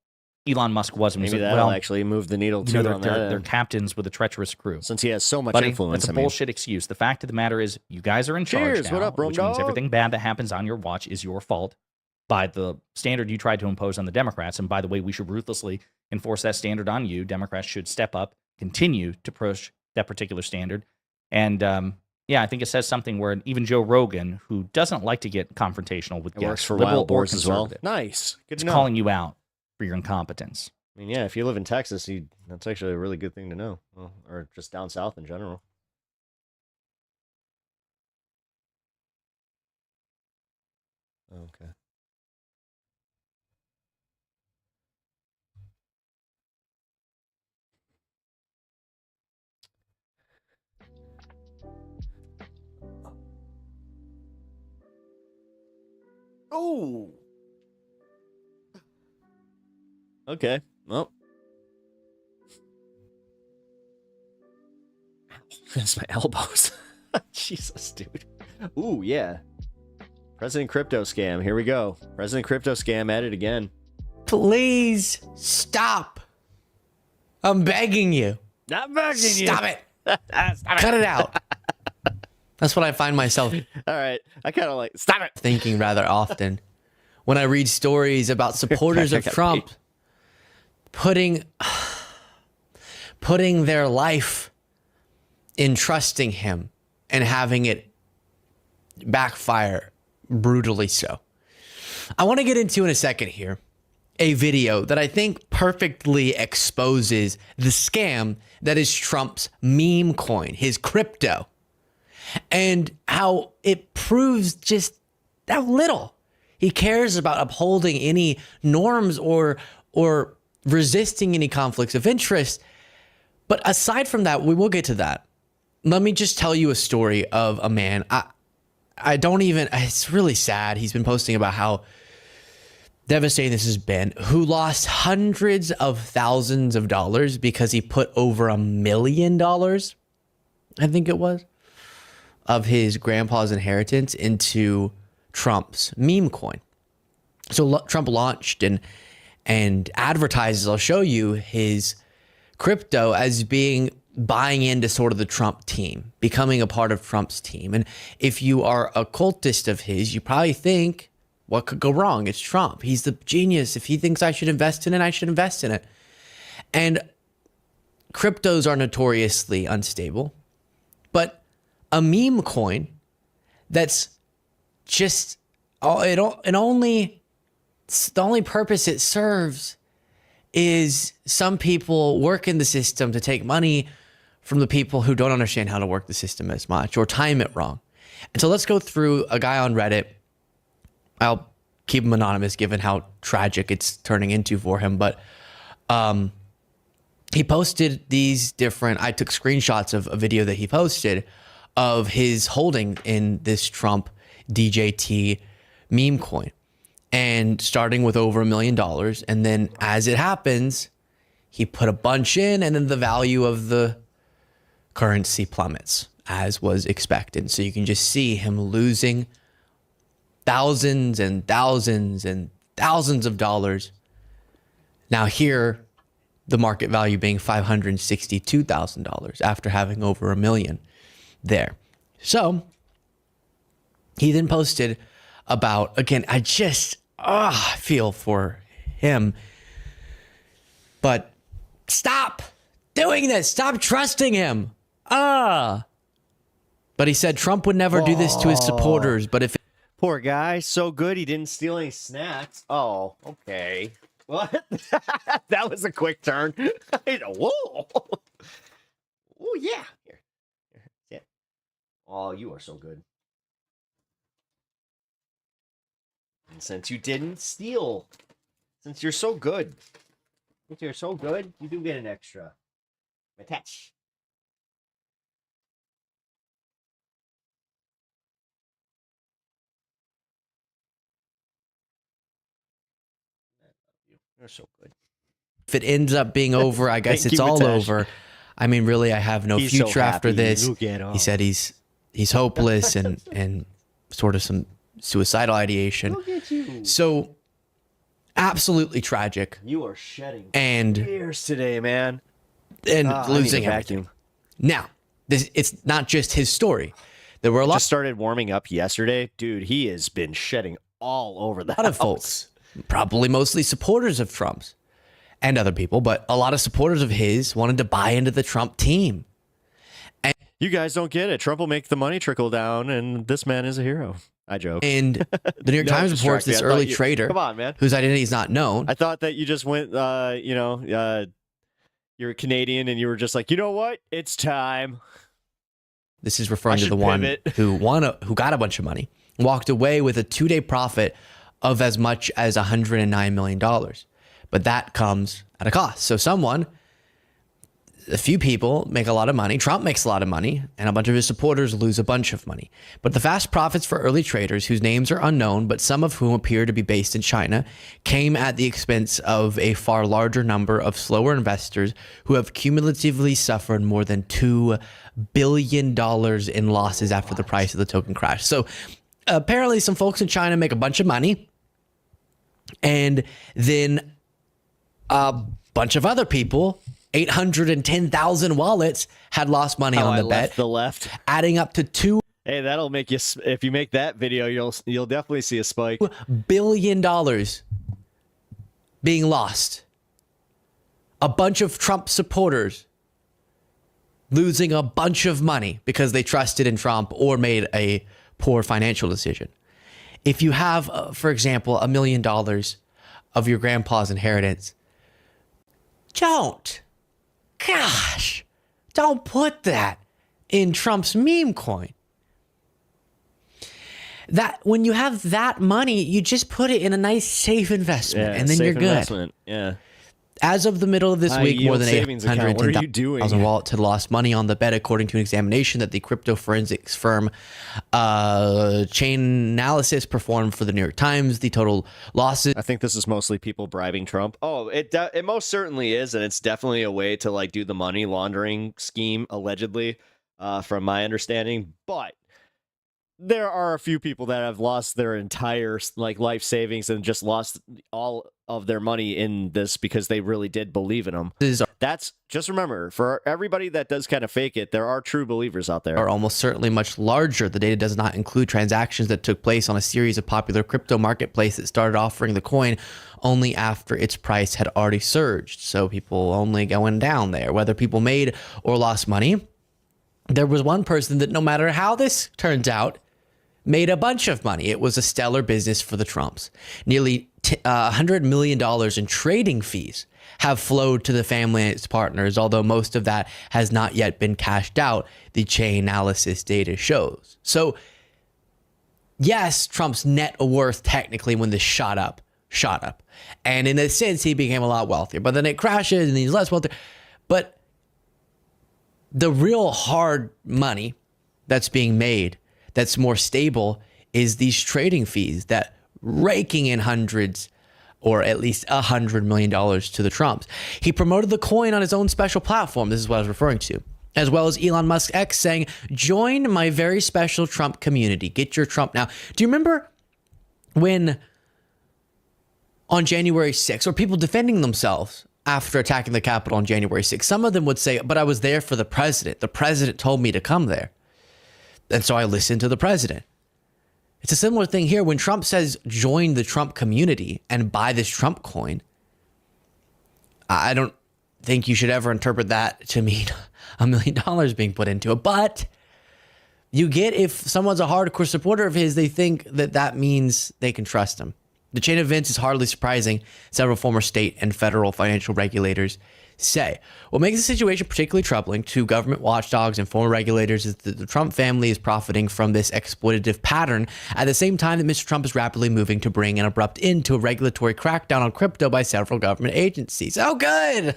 Elon Musk was. And Maybe said, that'll well, actually move the needle you too. know, on they're that. captains with a treacherous crew. Since he has so much Buddy, influence. that's a bullshit excuse. The fact of the matter is, you guys are in charge Cheers, now, what up, Rome which means dog? everything bad that happens on your watch is your fault by the standard you tried to impose on the Democrats. And by the way, we should ruthlessly enforce that standard on you. Democrats should step up, continue to push that particular standard. And yeah, I think it says something where even Joe Rogan, who doesn't like to get confrontational with guests, works for liberal wild or boars as well. conservative, Nice. Good is to know. calling you out for your incompetence. I mean, yeah, if you live in Texas, that's actually a really good thing to know. Well, or just down south in general. Okay. Oh. Okay. Well. That's my elbows. Jesus, dude. Ooh, yeah. President Crypto Scam. Here we go. President Crypto Scam at it again. Please stop. I'm begging you. Not begging you. Stop it. Stop Cut it out. That's what I find myself All right. I kind of like, stop it. thinking rather often when I read stories about supporters of Trump putting their life in trusting him and having it backfire brutally so. I want to get into in a second here a video that I think perfectly exposes the scam that is Trump's meme coin, his crypto, and how it proves just how little he cares about upholding any norms or resisting any conflicts of interest. But aside from that, we will get to that. Let me just tell you a story of a man. I don't even, it's really sad. He's been posting about how devastating this has been, who lost hundreds of thousands of dollars because he put over $1 million, I think it was, of his grandpa's inheritance into Trump's meme coin. So Trump launched and advertises, I'll show you, his crypto as buying into sort of the Trump team, becoming a part of Trump's team. And if you are a cultist of his, you probably think, what could go wrong? It's Trump. He's the genius. If he thinks I should invest in it, I should invest in it. And cryptos are notoriously unstable. But a meme coin that's just, the only purpose it serves is some people work in the system to take money from the people who don't understand how to work the system as much or time it wrong. And so let's go through a guy on Reddit. I'll keep him anonymous given how tragic it's turning into for him. But he posted these different, I took screenshots of a video that he posted of his holding in this Trump DJT meme coin. And starting with over $1 million. And then as it happens, he put a bunch in and then the value of the currency plummets as was expected. So you can just see him losing thousands and thousands and thousands of dollars. Now here, the market value being $562,000 after having over $1 million there. So he then posted about, again, I feel for him, but stop doing this. Stop trusting him. But he said Trump would never do this to his supporters. But if Poor guy, so good he didn't steal any snacks. Oh, okay. What? That was a quick turn. Whoa. Oh, yeah. Here. Yeah. Oh, you are so good. And since you didn't steal, since you're so good, you do get an extra. Attach. You're so good. if it ends up being over, I guess it's all over. I mean, really, I have no future after this. He said he's hopeless and sort of some suicidal ideation. So Absolutely tragic. You are shedding and tears today, man. And losing everything. Now, it's not just his story. There were a lot. Just started warming up yesterday, dude. He has been shedding all over the house. A lot of folks, probably mostly supporters of Trump's and other people, but a lot of supporters of his wanted to buy into the Trump team. And you guys don't get it. Trump will make the money trickle down, and this man is a hero. I joke. And the New York Times reports this early trader, come on, man, whose identity is not known. I thought that you just went, you're Canadian, and you were just like, you know what? It's time. This is referring to the one who got a bunch of money, walked away with a 2-day profit of as much as $109 million. But that comes at a cost. So a few people make a lot of money. Trump makes a lot of money, and a bunch of his supporters lose a bunch of money. But the fast profits for early traders, whose names are unknown, but some of whom appear to be based in China, came at the expense of a far larger number of slower investors who have cumulatively suffered more than $2 billion in losses after the price of the token crashed. So apparently some folks in China make a bunch of money, and then a bunch of other people, 810,000 wallets, had lost money on the bet. The left, adding up to $2 Hey, that'll make you. If you make that video, you'll definitely see a spike. $2 billion being lost. A bunch of Trump supporters losing a bunch of money because they trusted in Trump or made a poor financial decision. If you have, for example, $1 million of your grandpa's inheritance, don't put that in Trump's meme coin. That when you have that money, you just put it in a nice safe investment, and then you're good. Investment. Yeah. As of the middle of this week, more than 810,000 wallets had lost money on the bet, according to an examination that the crypto forensics firm Chainalysis performed for the New York Times. The total losses. I think this is mostly people bribing Trump. Oh, it most certainly is, and it's definitely a way to like do the money laundering scheme, allegedly, from my understanding. But there are a few people that have lost their entire life savings and just lost all of their money in this because they really did believe in them. That's just remember, for everybody that does kind of fake it, there are true believers out there. Are almost certainly much larger. The data does not include transactions that took place on a series of popular crypto marketplaces that started offering the coin only after its price had already surged. So people only going down there, whether people made or lost money. There was one person that, no matter how this turns out, made a bunch of money. It was a stellar business for the Trumps. Nearly $100 million in trading fees have flowed to the family and its partners, although most of that has not yet been cashed out, the Chainalysis data shows. So, yes, Trump's net worth technically, when this shot up. And in a sense, he became a lot wealthier. But then it crashes and he's less wealthy. But the real hard money that's being made, that's more stable, is these trading fees that raking in hundreds or at least $100 million to the Trumps. He promoted the coin on his own special platform. This is what I was referring to. As well as Elon Musk X saying, join my very special Trump community. Get your Trump now. Do you remember when on January 6th, or people defending themselves after attacking the Capitol on January 6th, some of them would say, but I was there for the president. The president told me to come there. And so I listened to the president. It's a similar thing here. When Trump says join the Trump community and buy this Trump coin, I don't think you should ever interpret that to mean $1 million being put into it. But you get, if someone's a hardcore supporter of his, they think that that means they can trust him. The chain of events is hardly surprising, several former state and federal financial regulators say. What makes the situation particularly troubling to government watchdogs and former regulators is that the Trump family is profiting from this exploitative pattern at the same time that Mr. Trump is rapidly moving to bring an abrupt end to a regulatory crackdown on crypto by several government agencies. Oh, good!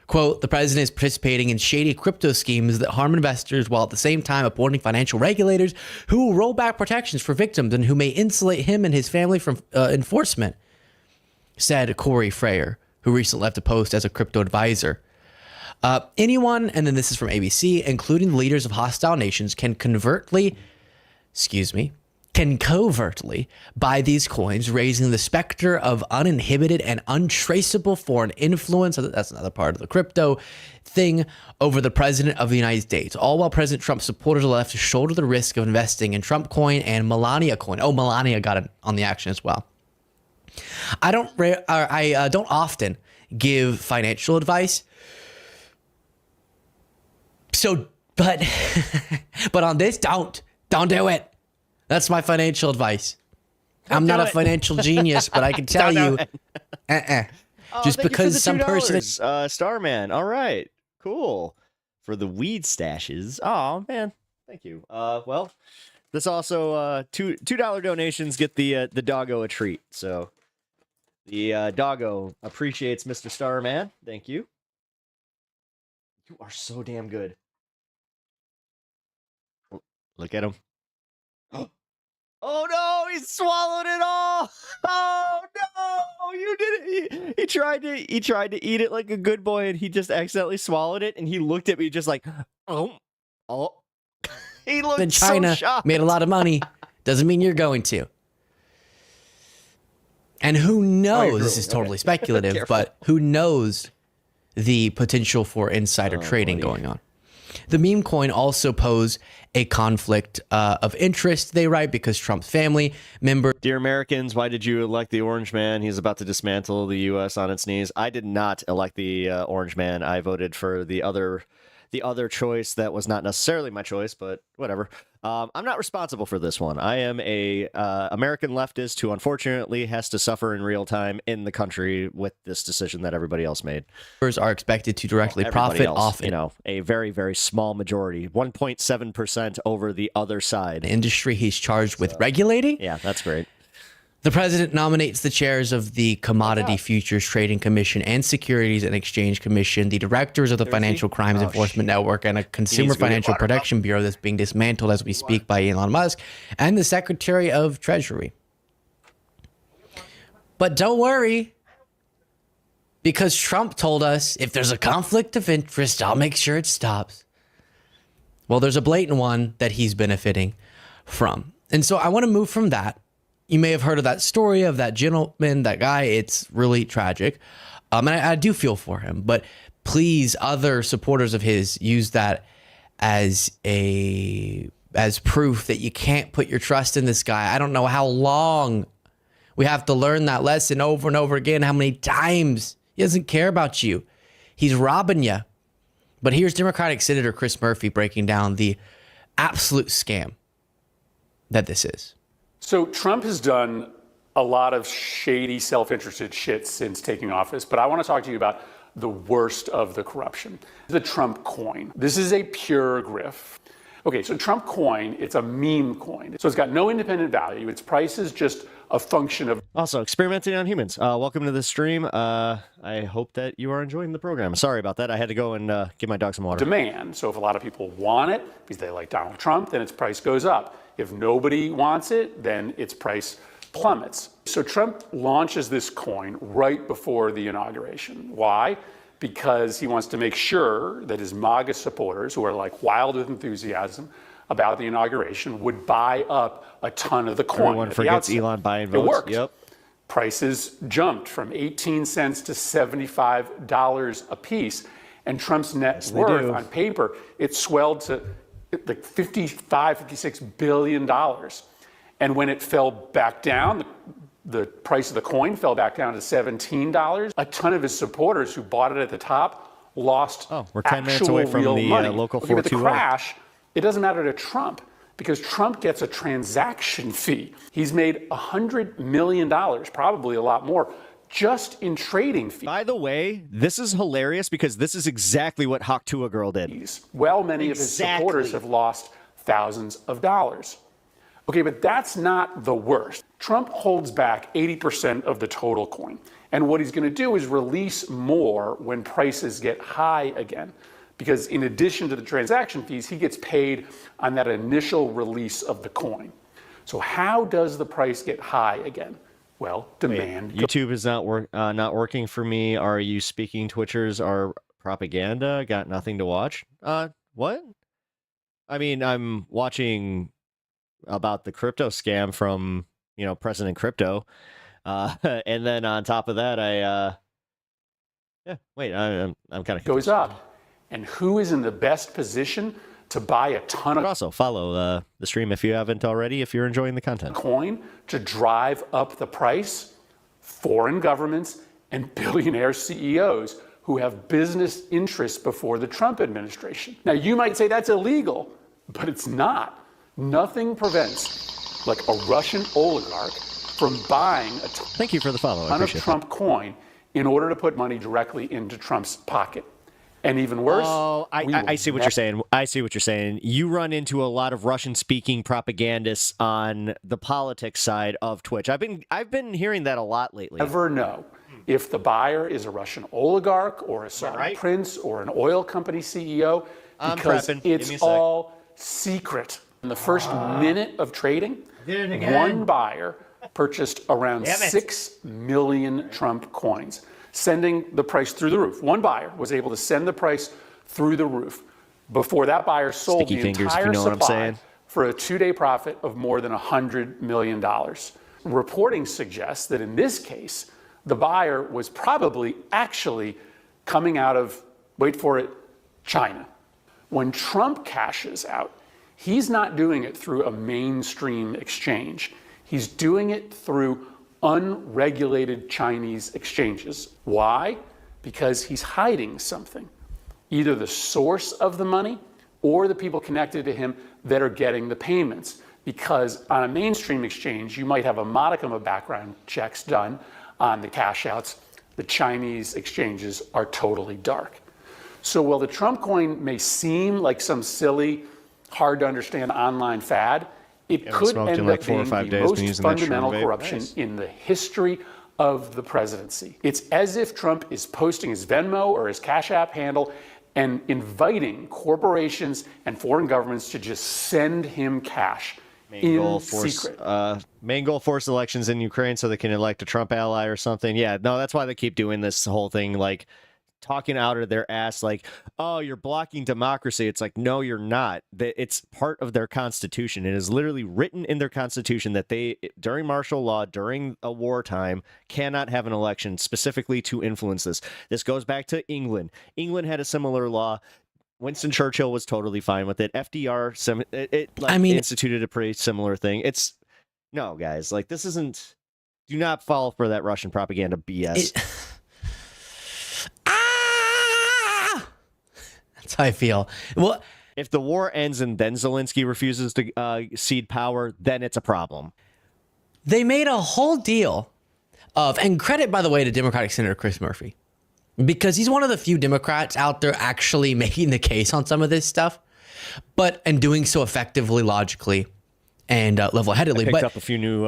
Quote, the president is participating in shady crypto schemes that harm investors while at the same time appointing financial regulators who will roll back protections for victims and who may insulate him and his family from enforcement, said Corey Frayer, who recently left a post as a crypto advisor. Anyone, and then this is from ABC, including the leaders of hostile nations, can covertly can covertly buy these coins, raising the specter of uninhibited and untraceable foreign influence. That's another part of the crypto thing over the president of the United States, all while President Trump's supporters are left to shoulder the risk of investing in Trump coin and Melania coin. Oh, Melania got it on the action as well. I don't often give financial advice. So, but on this, don't do it. That's my financial advice. I'm not a financial genius, but I can tell you, just because some person is Starman. All right, cool. For the weed stashes. Oh man, thank you. Well, this also $2 donations get the doggo a treat. So the doggo appreciates Mr. Starman. Thank you. You are so damn good. Look at him. Oh no, he swallowed it all. Oh no, you did it. He tried to eat it like a good boy, and he just accidentally swallowed it, and he looked at me just like, oh. He looked in China, so shocked. made a lot of money. Doesn't mean you're going to. And who knows, this is totally speculative, but who knows the potential for insider trading going on. The meme coin also pose a conflict of interest, they write, because Trump's family member. Dear Americans, why did you elect the orange man? He's about to dismantle the U.S. on its knees. I did not elect the orange man. I voted for the other choice that was not necessarily my choice, but whatever. I'm not responsible for this one. I am a American leftist who unfortunately has to suffer in real time in the country with this decision that everybody else made. Are expected to directly profit off, a very, very small majority, 1.7% over the other side. The industry he's charged with regulating. Yeah, that's great. The president nominates the chairs of the Commodity Futures Trading Commission and Securities and Exchange Commission, the directors of the Financial Crimes Enforcement Network, and a Consumer Financial Protection Bureau that's being dismantled as we speak by Elon Musk, and the Secretary of Treasury. But don't worry, because Trump told us, if there's a conflict of interest, I'll make sure it stops. Well, there's a blatant one that he's benefiting from. And so I want to move from that. You may have heard of that story of that gentleman, that guy. It's really tragic. And I do feel for him. But please, other supporters of his, use that as proof that you can't put your trust in this guy. I don't know how long we have to learn that lesson over and over again, how many times. He doesn't care about you. He's robbing you. But here's Democratic Senator Chris Murphy breaking down the absolute scam that this is. So Trump has done a lot of shady, self-interested shit since taking office, but I want to talk to you about the worst of the corruption, the Trump coin. This is a pure grift. Okay, so Trump coin, it's a meme coin. So it's got no independent value. Its price is just a function of... Also, experimenting on humans. Welcome to the stream. I hope that you are enjoying the program. Sorry about that. I had to go and give my dog some water. Demand. So if a lot of people want it because they like Donald Trump, then its price goes up. If nobody wants it, then its price plummets. So Trump launches this coin right before the inauguration. Why? Because he wants to make sure that his MAGA supporters, who are like wild with enthusiasm about the inauguration, would buy up a ton of the coin. Everyone forgets Elon buying votes. It worked. Yep. Prices jumped from 18 cents to $75 a piece. And Trump's net worth on paper, it swelled to like $56 billion. And when it fell back down, the price of the coin fell back down to $17. A ton of his supporters who bought it at the top lost we're 10 minutes away from the local 420. But the crash, it doesn't matter to Trump because Trump gets a transaction fee. He's made $100 million, probably a lot more, just in trading fees. By the way, this is hilarious because this is exactly what Hawk Tuah Girl did. Well, many of his supporters have lost thousands of dollars. Okay, but that's not the worst. Trump holds back 80% of the total coin. And what he's going to do is release more when prices get high again. Because in addition to the transaction fees, he gets paid on that initial release of the coin. So how does the price get high again? Well, demand. Wait, YouTube is not working for me. Are you speaking Twitchers are propaganda? Got nothing to watch? What? I mean, I'm watching about the crypto scam from, President Crypto. And then on top of that, I'm kind of goes up. And who is in the best position to buy a ton of also follow the stream if you haven't already, if you're enjoying the content. Coin to drive up the price? Foreign governments and billionaire CEOs who have business interests before the Trump administration. Now, you might say that's illegal, but it's not. Nothing prevents, like a Russian oligarch, from buying a Thank you for the follow. ton of Trump coin in order to put money directly into Trump's pocket. And even worse, I see what you're saying. I see what you're saying. You run into a lot of Russian-speaking propagandists on the politics side of Twitch. I've been hearing that a lot lately. Never know if the buyer is a Russian oligarch or a Saudi prince or an oil company CEO, because it's all secret. In the first minute of trading, one buyer purchased around 6 million Trump coins, sending the price through the roof. One buyer was able to send the price through the roof before that buyer sold the entire supply for a 2-day profit of more than $100 million. Reporting suggests that in this case, the buyer was probably actually coming out of, wait for it, China. When Trump cashes out, he's not doing it through a mainstream exchange. He's doing it through unregulated Chinese exchanges. Why? Because he's hiding something. Either the source of the money or the people connected to him that are getting the payments. Because on a mainstream exchange, you might have a modicum of background checks done on the cash outs. The Chinese exchanges are totally dark. So while the Trump coin may seem like some silly, hard to understand online fad, it could end up being the most fundamental corruption in the history of the presidency. It's as if Trump is posting his Venmo or his Cash App handle and inviting corporations and foreign governments to just send him cash in secret. Main goal, force elections in Ukraine so they can elect a Trump ally or something. Yeah, no, that's why they keep doing this whole thing, like talking out of their ass like, oh, you're blocking democracy. It's like, no, you're not. It's part of their constitution. It is literally written in their constitution that they, during martial law, during a wartime, cannot have an election specifically to influence this. This goes back to England. England had a similar law. Winston Churchill was totally fine with it. FDR, instituted a pretty similar thing. It's, no, guys, like, this isn't, do not fall for that Russian propaganda BS. That's how I feel. Well, if the war ends and then Zelensky refuses to cede power, then it's a problem. They made a whole deal of, and credit, by the way, to Democratic Senator Chris Murphy, because he's one of the few Democrats out there actually making the case on some of this stuff, and doing so effectively, logically, and level-headedly. Picked up a few new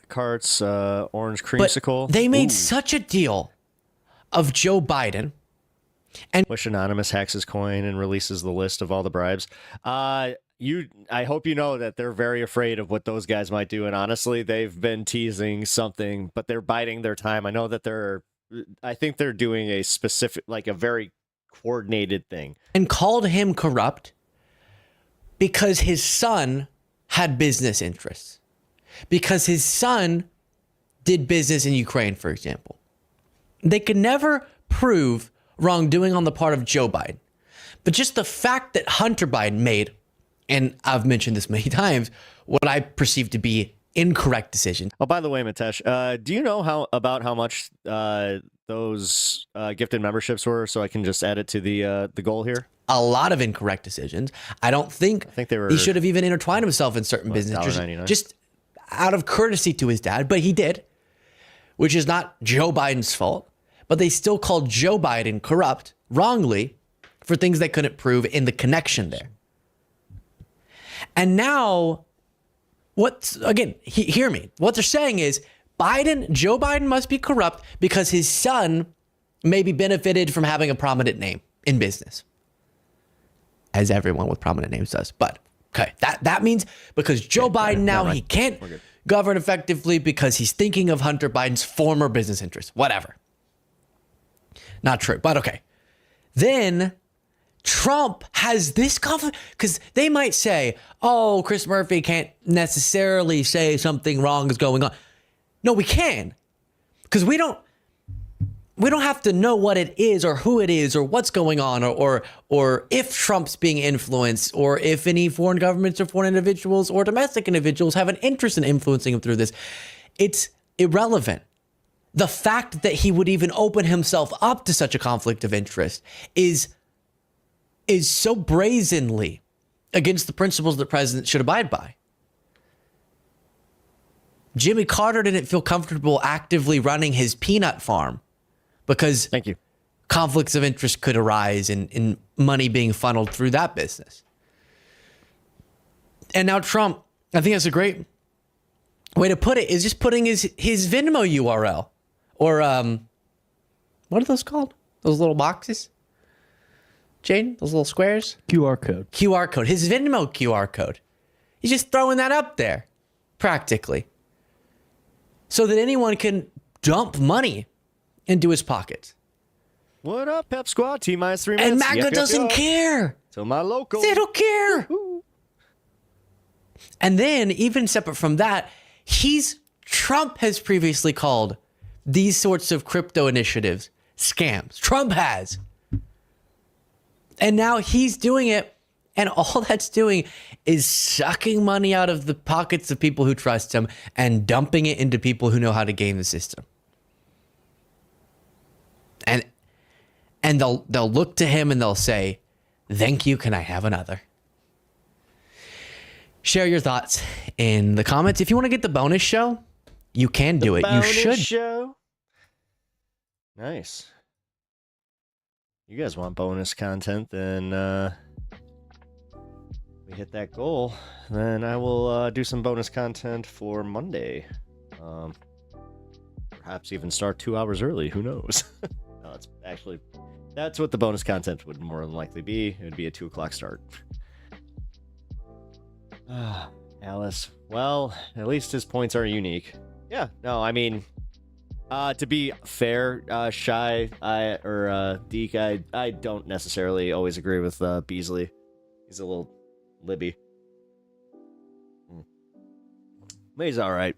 carts, orange creamsicle. But they made such a deal of Joe Biden. And Wish Anonymous hacks his coin and releases the list of all the bribes. I hope you know that they're very afraid of what those guys might do. And honestly, they've been teasing something, but they're biding their time. I know that I think they're doing a specific, like a very coordinated thing. And called him corrupt because his son had business interests. Because his son did business in Ukraine, for example. They could never prove wrongdoing on the part of Joe Biden. But just the fact that Hunter Biden made, and I've mentioned this many times, what I perceive to be incorrect decision. Oh, by the way, Mitesh, do you know how much those gifted memberships were, so I can just add it to the goal here? A lot of incorrect decisions. I think they were. He should have even intertwined himself in certain business, just out of courtesy to his dad, but he did, which is not Joe Biden's fault. But they still called Joe Biden corrupt wrongly for things they couldn't prove in the connection there. And now, hear me. What they're saying is Joe Biden must be corrupt because his son maybe benefited from having a prominent name in business. As everyone with prominent names does. But, okay, that means because Joe Biden now, he can't govern effectively because he's thinking of Hunter Biden's former business interests. Whatever. Not true, but okay. Then Trump has this confidence, because they might say, oh, Chris Murphy can't necessarily say something wrong is going on. No, we can, because we don't have to know what it is or who it is or what's going on or if Trump's being influenced or if any foreign governments or foreign individuals or domestic individuals have an interest in influencing him through this. It's irrelevant. The fact that he would even open himself up to such a conflict of interest is so brazenly against the principles that presidents should abide by. Jimmy Carter didn't feel comfortable actively running his peanut farm because conflicts of interest could arise in money being funneled through that business. And now Trump, I think that's a great way to put it, is just putting his Venmo URL or what are those called? Those little boxes? Jane, those little squares? QR code. QR code. His Venmo QR code. He's just throwing that up there, practically, so that anyone can dump money into his pockets. What up, Pep Squad? T-minus 3 minutes. And MAGA doesn't care. So my local. They don't care. And then, even separate from that, Trump has previously called these sorts of crypto initiatives scams. Trump has. And now he's doing it, and all that's doing is sucking money out of the pockets of people who trust him and dumping it into people who know how to game the system. And they'll look to him and they'll say, "Thank you, can I have another?" Share your thoughts in the comments. If you want to get the bonus show, you can do it. You should. Show. Nice. You guys want bonus content, then we hit that goal, then I will do some bonus content for Monday. Perhaps even start 2 hours early. Who knows? No, that's what the bonus content would more than likely be. It would be a 2 o'clock start. Alice. Well, at least his points are unique. Yeah. No, I mean, to be fair, Shy or Deke, I don't necessarily always agree with Beasley. He's a little Libby. But he's all right.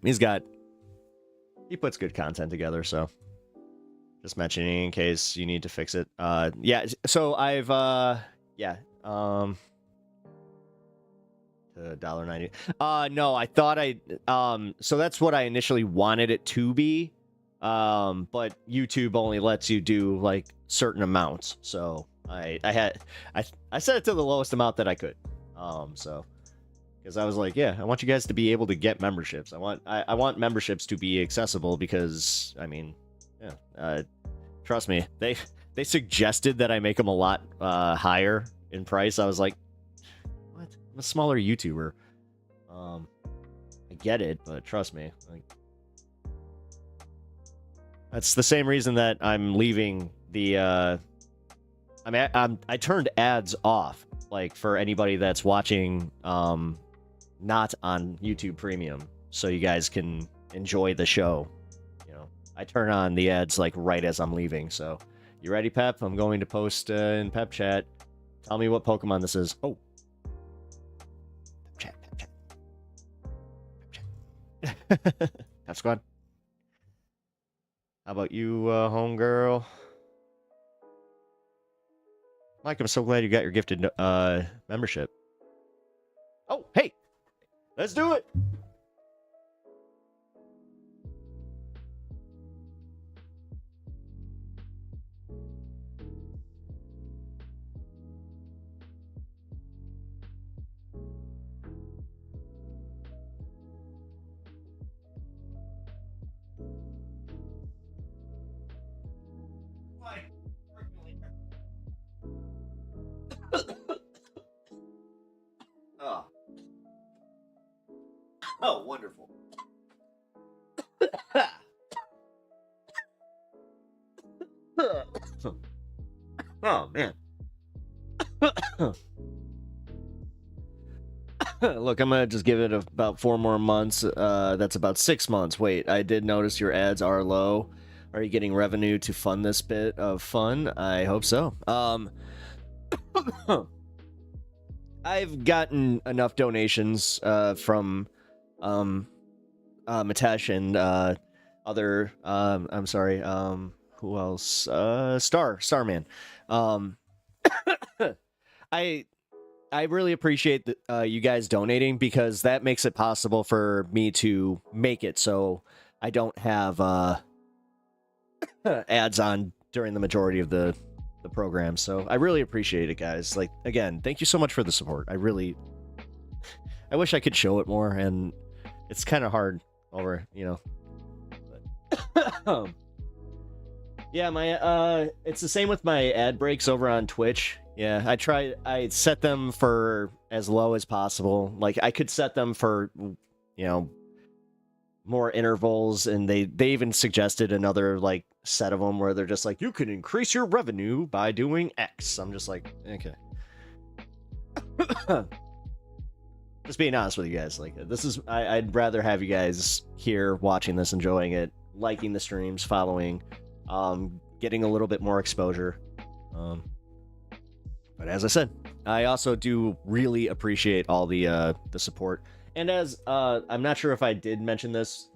He puts good content together, so just mentioning in case you need to fix it. Yeah. So I've $1.90. No, I thought so that's what I initially wanted it to be. But YouTube only lets you do like certain amounts. So I set it to the lowest amount that I could. So because I was like, yeah, I want you guys to be able to get memberships. I want memberships to be accessible because I mean, yeah, trust me, they suggested that I make them a lot higher in price. I was like, what? I'm a smaller YouTuber. I get it, but trust me, like, that's the same reason that I'm leaving the. I mean, I turned ads off, like for anybody that's watching, not on YouTube Premium, so you guys can enjoy the show. You know, I turn on the ads like right as I'm leaving. So, you ready, Pep? I'm going to post in Pep Chat. Tell me what Pokemon this is. Oh, Pep Chat. Pep Squad. How about you, homegirl? Mike, I'm so glad you got your gifted membership. Oh, hey! Let's do it! Oh. Oh, wonderful. Oh, man. Look, I'm going to just give it about 4 more months. That's about 6 months. Wait, I did notice your ads are low. Are you getting revenue to fund this bit of fun? I hope so. I've gotten enough donations from Mitesh and other I'm sorry, who else? Starman. I really appreciate you guys donating, because that makes it possible for me to make it so I don't have ads on during the majority of the program. So I really appreciate it, guys. Like, again, thank you so much for the support. I wish I could show it more, and it's kind of hard over, but yeah, it's the same with my ad breaks over on Twitch. Yeah, I set them for as low as possible. Like, I could set them for, more intervals, and they even suggested another, like, set of them where they're just like, you can increase your revenue by doing X. I'm just like, okay. Just being honest with you guys, like, I'd rather have you guys here watching this, enjoying it, liking the streams, following, getting a little bit more exposure. But as I said, I also do really appreciate all the support. And as I'm not sure if I did mention this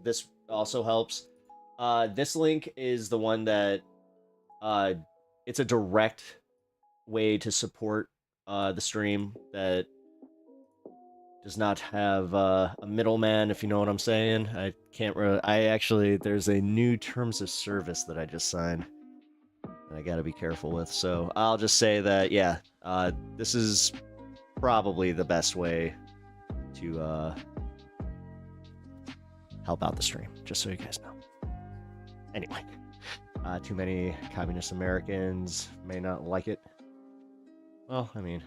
also helps. This link is the one that it's a direct way to support the stream that does not have a middleman, if you know what I'm saying. I can't really. There's a new terms of service that I just signed that I got to be careful with. So I'll just say that, yeah, this is probably the best way to help out the stream, just so you guys know. Anyway, too many communist Americans may not like it. Well, I mean,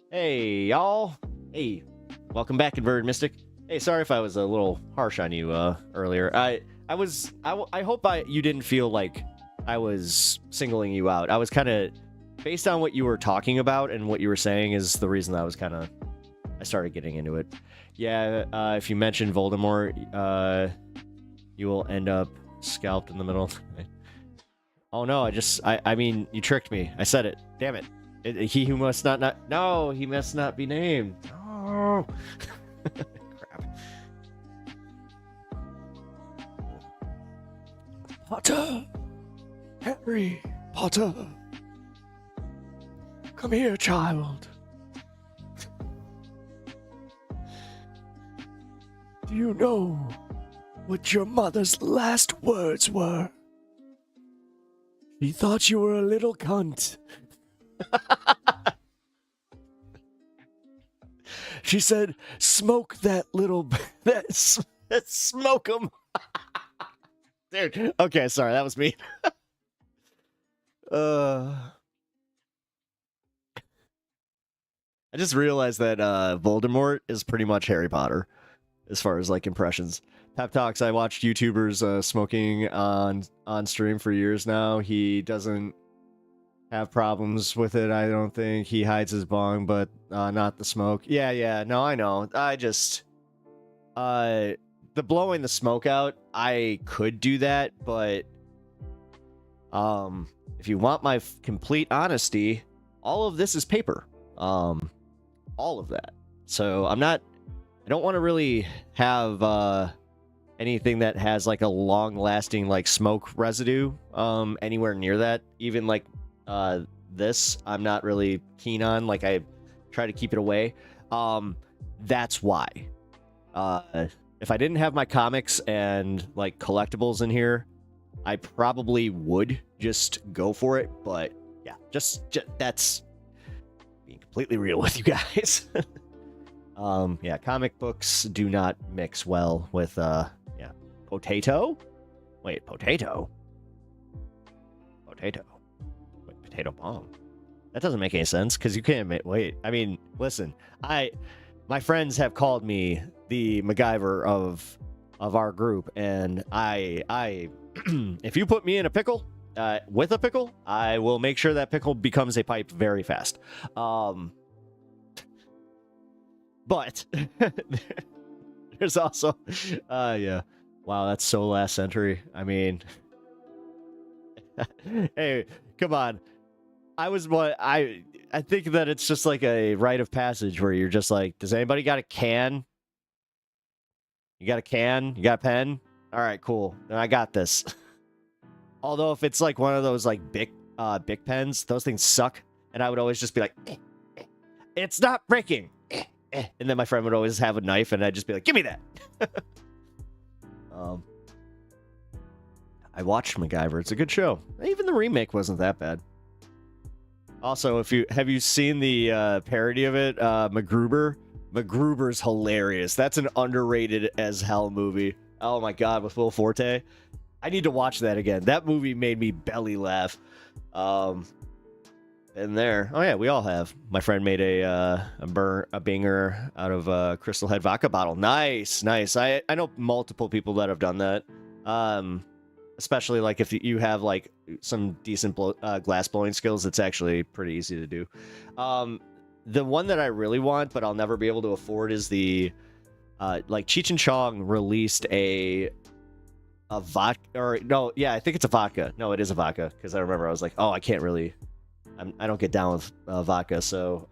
hey, y'all. Hey, welcome back, Inverted Mystic. Hey, sorry if I was a little harsh on you earlier. I hope you didn't feel like I was singling you out. I was kind of, based on what you were talking about and what you were saying, is the reason I started getting into it. Yeah, if you mention Voldemort, you will end up scalped in the middle. Oh no, I mean, you tricked me. I said it. Damn it. He who must no, he must not be named. No. Crap. Potter. Harry Potter. Come here, child. Do you know what your mother's last words were? She thought you were a little cunt. She said, smoke that little... smoke him. Dude, okay, sorry, that was me. I just realized that Voldemort is pretty much Harry Potter as far as, like, impressions. Pep Talks, I watched YouTubers smoking on stream for years now. He doesn't have problems with it, I don't think. He hides his bong, but not the smoke. Yeah, no, I know. I just... the blowing the smoke out, I could do that, but... if you want my complete honesty, all of this is paper. All of that. So I don't want to really have anything that has like a long-lasting like smoke residue anywhere near that. Even like this, I'm not really keen on. Like, I try to keep it away. That's why. If I didn't have my comics and like collectibles in here, I probably would just go for it. But yeah, just that's being completely real with you guys. Yeah, comic books do not mix well with yeah, potato. Wait, potato. Wait, potato bomb. That doesn't make any sense because you can't make. Wait, I mean, listen. My friends have called me the MacGyver of our group, and I if you put me in a pickle, with a pickle, I will make sure that pickle becomes a pipe very fast. But there's also, yeah, wow, that's so last century. I mean, hey, come on. I think that it's just like a rite of passage where you're just like, does anybody got a can? You got a can? You got a pen? All right, cool. Then I got this. Although if it's like one of those like Bic pens, those things suck. And I would always just be like, it's not breaking. And then my friend would always have a knife, and I'd just be like, give me that. I watched MacGyver. It's a good show. Even the remake wasn't that bad. Also, have you seen the parody of it, MacGruber? MacGruber's hilarious. That's an underrated as hell movie. Oh my god, with Will Forte. I need to watch that again. That movie made me belly laugh. And there. Oh yeah, we all have. My friend made a binger out of a Crystal Head vodka bottle. Nice. I know multiple people that have done that. Especially like if you have like some decent glass blowing skills, it's actually pretty easy to do. The one that I really want, but I'll never be able to afford, is the like Cheech and Chong released a vodka, or no, yeah, I think it's a vodka. No, it is a vodka, because I remember I was like, oh, I can't really. I don't get down with vodka, so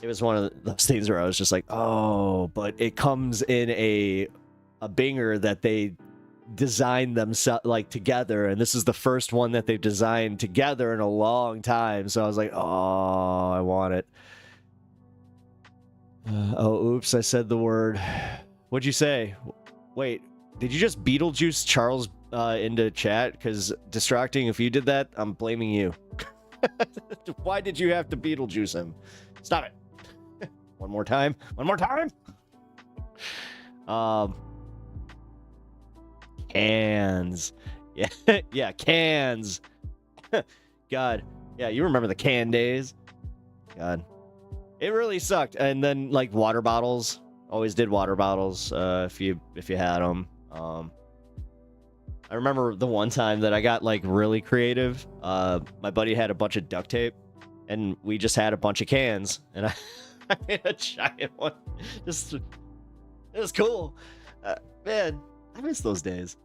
it was one of those things where I was just like, oh, but it comes in a binger that they designed themselves like together, and this is the first one that they've designed together in a long time. So I was like, oh, I want it. Oh, oops, I said the word. What'd you say? Wait, did you just Beetlejuice Charles into chat? Because distracting, if you did that, I'm blaming you. Why did you have to Beetlejuice him? Stop it. One more time. Cans. Yeah, cans. God. Yeah, you remember the can days. God. It really sucked. And then like water bottles. Always did water bottles if you had them. I remember the one time that I got like really creative. My buddy had a bunch of duct tape, and we just had a bunch of cans, and I made a giant one. It was cool. Man, I miss those days.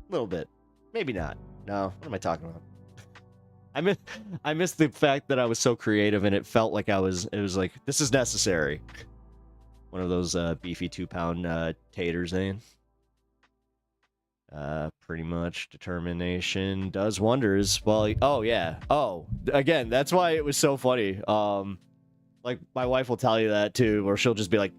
A little bit. Maybe not. No, what am I talking about? I miss the fact that I was so creative, and it felt like it was like, this is necessary. One of those beefy 2-pound taters, eh? Pretty much determination does wonders. Well, oh yeah. Oh, again, that's why it was so funny. Like my wife will tell you that too, where she'll just be like,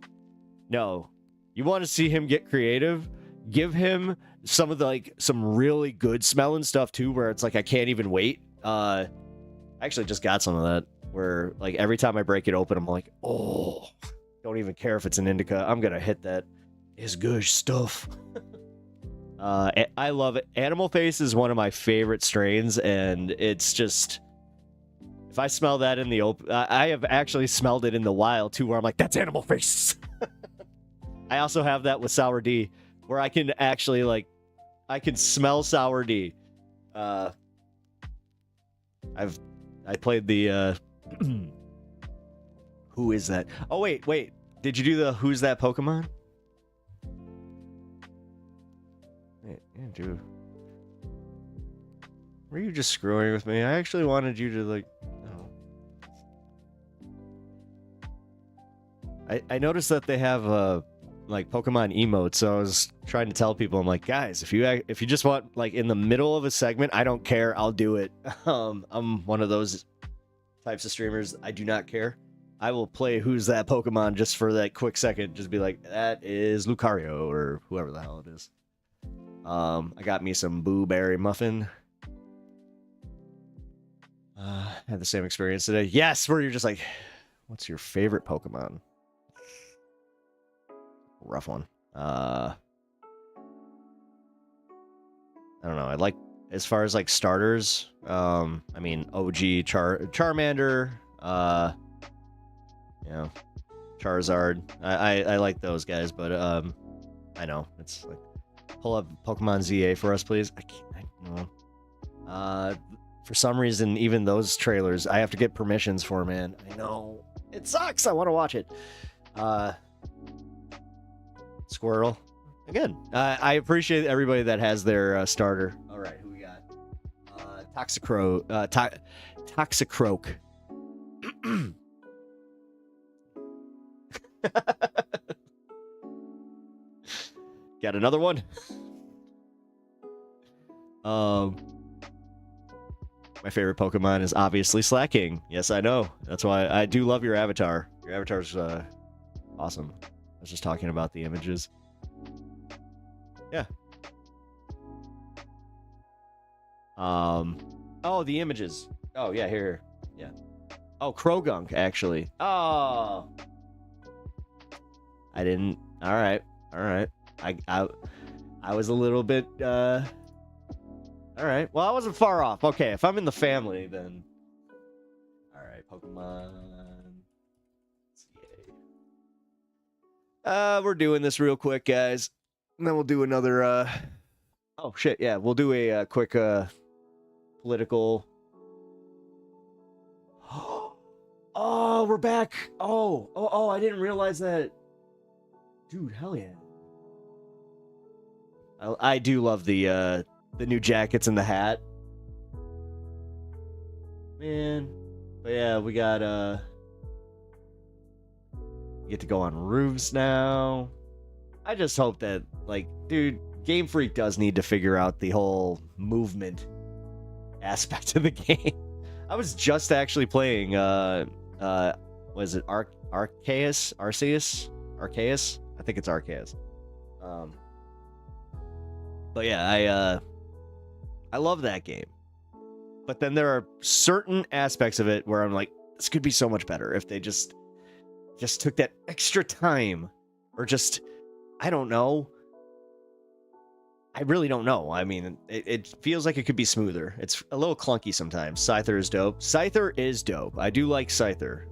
no, you want to see him get creative? Give him some of the like some really good smelling stuff too, where it's like I can't even wait. I actually just got some of that, where like every time I break it open, I'm like, oh, don't even care if it's an indica. I'm gonna hit that. It's good stuff. I love it. Animal Face is one of my favorite strains, and it's just, if I smell that in the open, I have actually smelled it in the wild too, where I'm like, that's Animal Face. I also have that with Sour D, where I can actually like, I can smell Sour D. I played the who is that? Oh wait, did you do the who's that Pokemon? Yeah, dude. Were you just screwing with me? I actually wanted you to like. No. I noticed that they have like Pokemon emotes, so I was trying to tell people, I'm like, guys, if you just want like in the middle of a segment, I don't care, I'll do it. I'm one of those types of streamers. I do not care. I will play who's that Pokemon just for that quick second. Just be like, that is Lucario or whoever the hell it is. I got me some Boo Berry Muffin. Had the same experience today. Yes, where you're just like, what's your favorite Pokemon? Rough one. I don't know. I like, as far as like starters, I mean, OG Charmander, you know, Charizard. I like those guys, but I know it's like, pull up Pokemon ZA for us, please. I don't know. For some reason, even those trailers, I have to get permissions for, man. I know. It sucks. I want to watch it. Squirrel. Again, I appreciate everybody that has their starter. All right, who we got? Toxicroak. Got another one? My favorite Pokemon is obviously Slacking. Yes, I know. That's why I do love your avatar. Your avatar's awesome. I was just talking about the images. Yeah. Oh, the images. Oh, yeah, here. Yeah. Oh, Krogunk, actually. Oh. I didn't. All right. I was a little bit, all right. Well, I wasn't far off. Okay, if I'm in the family, then... All right, Pokemon... We're doing this real quick, guys. And then we'll do another, Oh, shit, yeah. We'll do a quick, political... Oh, we're back! Oh, I didn't realize that. Dude, hell yeah. I do love the new jackets and the hat. Man. But yeah, we got, we get to go on roofs now. I just hope that, like, dude, Game Freak does need to figure out the whole movement aspect of the game. I was just actually playing, was it Arceus? Arceus? I think it's Arceus. But yeah, I love that game. But then there are certain aspects of it where I'm like, this could be so much better if they just took that extra time, or just, I don't know. I really don't know. I mean, it feels like it could be smoother. It's a little clunky sometimes. Scyther is dope. Scyther is dope. I do like Scyther.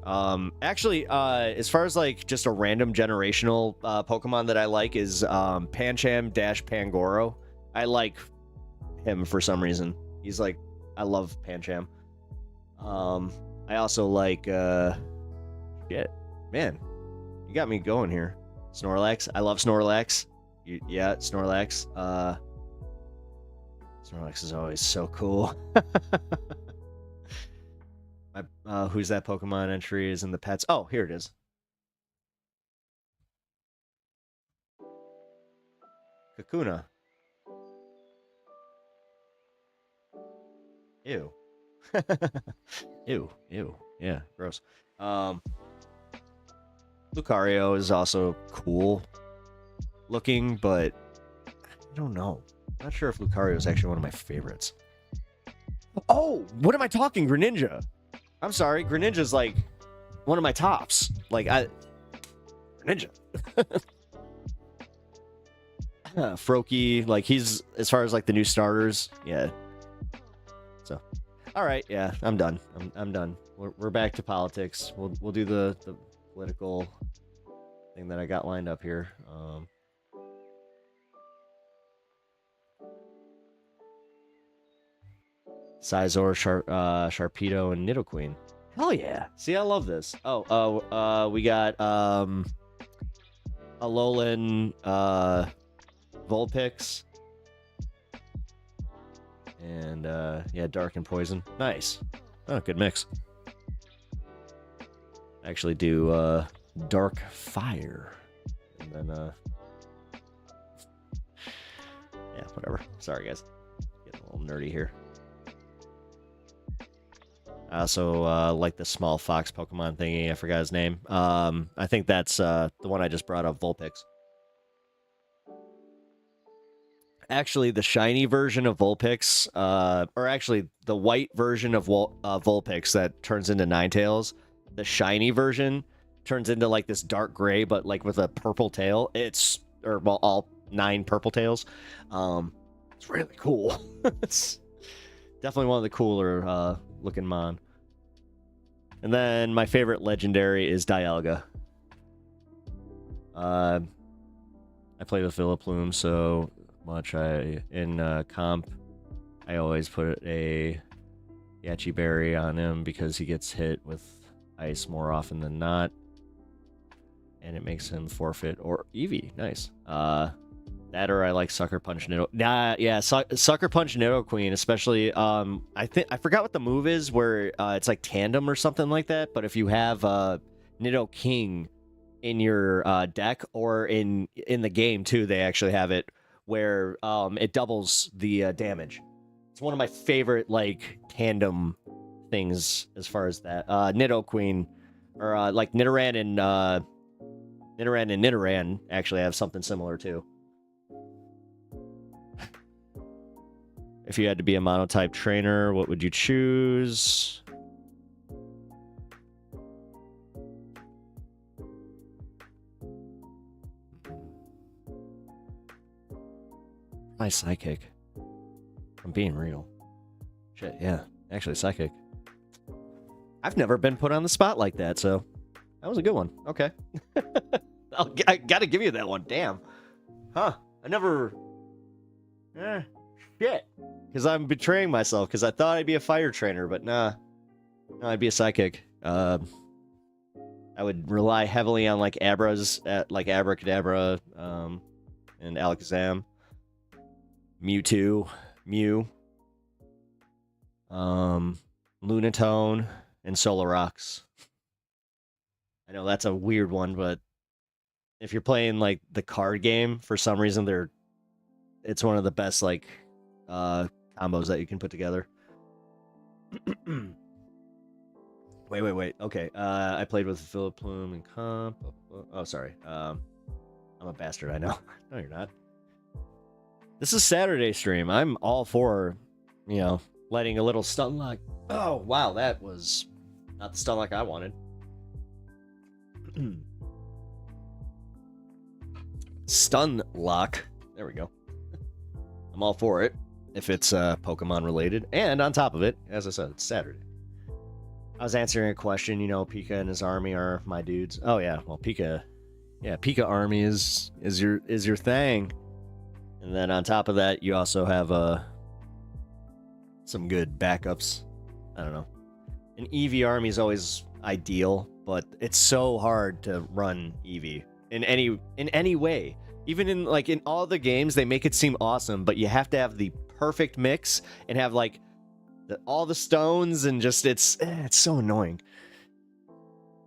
Actually, as far as like just a random generational Pokemon that I like is Pancham-Pangoro. I like him for some reason. He's like, I love Pancham. I also like, shit, man, you got me going here. Snorlax. I love Snorlax. Yeah, Snorlax. Snorlax is always so cool. Who's that Pokemon entry is in the pets? Oh, here it is. Kakuna. Ew. Ew. Yeah, gross. Lucario is also cool looking, but I don't know. Not sure if Lucario is actually one of my favorites. Oh, what am I talking? Greninja. I'm sorry. Greninja's like one of my tops. Like, Greninja. Froakie, like, he's, as far as like the new starters, yeah. So, all right, yeah, I'm done. I'm done. We're back to politics. We'll do the political thing that I got lined up here. Scizor, Sharpedo, and Nidoqueen. Hell yeah. See, I love this. We got Alolan Vulpix. And yeah, Dark and Poison. Nice. Oh, good mix. Actually do Dark Fire. And then yeah, whatever. Sorry guys. Getting a little nerdy here. I also like the small fox Pokemon thingy. I forgot his name. I think that's the one I just brought up, Vulpix. Actually, the shiny version of Vulpix, or actually the white version of Vulpix that turns into Ninetales, the shiny version turns into like this dark gray, but like with a purple tail. It's, or well, all 9 purple tails. It's really cool. It's definitely one of the cooler looking mon. And then my favorite legendary is Dialga. I play with Vileplume so much. In comp, I always put a Yachi Berry on him because he gets hit with ice more often than not, and it makes him forfeit or Eevee. Nice. That or I like Sucker Punch Nido. Yeah, Sucker Punch Nidoqueen, especially. I forgot what the move is where it's like tandem or something like that. But if you have Nidoking in your deck or in the game too, they actually have it where it doubles the damage. It's one of my favorite like tandem things as far as that. Nidoqueen or like Nidoran and Nidoran actually have something similar too. If you had to be a monotype trainer, what would you choose? My Psychic. I'm being real. Shit, yeah. Actually, Psychic. I've never been put on the spot like that, so that was a good one. Okay. I gotta give you that one. Damn. Huh. I never... Shit. Because I'm betraying myself, because I thought I'd be a fire trainer, but nah. No, I'd be a Psychic. I would rely heavily on, like, Abras, like Abracadabra, and Alakazam. Mewtwo. Mew. Lunatone, and Solorox. I know that's a weird one, but if you're playing, like, the card game, for some reason, it's one of the best, like, combos that you can put together. Wait. Okay. I played with Philip Plume and comp. Oh, sorry. I'm a bastard, I know. No, you're not. This is Saturday stream. I'm all for, letting a little stun lock. Oh, wow. That was not the stun lock I wanted. Stun lock. There we go. I'm all for it. If it's Pokemon related. And on top of it, as I said, it's Saturday. I was answering a question, Pika and his army are my dudes. Oh yeah, well Pika army is your thing. And then on top of that, you also have some good backups. I don't know. An Eevee army is always ideal, but it's so hard to run Eevee in any way. Even in all the games, they make it seem awesome, but you have to have the perfect mix and have like all the stones and just it's so annoying.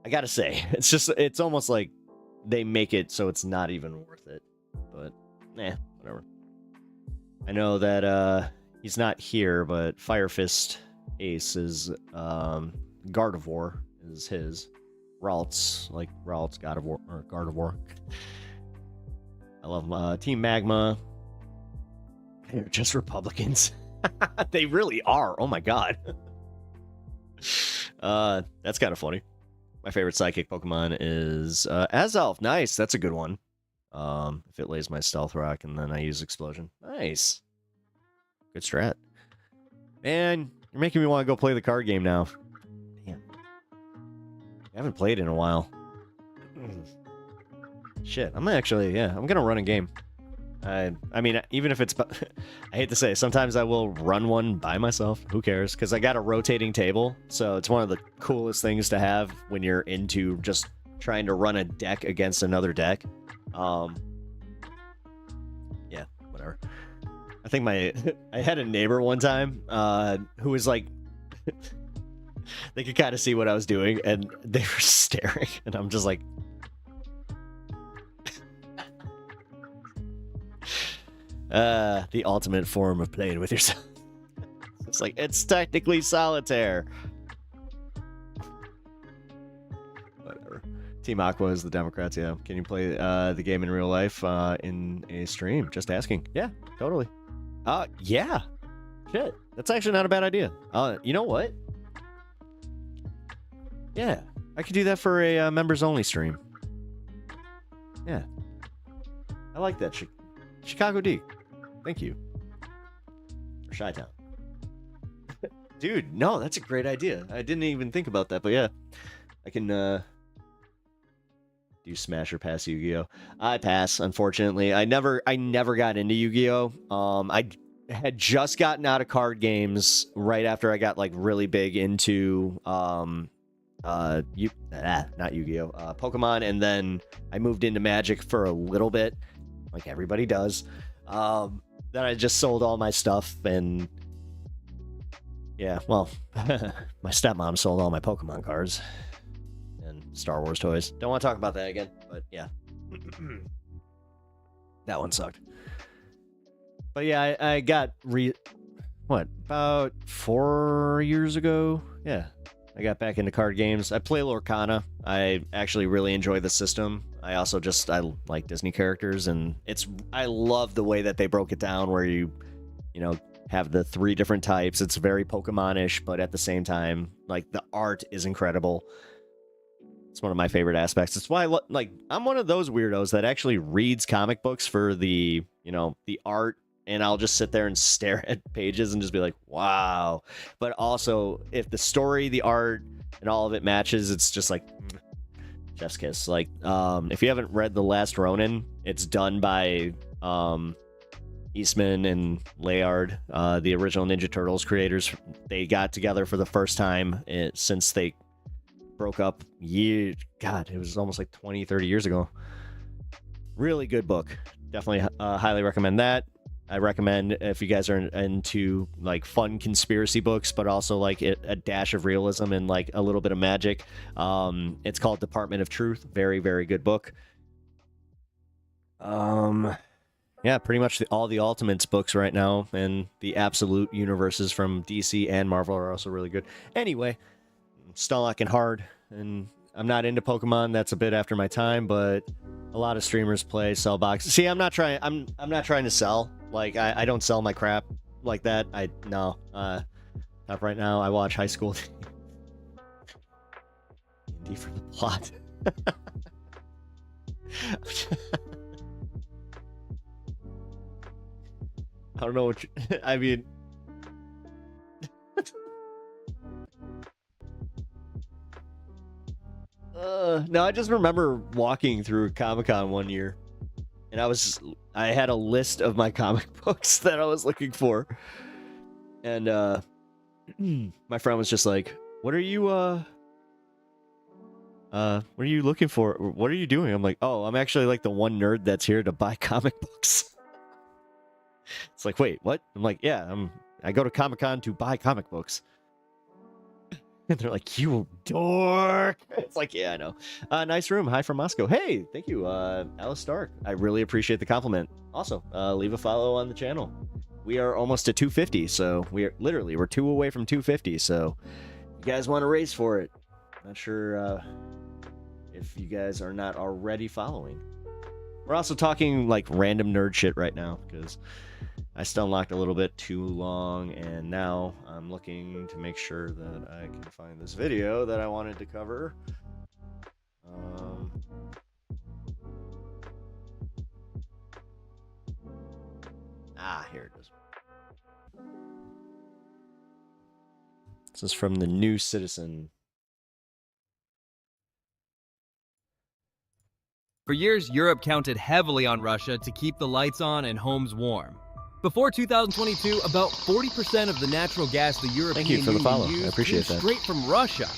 I gotta say, it's almost like they make it so it's not even worth it. But whatever. I know that he's not here, but Fire Fist Ace is Gardevoir is his. Ralts God of War or Gardevoir. I love them. Team Magma. They're just Republicans. They really are. Oh my god. That's kind of funny. My favorite psychic Pokemon is Azelf. Nice. That's a good one. If it lays my Stealth Rock and then I use Explosion. Nice. Good strat. Man, you're making me want to go play the card game now. Damn. I haven't played in a while. Shit, I'm gonna run a game. I mean, even if it's... I hate to say, sometimes I will run one by myself. Who cares? Because I got a rotating table, so it's one of the coolest things to have when you're into just trying to run a deck against another deck. Yeah, whatever. I think I had a neighbor one time who was like... they could kind of see what I was doing, and they were staring, and I'm just like... the ultimate form of playing with yourself. It's like, it's technically solitaire. Whatever. Team Aqua is the Democrats, yeah. Can you play the game in real life in a stream? Just asking. Yeah, totally. Yeah. Shit. That's actually not a bad idea. You know what? Yeah. I could do that for a members-only stream. Yeah. I like that. Chicago D. Thank you. Or Chi-Town. Dude, no, that's a great idea. I didn't even think about that, but yeah. I can, do Smash or pass Yu-Gi-Oh? I pass, unfortunately. I never got into Yu-Gi-Oh! I had just gotten out of card games right after I got, like, really big into, not Yu-Gi-Oh! Pokemon, and then I moved into Magic for a little bit. like everybody does. Then I just sold all my stuff, and yeah, well, my stepmom sold all my Pokemon cards and Star Wars toys. Don't want to talk about that again, but yeah. That one sucked. But yeah, I got about 4 years ago? Yeah, I got back into card games. I play Lorcana. I actually really enjoy the system. I like Disney characters, and I love the way that they broke it down, where you have the 3 different types. It's very Pokemon-ish, but at the same time, like, the art is incredible. It's one of my favorite aspects. It's why I'm one of those weirdos that actually reads comic books for the art, and I'll just sit there and stare at pages and just be like, wow. But also, if the story, the art, and all of it matches, it's just like chef's kiss. Like, if you haven't read The Last Ronin, it's done by Eastman and Layard, the original Ninja Turtles creators. They got together for the first time since they broke up. God, it was almost like 20, 30 years ago. Really good book. Definitely highly recommend that. I recommend, if you guys are into like fun conspiracy books, but also like a dash of realism and like a little bit of magic, it's called Department of Truth. Very, very good book. Yeah, pretty much all the Ultimates books right now, and the Absolute universes from DC and Marvel are also really good. Anyway, Stunlock and hard, and I'm not into Pokemon. That's a bit after my time, but a lot of streamers sell boxes. See, I'm not trying to sell. Like, I don't sell my crap like that. No. Not right now. I watch High School D for the plot. I don't know what I mean. No, I just remember walking through Comic-Con one year, and I had a list of my comic books that I was looking for, and my friend was just like, what are you looking for? What are you doing? I'm like, oh, I'm actually like the one nerd that's here to buy comic books. It's like, wait, what? I'm like, yeah, I go to Comic-Con to buy comic books. And they're like, you dork. It's like, yeah, I know. Nice room. Hi from Moscow. Hey, thank you, Alice Stark. I really appreciate the compliment. Also, leave a follow on the channel. We are almost at 250, so we're 2 away from 250. So you guys want to race for it? Not sure if you guys are not already following. We're also talking like random nerd shit right now because I Stunlocked a little bit too long, and now I'm looking to make sure that I can find this video that I wanted to cover. Here it is. This is from the New Citizen. For years, Europe counted heavily on Russia to keep the lights on and homes warm. Before 2022, about 40% of the natural gas the European Union used came straight from Russia.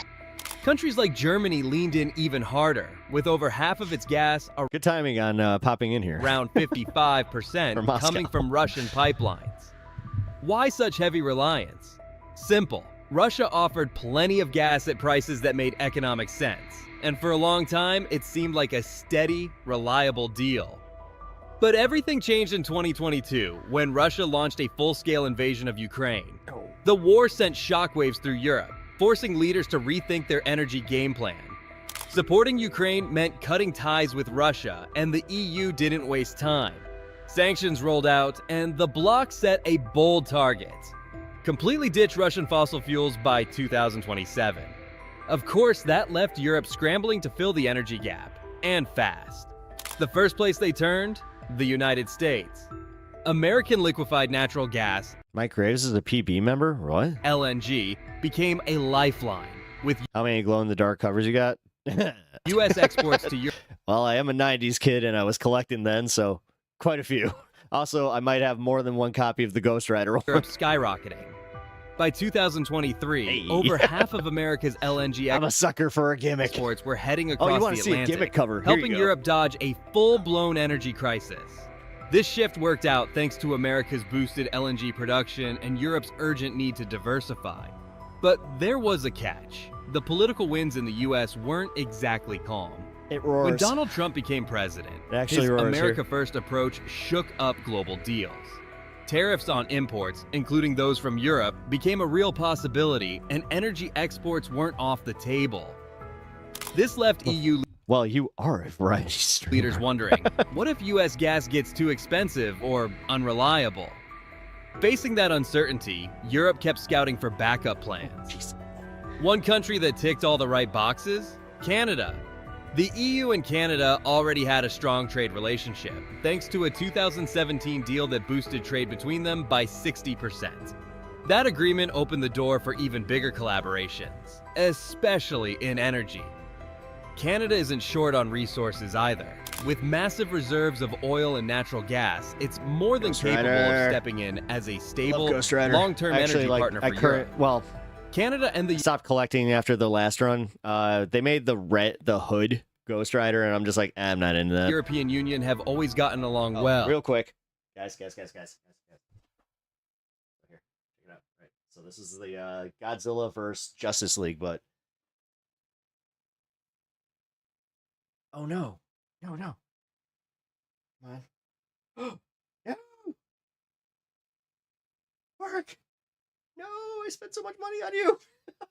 Countries like Germany leaned in even harder, with over half of its gas, good timing on popping in here, around 55% coming from Russian pipelines. Why such heavy reliance? Simple. Russia offered plenty of gas at prices that made economic sense, and for a long time, it seemed like a steady, reliable deal. But everything changed in 2022 when Russia launched a full-scale invasion of Ukraine. The war sent shockwaves through Europe, forcing leaders to rethink their energy game plan. Supporting Ukraine meant cutting ties with Russia, and the EU didn't waste time. Sanctions rolled out, and the bloc set a bold target: completely ditch Russian fossil fuels by 2027. Of course, that left Europe scrambling to fill the energy gap, and fast. The first place they turned? The United States. American liquefied natural gas, Mike Graves is a PB member? What? LNG, became a lifeline, with how many glow-in-the-dark covers you got? U.S. exports to Europe. Well, I am a 90s kid, and I was collecting then, so quite a few. Also, I might have more than one copy of the Ghost Rider. Europe skyrocketing. By 2023, over half of America's LNG I'm a sucker for a gimmick. Exports were heading across the Atlantic, see a gimmick cover? helping Europe dodge a full-blown energy crisis. This shift worked out thanks to America's boosted LNG production and Europe's urgent need to diversify. But there was a catch. The political winds in the U.S. weren't exactly calm. It roars. When Donald Trump became president, actually his roars America here. First approach shook up global deals. Tariffs on imports, including those from Europe, became a real possibility, and energy exports weren't off the table. This left EU Well, you are a variety streamer. leaders wondering, what if U.S. gas gets too expensive or unreliable? Facing that uncertainty, Europe kept scouting for backup plans. One country that ticked all the right boxes? Canada. The EU and Canada already had a strong trade relationship, thanks to a 2017 deal that boosted trade between them by 60%. That agreement opened the door for even bigger collaborations, especially in energy. Canada isn't short on resources either. With massive reserves of oil and natural gas, it's more than capable of stepping in as a stable, long-term energy partner for Europe. Well, Canada and the stopped collecting after the last run. They made the hood Ghost Rider, and I'm just like, I'm not into that. European Union have always gotten along well. Real quick, guys. Here, check it out. Right. So this is the Godzilla versus Justice League, but oh no, come on, no, Mark. No, I spent so much money on you. No.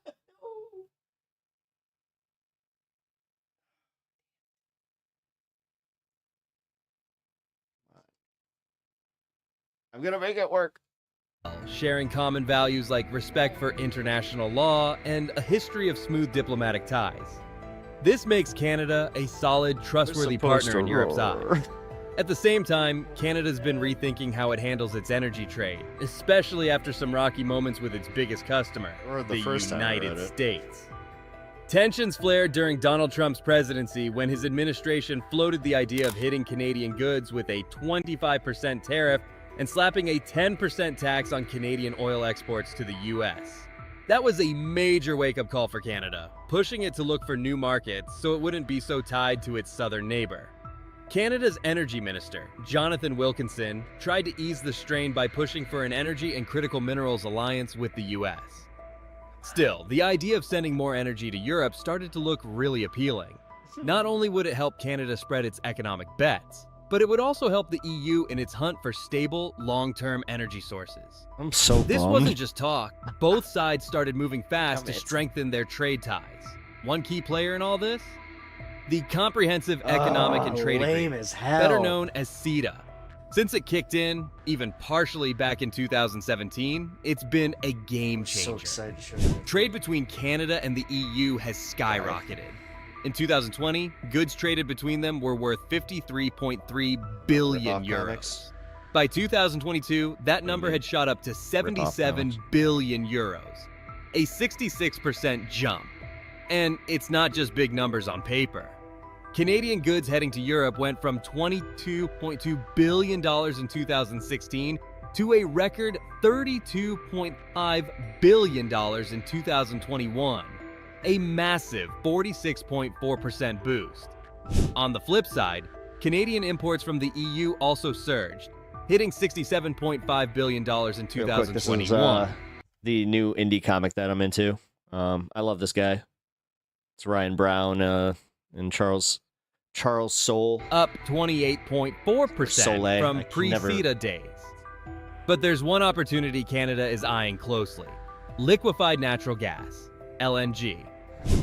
I'm gonna make it work. Sharing common values like respect for international law and a history of smooth diplomatic ties. This makes Canada a solid, trustworthy partner in Europe's eyes. At the same time, Canada's been rethinking how it handles its energy trade, especially after some rocky moments with its biggest customer, the United States. Tensions flared during Donald Trump's presidency when his administration floated the idea of hitting Canadian goods with a 25% tariff and slapping a 10% tax on Canadian oil exports to the U.S. That was a major wake-up call for Canada, pushing it to look for new markets so it wouldn't be so tied to its southern neighbor. Canada's energy minister, Jonathan Wilkinson, tried to ease the strain by pushing for an energy and critical minerals alliance with the U.S. Still, the idea of sending more energy to Europe started to look really appealing. Not only would it help Canada spread its economic bets, but it would also help the EU in its hunt for stable, long-term energy sources. I'm so This bummed. wasn't just talk. Both sides started moving fast to strengthen their trade ties. One key player in all this? The Comprehensive Economic and Trade lame Agreement, as hell. better known as CETA. Since it kicked in, even partially back in 2017, it's been a game changer. So excited. Trade between Canada and the EU has skyrocketed. In 2020, goods traded between them were worth 53.3 billion euros. By 2022, that number had shot up to 77 billion euros, a 66% jump. And it's not just big numbers on paper. Canadian goods heading to Europe went from $22.2 billion in 2016 to a record $32.5 billion in 2021, a massive 46.4% boost. On the flip side, Canadian imports from the EU also surged, hitting $67.5 billion in 2021. This is the new indie comic that I'm into. I love this guy. It's Ryan Brown and Charles Soule. Up 28.4% from pre-CETA days. But there's one opportunity Canada is eyeing closely: liquefied natural gas, LNG.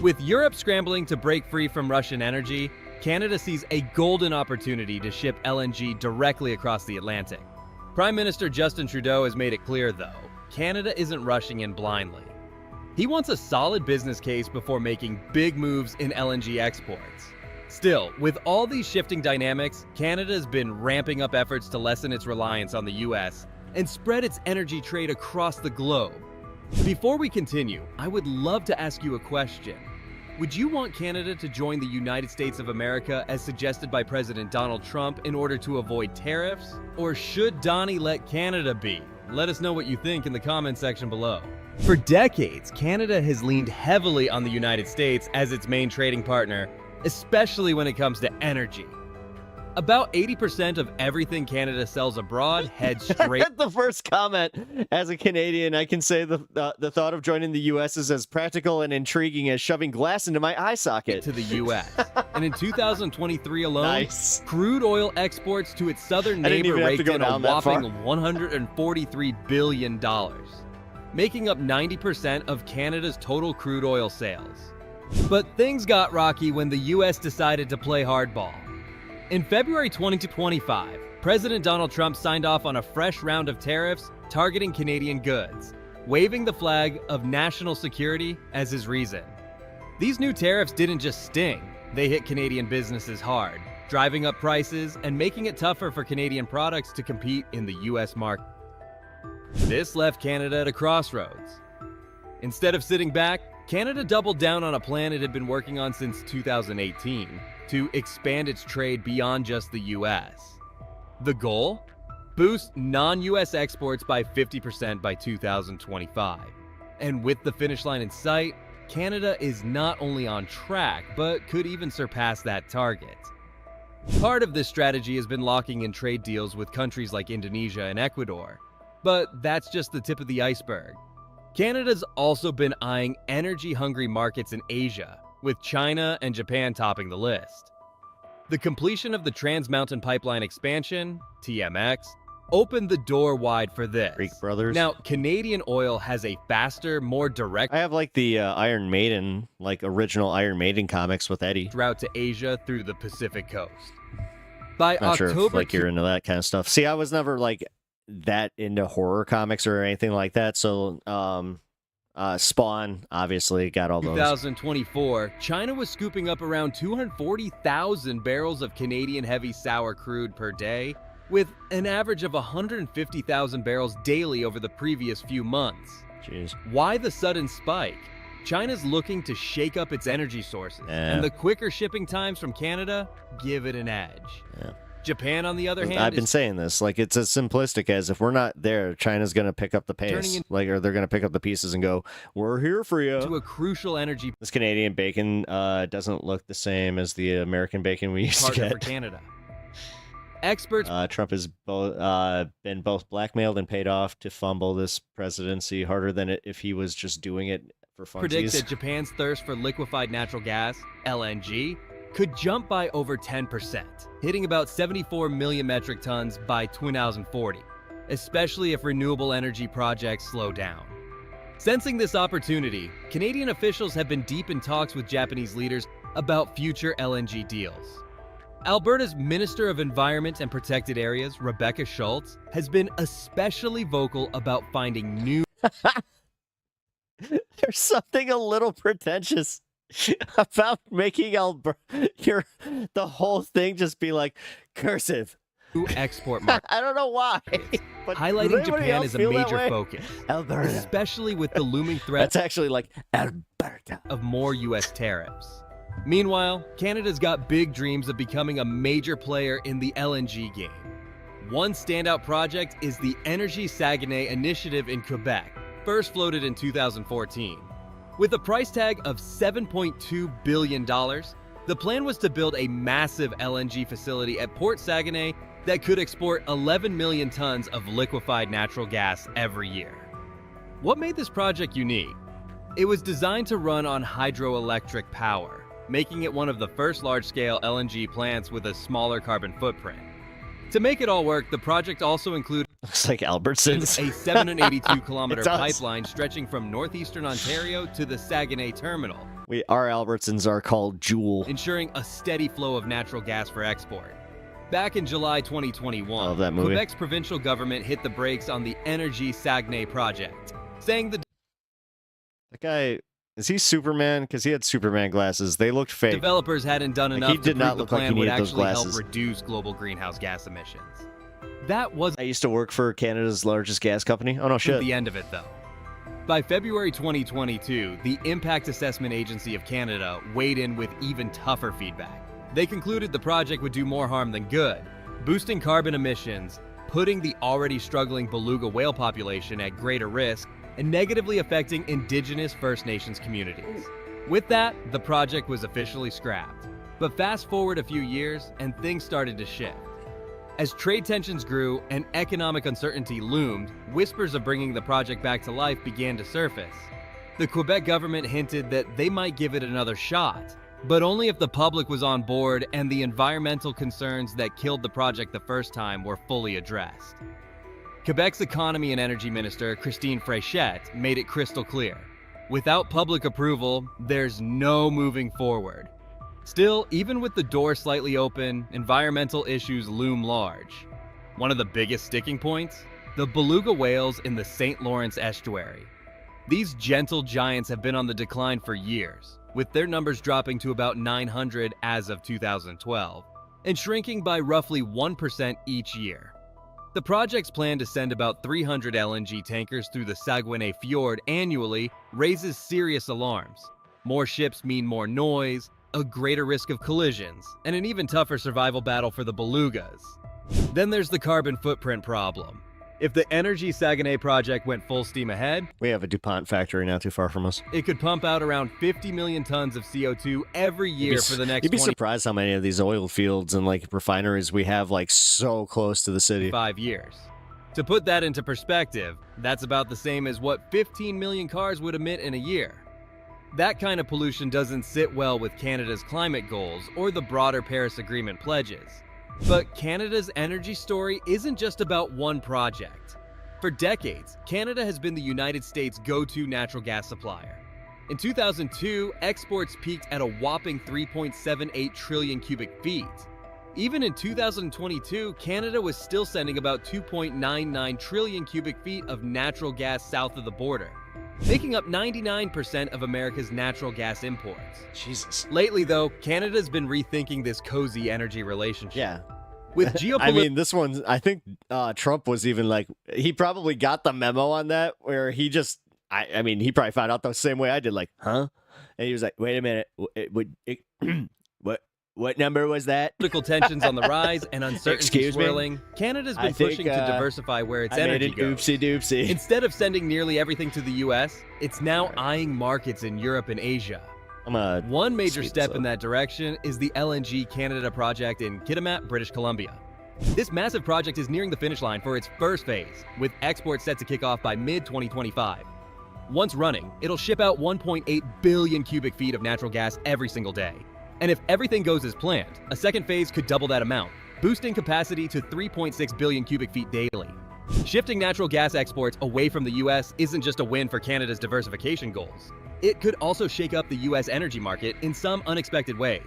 With Europe scrambling to break free from Russian energy, Canada sees a golden opportunity to ship LNG directly across the Atlantic. Prime Minister Justin Trudeau has made it clear, though, Canada isn't rushing in blindly. He wants a solid business case before making big moves in LNG exports. Still, with all these shifting dynamics, Canada has been ramping up efforts to lessen its reliance on the US and spread its energy trade across the globe. Before we continue, I would love to ask you a question. Would you want Canada to join the United States of America as suggested by President Donald Trump in order to avoid tariffs? Or should Donnie let Canada be? Let us know what you think in the comment section below. For decades, Canada has leaned heavily on the United States as its main trading partner, especially when it comes to energy. About 80% of everything Canada sells abroad heads straight The first comment, as a Canadian, I can say the thought of joining the U.S. is as practical and intriguing as shoving glass into my eye socket. to the U.S. And in 2023 alone, crude oil exports to its southern I didn't neighbor even have to raked go in a down that far. whopping $143 billion, making up 90% of Canada's total crude oil sales. But things got rocky when the U.S. decided to play hardball. In February 2025, President Donald Trump signed off on a fresh round of tariffs targeting Canadian goods, waving the flag of national security as his reason. These new tariffs didn't just sting, they hit Canadian businesses hard, driving up prices and making it tougher for Canadian products to compete in the U.S. market. This left Canada at a crossroads. Instead of sitting back, Canada doubled down on a plan it had been working on since 2018 to expand its trade beyond just the U.S. The goal? Boost non-U.S. exports by 50% by 2025. And with the finish line in sight, Canada is not only on track, but could even surpass that target. Part of this strategy has been locking in trade deals with countries like Indonesia and Ecuador. But that's just the tip of the iceberg. Canada's also been eyeing energy-hungry markets in Asia, with China and Japan topping the list. The completion of the Trans Mountain Pipeline expansion, TMX, opened the door wide for this. Greek brothers. Now, Canadian oil has a faster, more direct I have like the Iron Maiden, like original Iron Maiden comics with Eddie. route to Asia through the Pacific coast. By Not sure if October like you're into that kind of stuff. See, I was never like that into horror comics or anything like that. So, Spawn obviously got all those. 2024, China was scooping up around 240,000 barrels of Canadian heavy sour crude per day, with an average of 150,000 barrels daily over the previous few months. Jeez. Why the sudden spike? China's looking to shake up its energy sources, and the quicker shipping times from Canada give it an edge. Yeah. Japan, on the other hand, I've been saying this, like it's as simplistic as if we're not there, China's going to pick up the pace, like, or they're going to pick up the pieces and go, "We're here for you." to a crucial energy This Canadian bacon doesn't look the same as the American bacon we used to partner get. for Canada. Experts Trump has been both blackmailed and paid off to fumble this presidency harder than if he was just doing it for predict funsies. that Japan's thirst for liquefied natural gas, LNG, could jump by over 10%, hitting about 74 million metric tons by 2040, especially if renewable energy projects slow down. Sensing this opportunity, Canadian officials have been deep in talks with Japanese leaders about future LNG deals. Alberta's Minister of Environment and Protected Areas, Rebecca Schultz, has been especially vocal about finding new There's something a little pretentious about making the whole thing just be like cursive. export markets. I don't know why, but Highlighting does anybody Japan else is a feel that major way? focus, Alberta. especially with the looming threat That's actually like Alberta of more U.S. tariffs. Meanwhile, Canada's got big dreams of becoming a major player in the LNG game. One standout project is the Energy Saguenay Initiative in Quebec, first floated in 2014. With a price tag of $7.2 billion, the plan was to build a massive LNG facility at Port Saguenay that could export 11 million tons of liquefied natural gas every year. What made this project unique? It was designed to run on hydroelectric power, making it one of the first large-scale LNG plants with a smaller carbon footprint. To make it all work, the project also included Looks like Albertsons. a 782-kilometer It does. pipeline stretching from northeastern Ontario to the Saguenay terminal, Our Albertsons are called Jewel. ensuring a steady flow of natural gas for export. Back in July 2021, Love that movie. Quebec's provincial government hit the brakes on the Energy Saguenay project, saying the That guy, is he Superman? Because he had Superman glasses. They looked fake. developers hadn't done Like, enough he to did prove not the look like he plan would needed those actually help glasses. reduce global greenhouse gas emissions. That was I used to work for Canada's largest gas company. Oh no, shit. the end of it, though. By February 2022, the Impact Assessment Agency of Canada weighed in with even tougher feedback. They concluded the project would do more harm than good, boosting carbon emissions, putting the already struggling beluga whale population at greater risk, and negatively affecting Indigenous First Nations communities. With that, the project was officially scrapped. But fast forward a few years, and things started to shift. As trade tensions grew and economic uncertainty loomed, whispers of bringing the project back to life began to surface. The Quebec government hinted that they might give it another shot, but only if the public was on board and the environmental concerns that killed the project the first time were fully addressed. Quebec's economy and energy minister, Christine Fréchette, made it crystal clear. Without public approval, there's no moving forward. Still, even with the door slightly open, environmental issues loom large. One of the biggest sticking points? The beluga whales in the St. Lawrence estuary. These gentle giants have been on the decline for years, with their numbers dropping to about 900 as of 2012, and shrinking by roughly 1% each year. The project's plan to send about 300 LNG tankers through the Saguenay Fjord annually raises serious alarms. More ships mean more noise, a greater risk of collisions, and an even tougher survival battle for the belugas. Then there's the carbon footprint problem. If the Energy Saguenay project went full steam ahead, we have a DuPont factory not too far from us. It could pump out around 50 million tons of CO2 every year for the next You'd be surprised how many of these oil fields and like refineries we have like so close to the city. 5 years. To put that into perspective, that's about the same as what 15 million cars would emit in a year. That kind of pollution doesn't sit well with Canada's climate goals or the broader Paris Agreement pledges. But Canada's energy story isn't just about one project. For decades, Canada has been the United States' go-to natural gas supplier. In 2002, exports peaked at a whopping 3.78 trillion cubic feet. Even in 2022, Canada was still sending about 2.99 trillion cubic feet of natural gas south of the border, making up 99% of America's natural gas imports. Jesus. Lately, though, Canada's been rethinking this cozy energy relationship. Yeah. With geopolitical... I mean, this one, I think Trump was even like, he probably got the memo on that where he just, I mean, he probably found out the same way I did, like, huh? And he was like, wait a minute, what number was that? Political tensions on the rise and uncertainty swirling. Canada's been pushing to diversify where its energy goes. Oopsie doopsie. Instead of sending nearly everything to the U.S., it's now eyeing markets in Europe and Asia. One major step in that direction is the LNG Canada project in Kitimat, British Columbia. This massive project is nearing the finish line for its first phase, with exports set to kick off by mid-2025. Once running, it'll ship out 1.8 billion cubic feet of natural gas every single day. And if everything goes as planned, a second phase could double that amount, boosting capacity to 3.6 billion cubic feet daily. Shifting natural gas exports away from the U.S. isn't just a win for Canada's diversification goals. It could also shake up the U.S. energy market in some unexpected ways.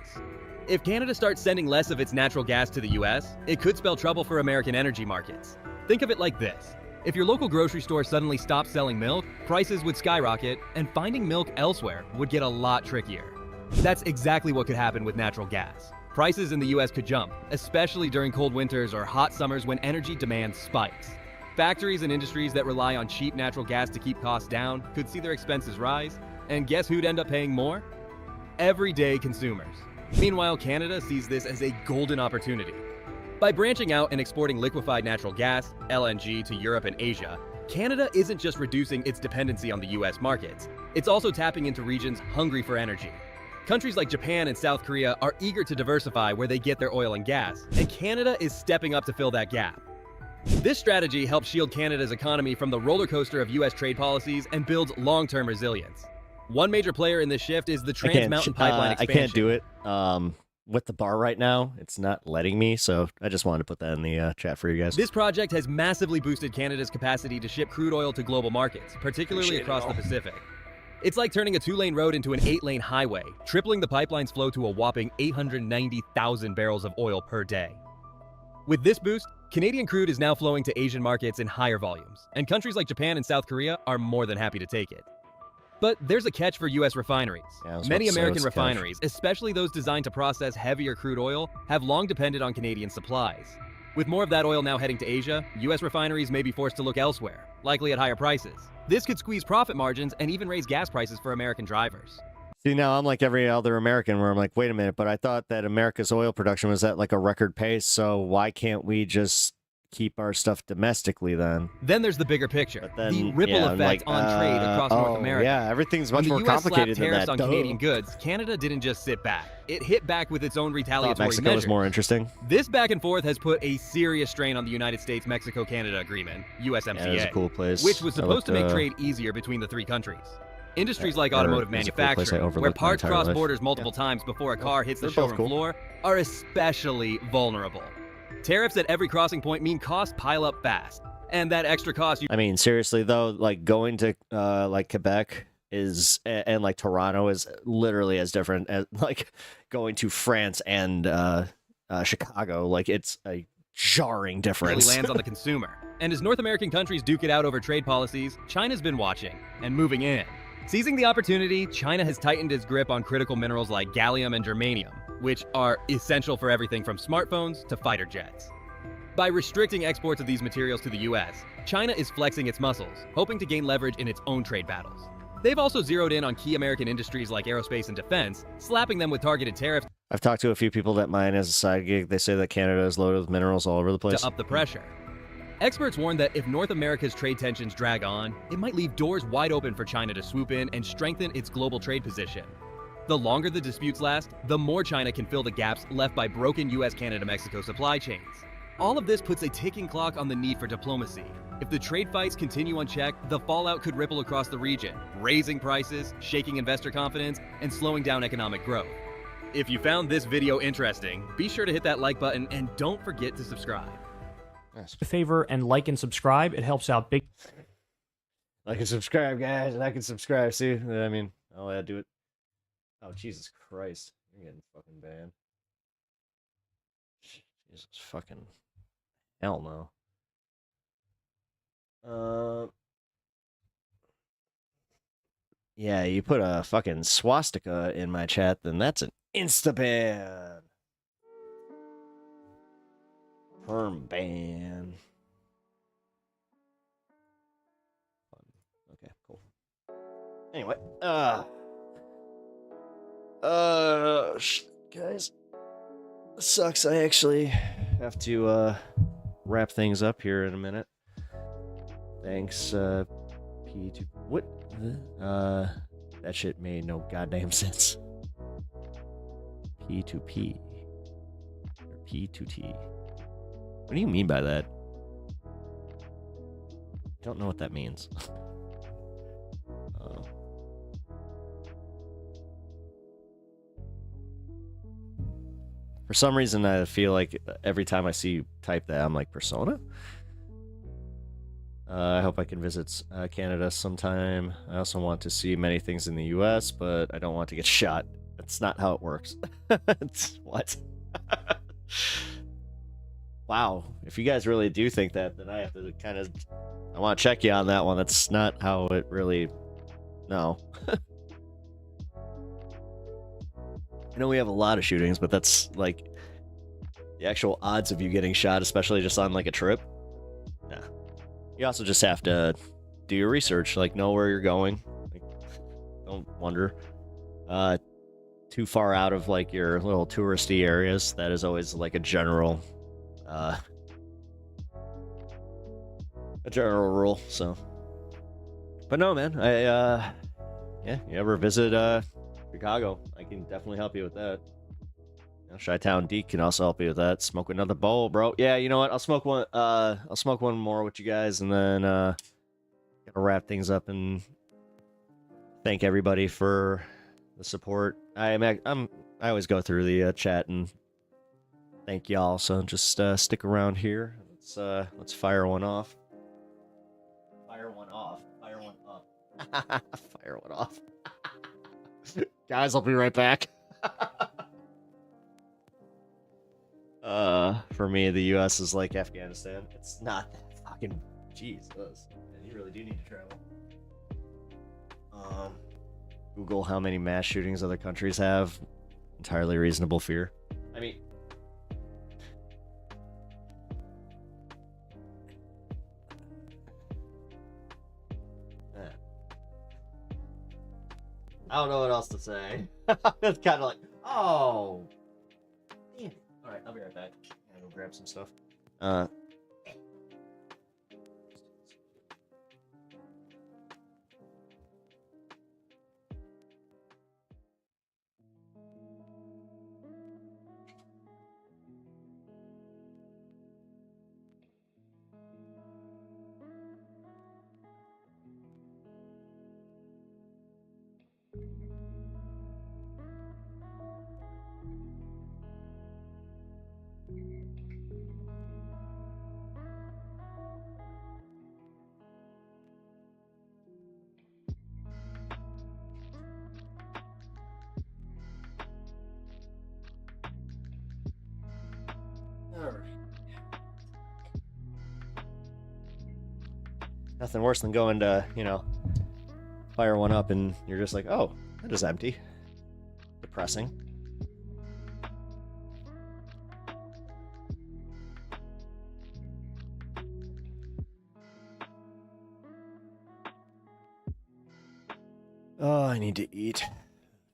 If Canada starts sending less of its natural gas to the U.S., it could spell trouble for American energy markets. Think of it like this. If your local grocery store suddenly stopped selling milk, prices would skyrocket, and finding milk elsewhere would get a lot trickier. That's exactly what could happen with natural gas. Prices in the U.S. could jump, especially during cold winters or hot summers when energy demand spikes. Factories and industries that rely on cheap natural gas to keep costs down could see their expenses rise, and guess who'd end up paying more? Everyday consumers. Meanwhile, Canada sees this as a golden opportunity. By branching out and exporting liquefied natural gas, LNG, to Europe and Asia, Canada isn't just reducing its dependency on the U.S. markets, it's also tapping into regions hungry for energy. Countries like Japan and South Korea are eager to diversify where they get their oil and gas, and Canada is stepping up to fill that gap. This strategy helps shield Canada's economy from the roller coaster of U.S. trade policies and builds long-term resilience. One major player in this shift is the Trans Mountain Pipeline expansion. I can't do it with the bar right now. It's not letting me, so I just wanted to put that in the chat for you guys. This project has massively boosted Canada's capacity to ship crude oil to global markets, particularly across the Pacific. It's like turning a 2-lane road into an 8-lane highway, tripling the pipeline's flow to a whopping 890,000 barrels of oil per day. With this boost, Canadian crude is now flowing to Asian markets in higher volumes, and countries like Japan and South Korea are more than happy to take it. But there's a catch for U.S. refineries. Many American refineries, especially those designed to process heavier crude oil, have long depended on Canadian supplies. With more of that oil now heading to Asia, U.S. refineries may be forced to look elsewhere, likely at higher prices. This could squeeze profit margins and even raise gas prices for American drivers. See, now I'm like every other American where I'm like, wait a minute, but I thought that America's oil production was at like a record pace, so why can't we just keep our stuff domestically then. Then there's the bigger picture, then, the ripple yeah, effect on trade across North America. Yeah, everything's much when more the US complicated slapped tariffs than that. on Canadian goods, Canada didn't just sit back. It hit back with its own retaliatory Mexico measures. was more interesting. This back and forth has put a serious strain on the United States-Mexico-Canada agreement, USMCA, Yeah, it was a cool place. which was I supposed to make looked, trade easier between the three countries. Industries like or automotive it's a cool place I manufacturing, overlooked where my parts entire cross life. borders multiple times before a car hits the They're both showroom cool. floor, are especially vulnerable. Tariffs at every crossing point mean costs pile up fast, and that extra cost I mean, seriously though, like going to like Quebec is and like Toronto is literally as different as like going to France and Chicago. Like it's a jarring really difference. lands on the consumer. And as North American countries duke it out over trade policies, China's been watching and moving in. Seizing the opportunity, China has tightened its grip on critical minerals like gallium and germanium, which are essential for everything from smartphones to fighter jets. By restricting exports of these materials to the US, China is flexing its muscles, hoping to gain leverage in its own trade battles. They've also zeroed in on key American industries like aerospace and defense, slapping them with targeted tariffs I've talked to a few people that mine as a side gig. They say that Canada is loaded with minerals all over the place. to up the pressure. Experts warn that if North America's trade tensions drag on, it might leave doors wide open for China to swoop in and strengthen its global trade position. The longer the disputes last, the more China can fill the gaps left by broken US-Canada-Mexico supply chains. All of this puts a ticking clock on the need for diplomacy. If the trade fights continue unchecked, the fallout could ripple across the region, raising prices, shaking investor confidence, and slowing down economic growth. If you found this video interesting, be sure to hit that like button and don't forget to subscribe. Favor and like and subscribe. It helps out big. Like and subscribe, guys. Like and subscribe. See, I mean, oh yeah, do it. Oh Jesus Christ, you're getting fucking banned. Jesus fucking hell no. Yeah, you put a fucking swastika in my chat, then that's an insta ban. Perm ban. Okay, cool. Anyway, guys, sucks. I actually have to wrap things up here in a minute. Thanks, P2. What? That shit made no goddamn sense. P2P or P2T. What do you mean by that? I don't know what that means. For some reason, I feel like every time I see you type that, I'm like, Persona? I hope I can visit Canada sometime. I also want to see many things in the US, but I don't want to get shot. That's not how it works. What? Wow. If you guys really do think that, then I have to kind of... I want to check you on that one. That's not how it really... No. I know we have a lot of shootings, but that's like... The actual odds of you getting shot, especially just on like a trip. Nah. You also just have to do your research, like know where you're going. Like, don't wander too far out of like your little touristy areas. That is always like a general rule. So, but no, man, yeah, you ever visit Chicago? I can definitely help you with that. Chi-Town Deke can also help you with that. Smoke another bowl, bro. Yeah, you know what? I'll smoke one. I'll smoke one more with you guys, and then gonna wrap things up and thank everybody for the support. I always go through the chat and thank y'all. So just stick around here. Let's fire one off. Fire one off. Fire one up. Fire one off. Guys, I'll be right back. For me, the U.S. is like Afghanistan. It's not that fucking... Jesus. Man, you really do need to travel. Google how many mass shootings other countries have. Entirely reasonable fear. I mean... I don't know what else to say. It's kind of like, oh... Alright, I'll be right back. I'm gonna go grab some stuff. Nothing worse than going to, fire one up and you're just like, oh, that is empty. Depressing. Oh, I need to eat.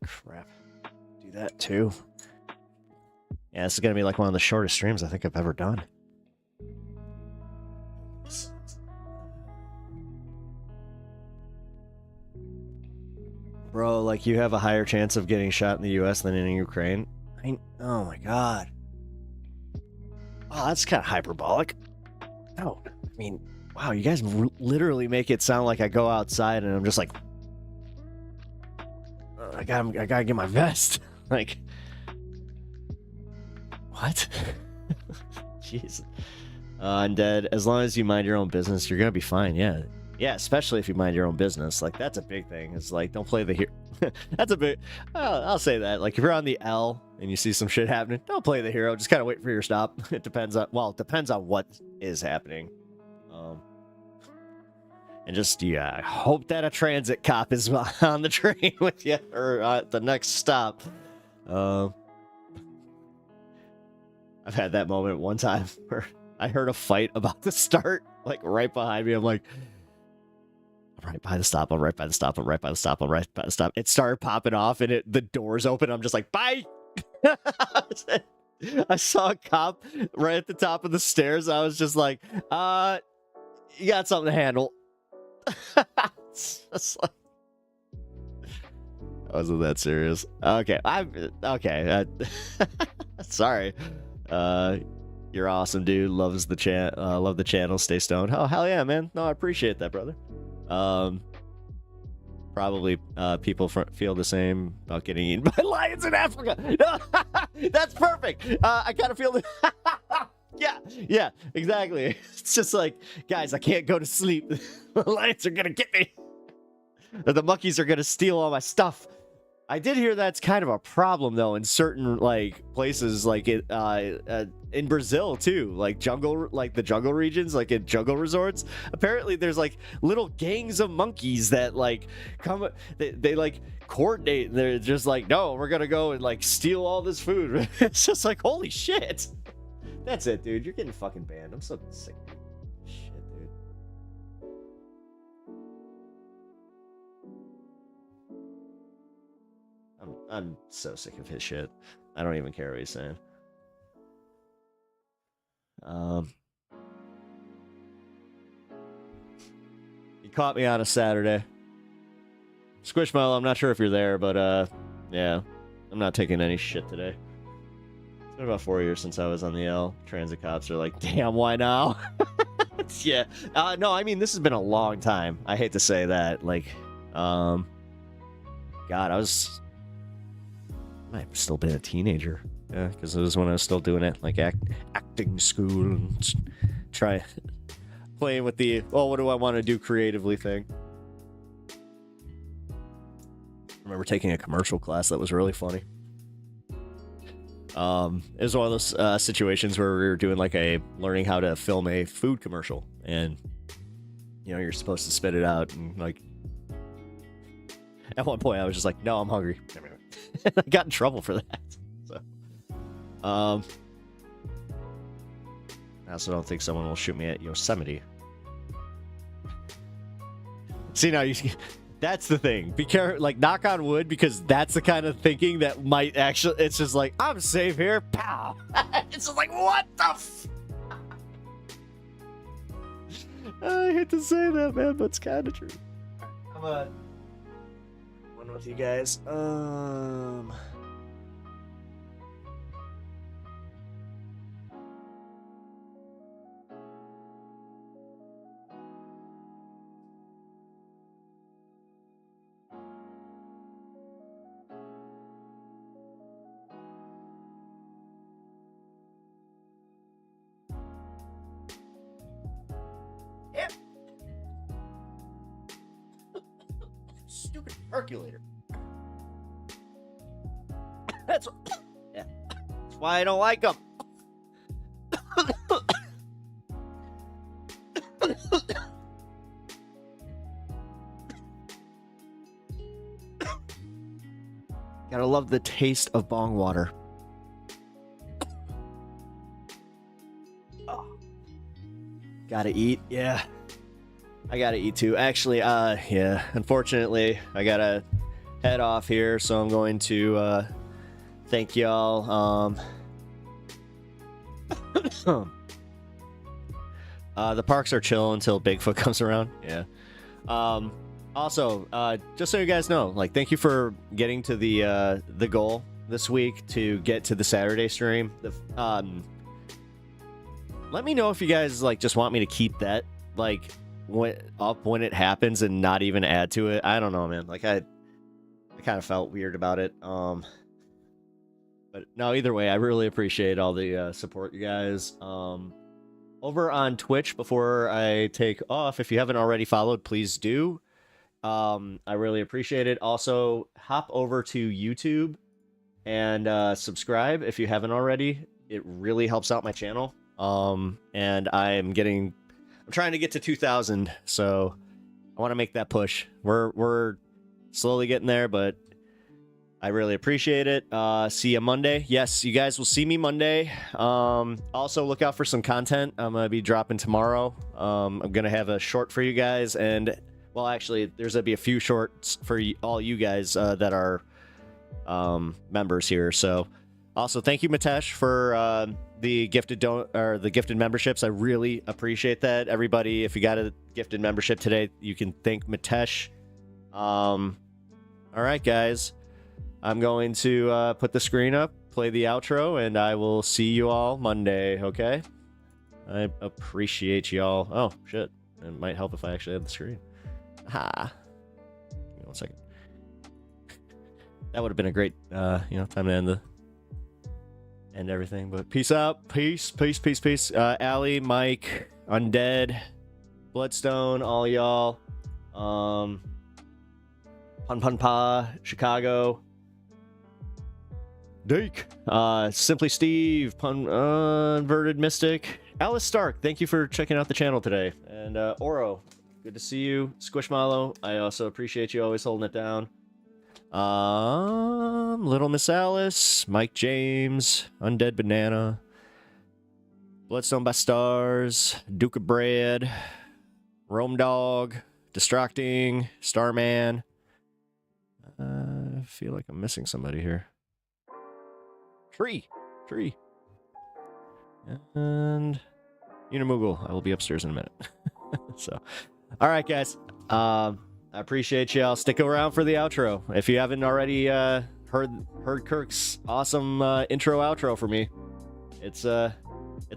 Crap. Do that too. Yeah, this is going to be like one of the shortest streams I think I've ever done. Bro, like you have a higher chance of getting shot in the US than in Ukraine? Oh my god. Oh, that's kind of hyperbolic. No, I mean, wow, you guys literally make it sound like I go outside and I'm just like, I gotta get my vest. Like, what? Jeez. Undead, as long as you mind your own business, you're gonna be fine. Yeah. Yeah, especially if you mind your own business. Like, that's a big thing. It's like, don't play the hero. That's a big... I'll say that. Like, if you're on the L and you see some shit happening, don't play the hero. Just kind of wait for your stop. It depends on... Well, it depends on what is happening. And just, yeah, I hope that a transit cop is on the train with you, or at the next stop. I've had that moment one time where I heard a fight about to start, like, right behind me. I'm like... I'm right by the stop, I'm right by the stop, I'm right by the stop, I'm right by the stop. It started popping off and the doors open. I'm just like, bye! I saw a cop right at the top of the stairs. I was just like, you got something to handle. It's just like... I wasn't that serious. Okay, okay. Sorry. You're awesome, dude. Love the channel. Stay stoned. Oh, hell yeah, man. No, I appreciate that, brother. Probably people feel the same about getting eaten by lions in Africa. That's perfect. I kind of feel the... yeah, exactly. It's just like, guys, I can't go to sleep. The lions are gonna get me. The monkeys are gonna steal all my stuff. I did hear that's kind of a problem though in certain like places, like in Brazil too, like the jungle regions, like in jungle resorts. Apparently, there's like little gangs of monkeys that like come, they like coordinate. And they're just like, no, we're gonna go and like steal all this food. It's just like, holy shit. That's it, dude. You're getting fucking banned. I'm so sick. Shit, dude. I'm so sick of his shit. I don't even care what he's saying. He caught me on a Saturday. Squishmallow, I'm not sure if you're there, but yeah, I'm not taking any shit today. It's been about 4 years since I was on the L. Transit cops are like, damn, why now? Yeah. No, I mean, this has been a long time. I hate to say that. Like, God, I might have still been a teenager. Yeah, because it was when I was still doing it, like acting school and playing with the, well, what do I want to do creatively thing. I remember taking a commercial class that was really funny. It was one of those situations where we were doing like learning how to film a food commercial, and you're supposed to spit it out, and like at one point I was just like, no, I'm hungry. I got in trouble for that. So, I also don't think someone will shoot me at Yosemite. See, now that's the thing. Be careful, like, knock on wood, because that's the kind of thinking that might actually, it's just like, I'm safe here, pow. It's just like, what the I hate to say that, man, but it's kind of true. I'm one with you guys. Stupid percolator. That's why I don't like them. Gotta love the taste of bong water. Oh. Gotta eat, yeah. I gotta eat too. Actually, yeah, unfortunately, I gotta head off here, so I'm going to thank y'all. The parks are chill until Bigfoot comes around. Yeah. Also, just so you guys know, like, thank you for getting to the goal this week to get to the Saturday stream. Let me know if you guys like just want me to keep that like up when it happens and not even add to it. I don't know, man. Like I kind of felt weird about it. But no, either way, I really appreciate all the support, you guys. Over on Twitch, before I take off, if you haven't already followed, please do. I really appreciate it. Also, hop over to YouTube and subscribe if you haven't already. It really helps out my channel. And I'm trying to get to 2,000, so I want to make that push. We're slowly getting there, but I really appreciate it. See you Monday. Yes, you guys will see me Monday. Also, look out for some content. I'm going to be dropping tomorrow. I'm going to have a short for you guys. And, well, actually, there's going to be a few shorts for all you guys that are members here. So, also, thank you, Mitesh, for the gifted memberships. I really appreciate that. Everybody, if you got a gifted membership today, you can thank Mitesh. All right, guys. I'm going to put the screen up, play the outro, and I will see you all Monday, okay? I appreciate y'all. Oh, shit. It might help if I actually had the screen. Ha. Give me 1 second. That would have been a great, time to end everything. But peace out. Peace. Allie, Mike, Undead, Bloodstone, all y'all. Pun Pun Pa, Chicago. Dake, Simply Steve, Inverted Mystic, Alice Stark, thank you for checking out the channel today. And Oro, good to see you. Squishmallow, I also appreciate you always holding it down. Little Miss Alice, Mike James, Undead Banana, Bloodstone by Stars, Duke of Bread, Rome Dog, Distracting, Starman. I feel like I'm missing somebody here. Tree. And Unimoogle. I will be upstairs in a minute. So, all right, guys. I appreciate y'all. Stick around for the outro. If you haven't already heard Kirk's awesome intro outro for me, it's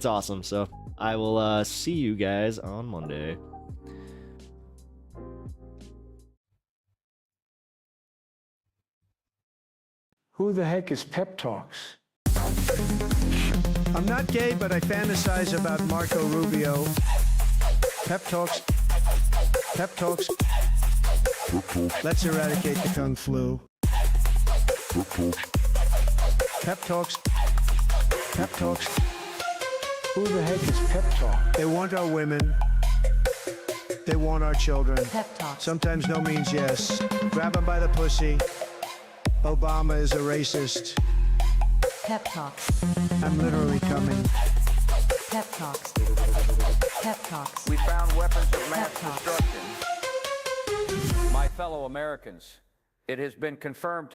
awesome. So I will see you guys on Monday. Who the heck is Pep Talks? I'm not gay, but I fantasize about Marco Rubio. Pep talks. Let's eradicate the Kung Flu. Pep talks. Who the heck is Pep Talk? They want our women. They want our children. Pep talk. Sometimes no means yes. Grab them by the pussy. Obama is a racist. Pep talks. I'm literally coming. Pep talks. Pep talks. We found weapons of mass Pep talks. destruction. My fellow Americans, it has been confirmed